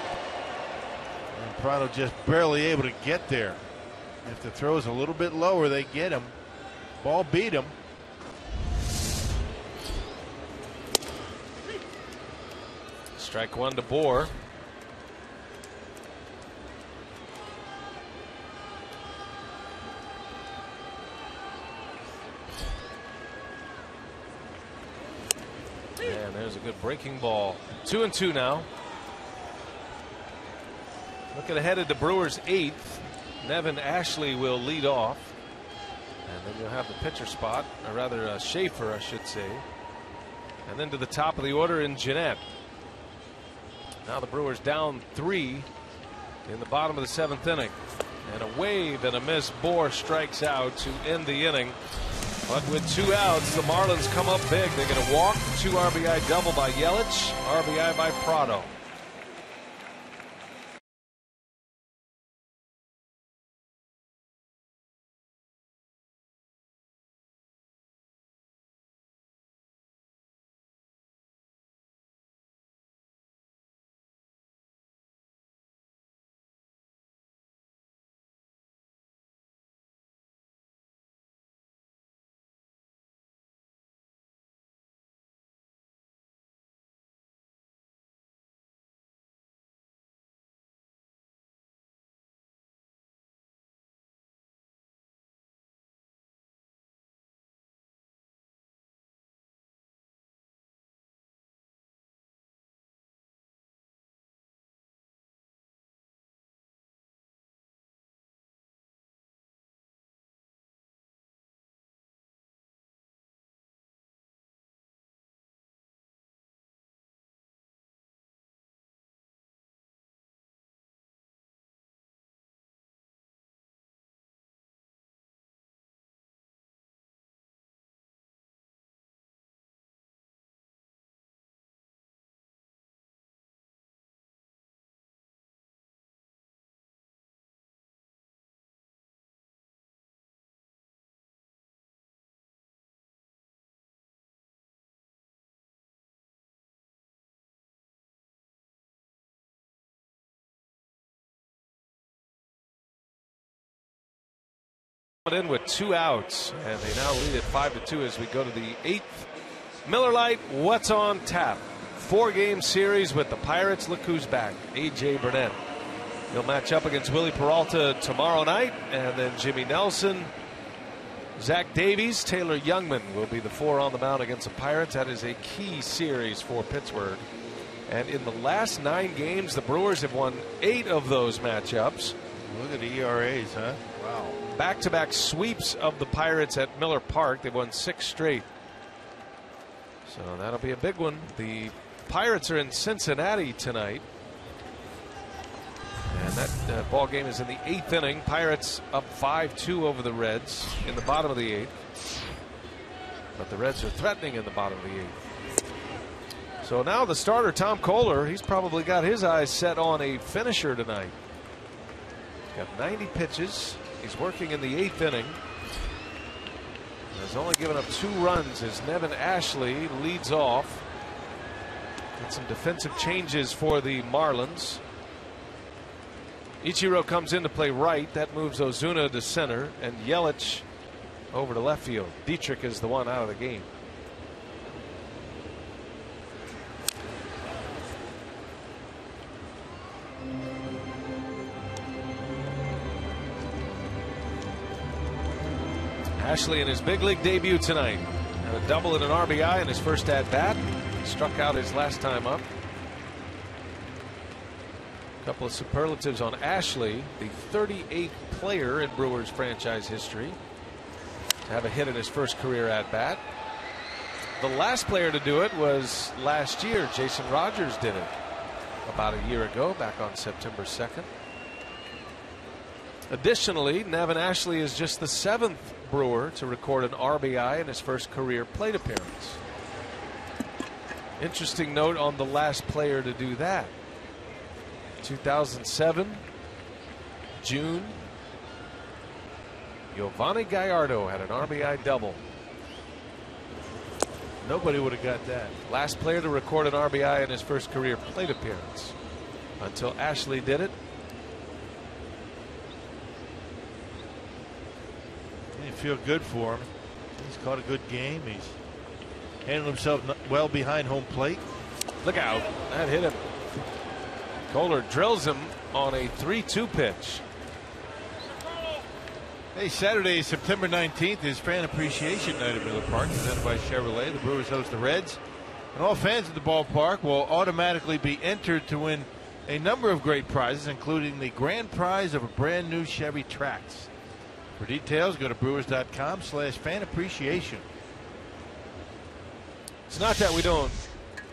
and Prado just barely able to get there. If the throw's a little bit lower, they get him. Ball beat him. Strike one to Bohr. And there's a good breaking ball. 2-2 now. Looking ahead at the Brewers' 8th. Nevin Ashley will lead off. And then you'll have the pitcher spot, or rather Schaefer, I should say. And then to the top of the order in Jeanette. Now the Brewers down 3 in the bottom of the 7th inning. And a wave and a miss. Bohr strikes out to end the inning. But with 2 outs, the Marlins come up big. They get a walk, 2 RBI double by Yelich, RBI by Prado. In with 2 outs, and they now lead at 5-2 as we go to the 8th. Miller Lite, what's on tap? 4-game series with the Pirates. Look who's back, A.J. Burnett. He'll match up against Willie Peralta tomorrow night, and then Jimmy Nelson, Zach Davies, Taylor Youngman will be the 4 on the mound against the Pirates. That is a key series for Pittsburgh. And in the last 9 games, the Brewers have won 8 of those matchups. Look at the ERAs, huh? Wow. Back-to-back sweeps of the Pirates at Miller Park. They've won 6 straight. So that'll be a big one. The Pirates are in Cincinnati tonight. And that ball game is in the 8th inning. Pirates up 5-2 over the Reds in the bottom of the 8th. But the Reds are threatening in the bottom of the 8th. So now the starter, Tom Kohler, he's probably got his eyes set on a finisher tonight. Got 90 pitches. He's working in the 8th inning. Has only given up 2 runs as Nevin Ashley leads off. Got some defensive changes for the Marlins. Ichiro comes in to play right. That moves Ozuna to center and Yelich over to left field. Dietrich is the one out of the game. Ashley in his big league debut tonight. Had a double and an RBI in his first at bat. Struck out his last time up. A couple of superlatives on Ashley, the 38th player in Brewers franchise history to have a hit in his first career at bat. The last player to do it was last year. Jason Rogers did it about a year ago, back on September 2nd. Additionally, Nevin Ashley is just the 7th Brewer to record an RBI in his first career plate appearance. Interesting note on the last player to do that. 2007, June, Giovanni Gallardo had an RBI double. Nobody would have got that. Last player to record an RBI in his first career plate appearance until Ashley did it. You feel good for him. He's caught a good game. He's handled himself well behind home plate. Look out. That hit him. Kohler drills him on a 3-2 pitch. Hey, Saturday, September 19th is Fan Appreciation Night at Miller Park, presented by Chevrolet. The Brewers host the Reds. And all fans at the ballpark will automatically be entered to win a number of great prizes, including the grand prize of a brand new Chevy Trax. For details, go to brewers.com/fan appreciation. It's not that we don't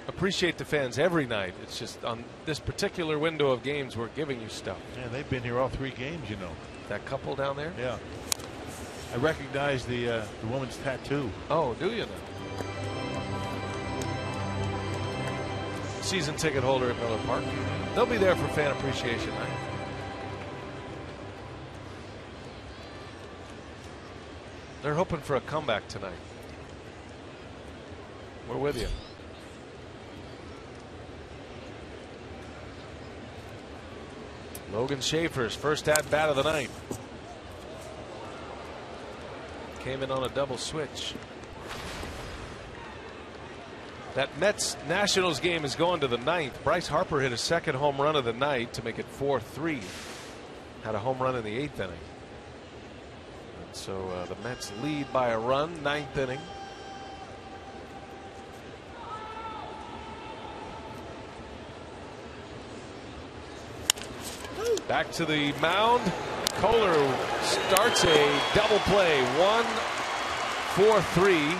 appreciate the fans every night. It's just on this particular window of games we're giving you stuff. Yeah, they've been here all 3 games, you know. That couple down there? Yeah. I recognize the woman's tattoo. Oh, do you now? Season ticket holder at Miller Park. They'll be there for Fan Appreciation Night. They're hoping for a comeback tonight. We're with you. Logan Schaefer's first at bat of the night. Came in on a double switch. That Mets Nationals game is going to the 9th. Bryce Harper hit a second home run of the night to make it 4-3. Had a home run in the 8th inning. And so the Mets lead by a run, 9th inning. Back to the mound. Kohler starts a double play. 1-4-3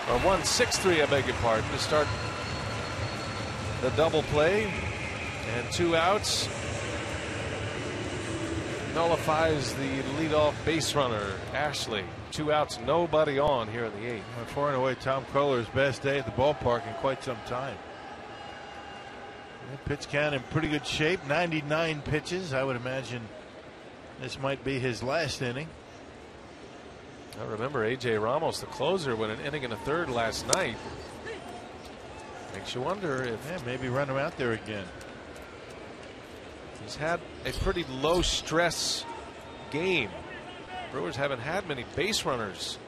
or 1-6-3, I beg your pardon, to start the double play, and 2 outs. Nullifies the leadoff base runner, Ashley. 2 outs, nobody on here in the 8th. Far and away Tom Kohler's best day at the ballpark in quite some time. Pitch count in pretty good shape. 99 pitches. I would imagine this might be his last inning. I remember A.J. Ramos, the closer, went an inning and a third last night. Makes you wonder if maybe run him out there again. He's had a pretty low stress game. Brewers haven't had many base runners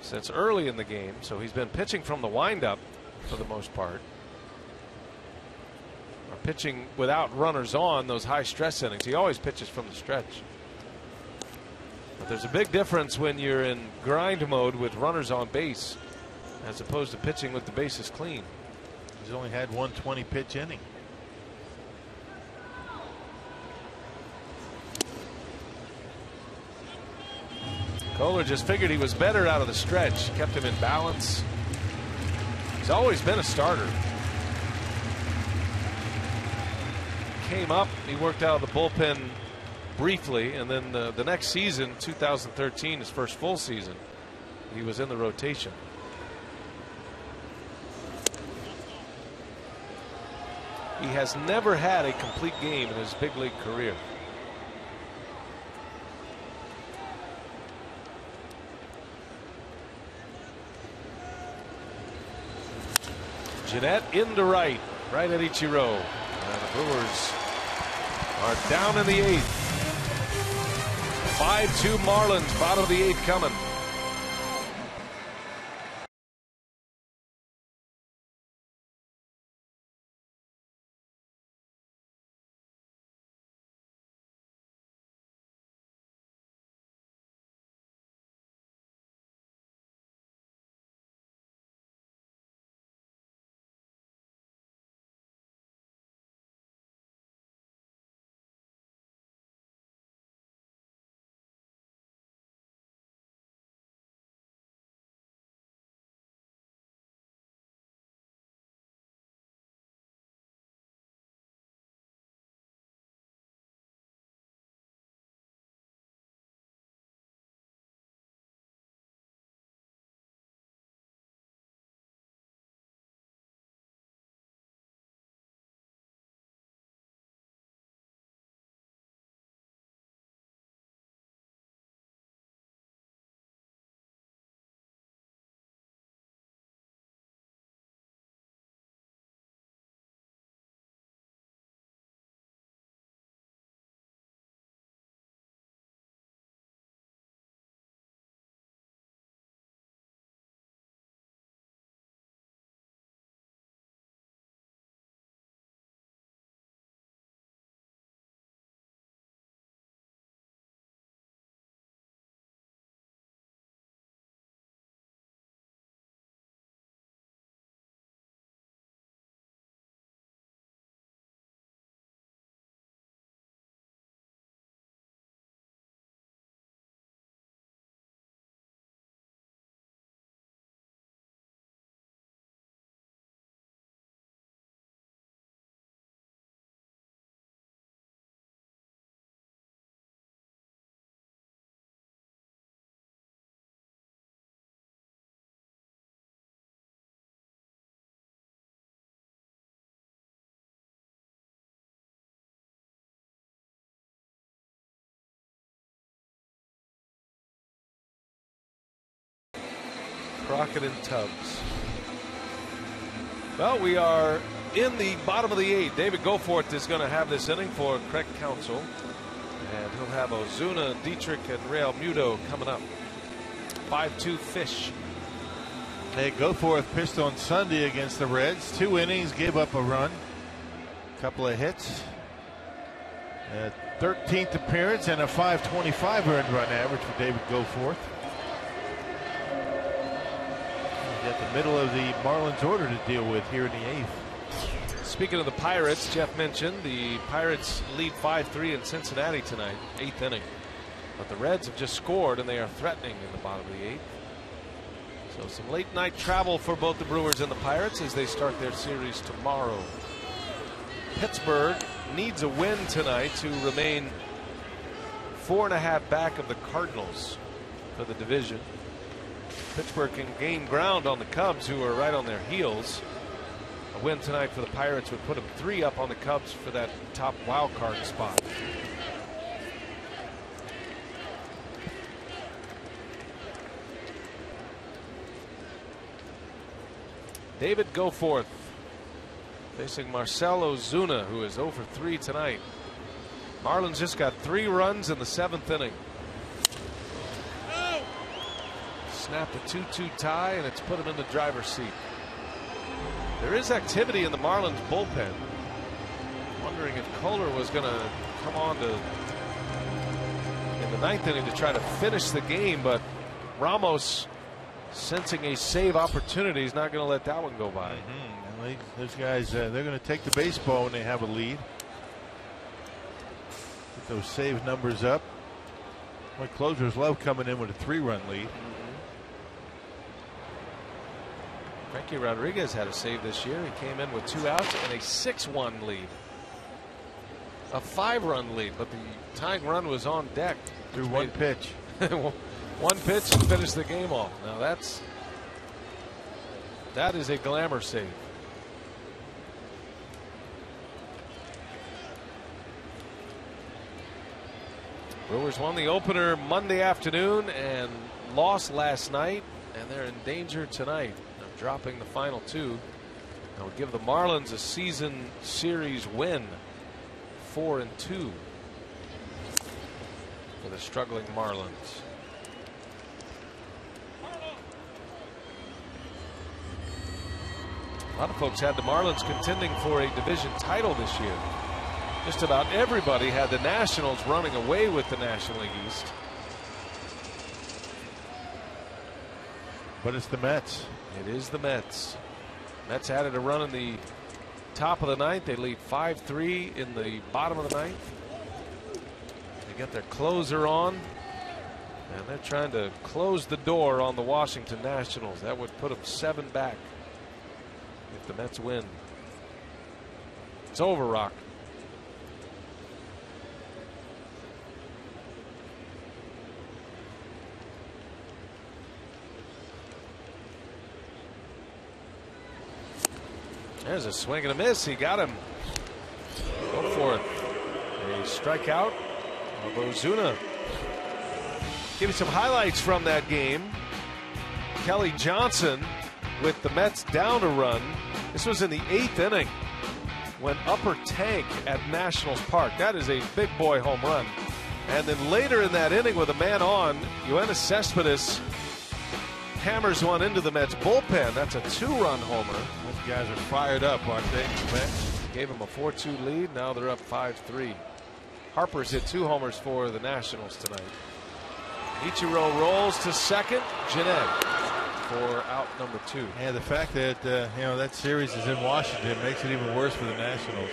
since early in the game, so he's been pitching from the windup for the most part. Or pitching without runners on those high stress innings. He always pitches from the stretch. But there's a big difference when you're in grind mode with runners on base as opposed to pitching with the bases clean. He's only had 1 20-pitch inning. Kohler just figured he was better out of the stretch. Kept him in balance. He's always been a starter. Came up, he worked out of the bullpen briefly, and then the next season, 2013, his first full season, he was in the rotation. He has never had a complete game in his big league career. Jeanette into right at Ichiro. And the Brewers are down in the 8th. 5-2 Marlins, bottom of the 8th coming. Crockett and Tubbs. Well, we are in the bottom of the 8th. David Goforth is going to have this inning for Craig Counsell. And he'll have Ozuna, Dietrich, and Real Muto coming up. 5-2 Fish. Hey, Goforth pitched on Sunday against the Reds. 2 innings, gave up a run. Couple of hits. 13th appearance and a .525 earned run average for David Goforth. At the middle of the Marlins order to deal with here in the 8th. Speaking of the Pirates, Jeff mentioned the Pirates lead 5-3 in Cincinnati tonight, 8th inning. But the Reds have just scored and they are threatening in the bottom of the 8th. So some late night travel for both the Brewers and the Pirates as they start their series tomorrow. Pittsburgh needs a win tonight to remain 4.5 back of the Cardinals for the division. Pittsburgh can gain ground on the Cubs, who are right on their heels. A win tonight for the Pirates would put them 3 up on the Cubs for that top wild card spot. David Goforth facing Marcell Ozuna, who is 0 for 3 tonight. Marlins just got 3 runs in the 7th inning. Snapped a 2-2 tie, and it's put him in the driver's seat. There is activity in the Marlins bullpen. Wondering if Kohler was going to come on in the 9th inning to try to finish the game, but Ramos, sensing a save opportunity, is not going to let that one go by. Those guys, they're going to take the baseball when they have a lead. Get those save numbers up. My closers love coming in with a 3-run lead. Frankie Rodriguez had a save this year. He came in with 2 outs and a 6-1 lead. A 5-run lead, but the tying run was on deck. Through one pitch. One pitch and finished the game off. Now that is a glamour save. Brewers won the opener Monday afternoon and lost last night, and they're in danger tonight of dropping the final 2 That would give the Marlins a season series win, 4-2 for the struggling Marlins. A lot of folks had the Marlins contending for a division title this year. Just about everybody had the Nationals running away with the National League East. But it's the Mets. It is the Mets. Mets added a run in the top of the ninth. They lead 5-3 in the bottom of the ninth. They get their closer on, and they're trying to close the door on the Washington Nationals. That would put them 7 back if the Mets win. It's over, Rock. There's a swing and a miss. He got him. Go for it. A strikeout of Ozuna. Give you some highlights from that game. Kelly Johnson with the Mets down a run. This was in the 8th inning when upper tank at Nationals Park. That is a big boy home run. And then later in that inning with a man on, Yoenis Cespedes hammers one into the Mets bullpen. That's a 2-run homer. Those guys are fired up, aren't they? The Mets gave them a 4-2 lead. Now they're up 5-3. Harper's hit 2 homers for the Nationals tonight. Ichiro rolls to second. Jeanette for out number 2. Yeah, the fact that that series is in Washington makes it even worse for the Nationals.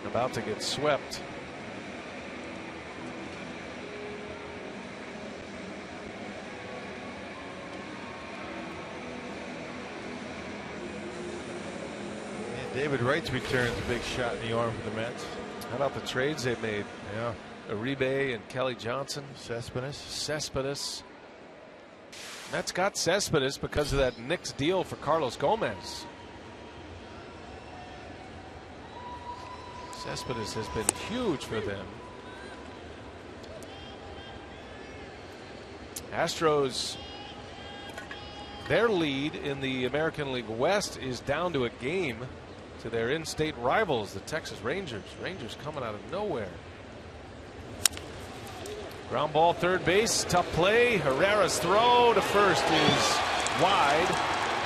About to get swept. David Wright's return's a big shot in the arm for the Mets. How about the trades they made? Yeah. Uribe and Kelly Johnson. Cespedes. Mets got Cespedes because of that Knicks deal for Carlos Gomez. Cespedes has been huge for them. Astros, their lead in the American League West is down to a game to their in-state rivals, the Texas Rangers. Rangers coming out of nowhere. Ground ball, third base, tough play. Herrera's throw to first is wide.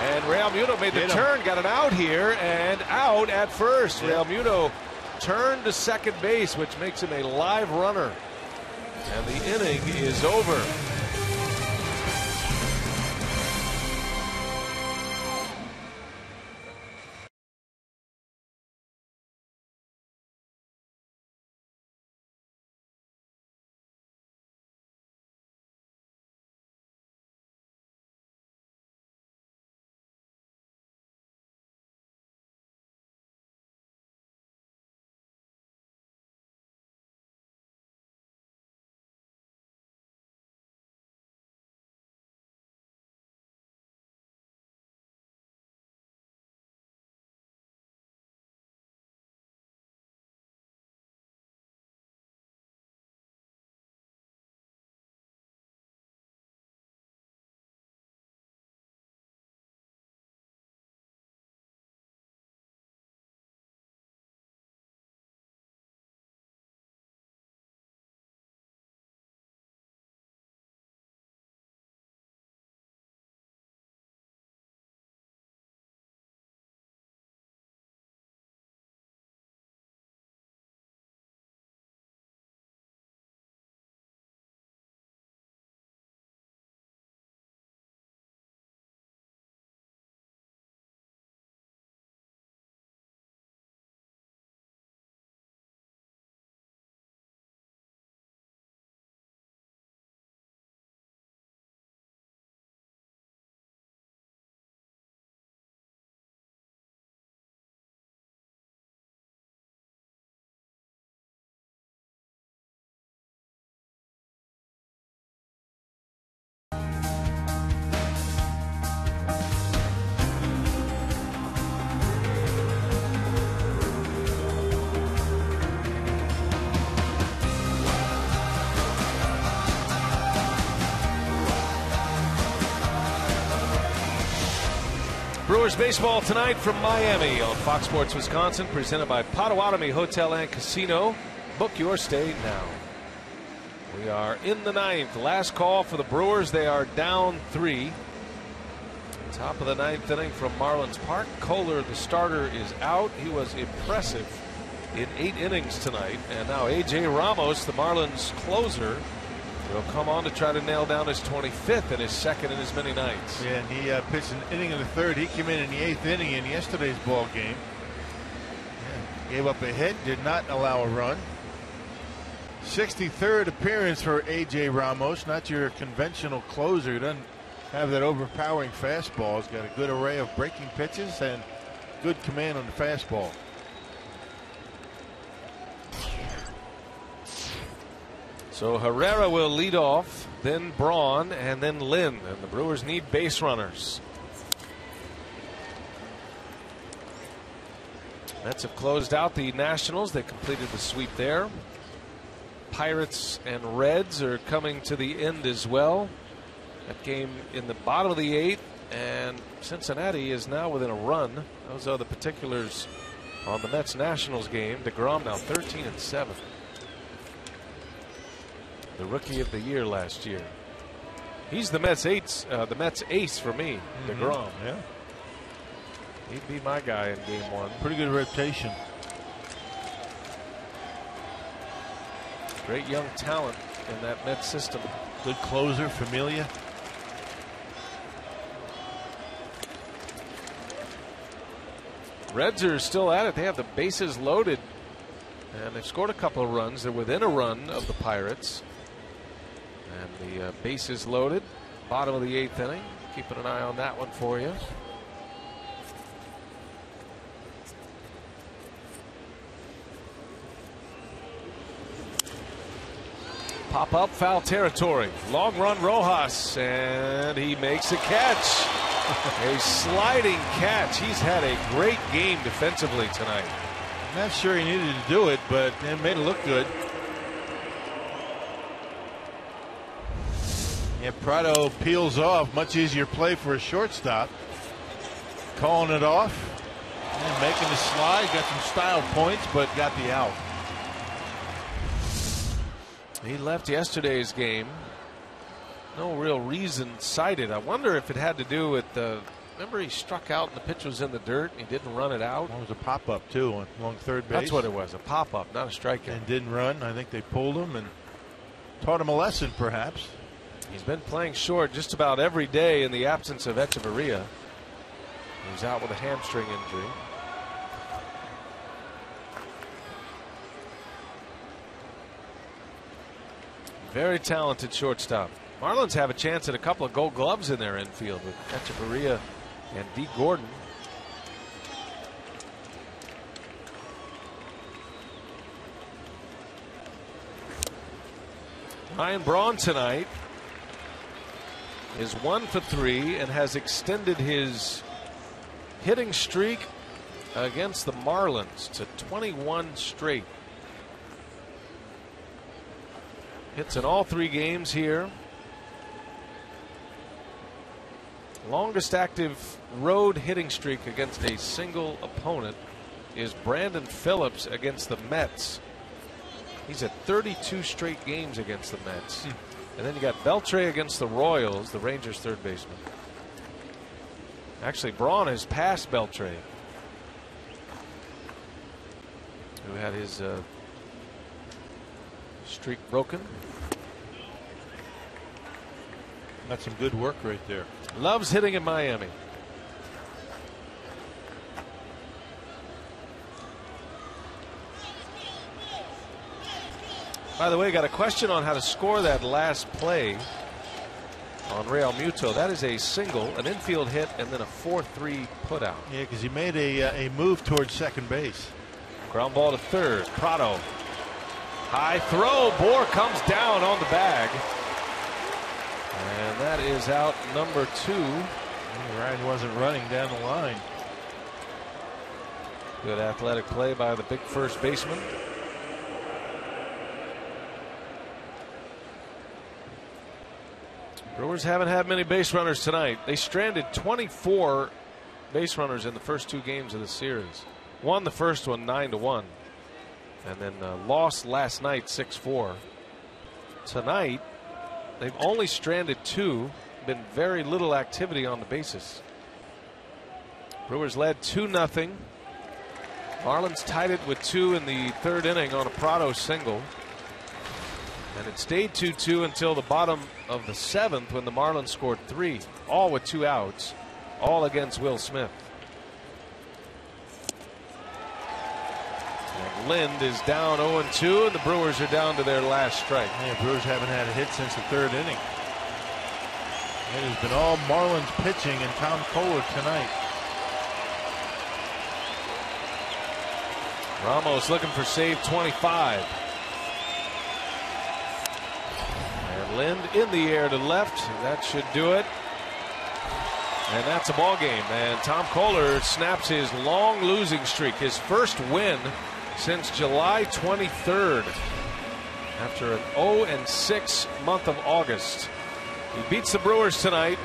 And Realmuto made the turn, got it out here, and out at first. Realmuto turned to second base, which makes him a live runner. And the inning is over. Brewers baseball tonight from Miami on Fox Sports Wisconsin, presented by Potawatomi Hotel and Casino. Book your stay now. We are in the ninth. Last call for the Brewers. They are down 3. Top of the ninth inning from Marlins Park. Kohler, the starter, is out. He was impressive in 8 innings tonight. And now A.J. Ramos, the Marlins closer, will come on to try to nail down his 25th and his second in as many nights. Yeah, and he pitched an inning in the third. He came in the 8th inning in yesterday's ball game. Yeah, gave up a hit, did not allow a run. 63rd appearance for A.J. Ramos. Not your conventional closer. He doesn't have that overpowering fastball. He's got a good array of breaking pitches and good command on the fastball. So Herrera will lead off, then Braun, and then Lynn. And the Brewers need base runners. Mets have closed out the Nationals. They completed the sweep there. Pirates and Reds are coming to the end as well. That game in the bottom of the 8th, and Cincinnati is now within a run. Those are the particulars on the Mets Nationals game. DeGrom now 13-7. The rookie of the year last year. He's the Mets ace for me, DeGrom. Yeah, he'd be my guy in game 1. Pretty good rotation. Great young talent in that Mets system. Good closer, Familia. Reds are still at it. They have the bases loaded, and they've scored a couple of runs. They're within a run of the Pirates. And the bases loaded. Bottom of the 8th inning. Keeping an eye on that one for you. Pop up, foul territory. Long run, Rojas, and he makes a catch. A sliding catch. He's had a great game defensively tonight. I'm not sure he needed to do it, but it made it look good. Yeah, Prado peels off. Much easier play for a shortstop. Calling it off and making the slide. Got some style points, but got the out. He left yesterday's game. No real reason cited. I wonder if it had to do with the. Remember, he struck out and the pitch was in the dirt and he didn't run it out. Well, it was a pop up too on along third base. That's what it was, a pop up, not a strikeout. And didn't run. I think they pulled him and taught him a lesson, perhaps. He's been playing short just about every day in the absence of Echeverria. He's out with a hamstring injury. Very talented shortstop. Marlins have a chance at a couple of Gold Gloves in their infield with Echeverria and D. Gordon. Ryan Braun tonight is 1 for 3 and has extended his hitting streak against the Marlins to 21 straight. Hits in all 3 games here. Longest active road hitting streak against a single opponent is Brandon Phillips against the Mets. He's at 32 straight games against the Mets. And then you got Beltre against the Royals, the Rangers' third baseman. Actually, Braun has passed Beltre, who had his streak broken. That's some good work right there. Loves hitting in Miami. By the way, got a question on how to score that last play on Real Muto. That is a single, an infield hit, and then a 4-3 putout. Yeah, because he made a move towards second base. Ground ball to third. Prado. High throw. Bohr comes down on the bag. And that is out number 2. Ryan wasn't running down the line. Good athletic play by the big first baseman. Brewers haven't had many base runners tonight. They stranded 24 base runners in the first 2 games of the series. Won the first one 9-1, and then lost last night 6-4. Tonight, they've only stranded 2. Been very little activity on the bases. Brewers led 2-0. Marlins tied it with 2 in the 3rd inning on a Prado single. And it stayed 2-2 until the bottom of the 7th when the Marlins scored 3, all with 2 outs, all against Will Smith. And Lind is down 0-2, and the Brewers are down to their last strike. Yeah, Brewers haven't had a hit since the 3rd inning. It has been all Marlins pitching and Tom Kohler tonight. Ramos looking for save 25. And Lind in the air to left. That should do it. And that's a ball game. And Tom Kohler snaps his long losing streak, his first win since July 23rd. After an 0-6 month of August. He beats the Brewers tonight.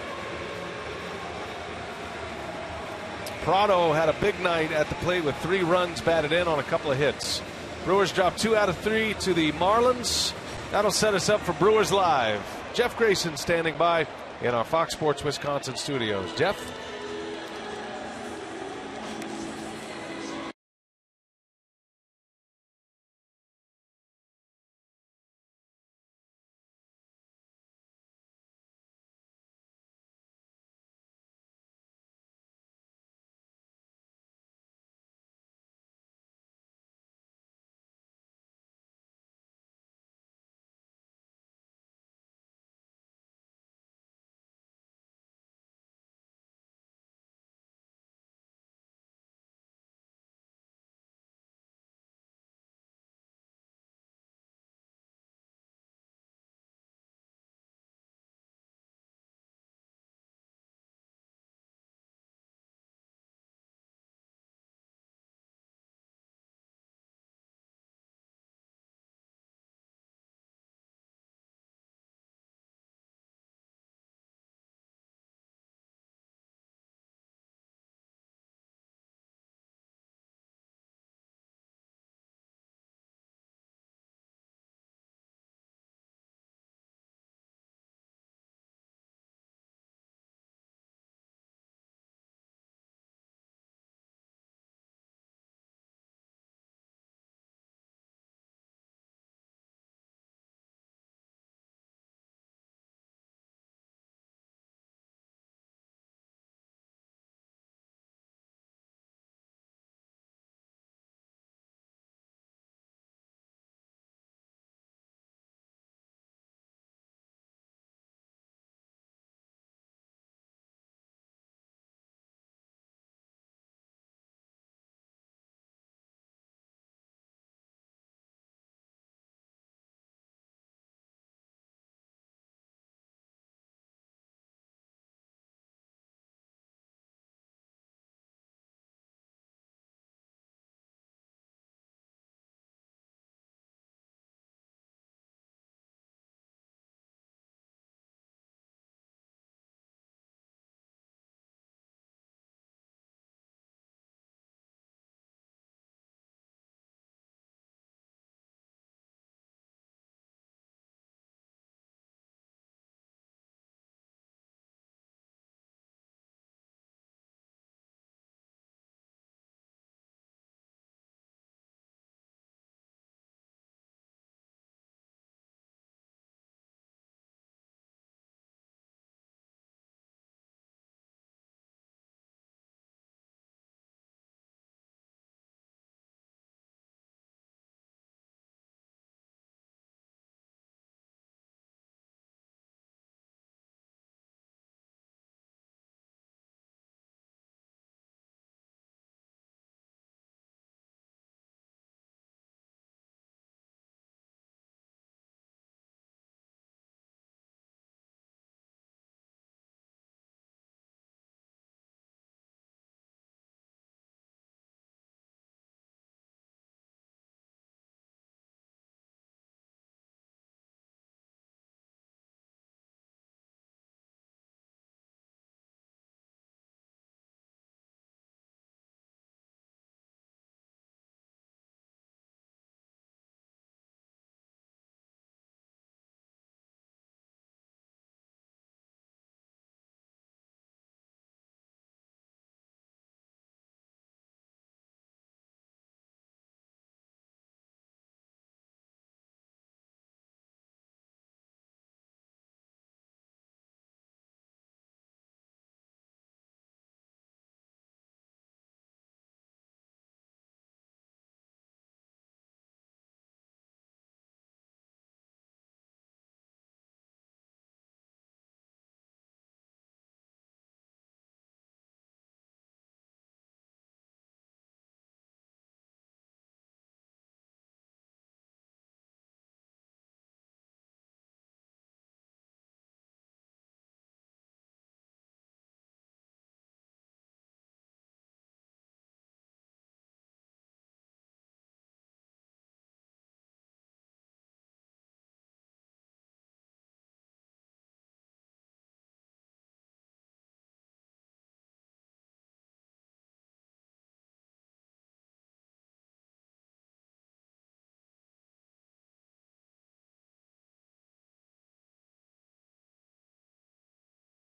Prado had a big night at the plate with 3 runs batted in on a couple of hits. Brewers dropped 2 out of 3 to the Marlins. That'll set us up for Brewers Live. Jeff Grayson standing by in our Fox Sports Wisconsin studios. Jeff?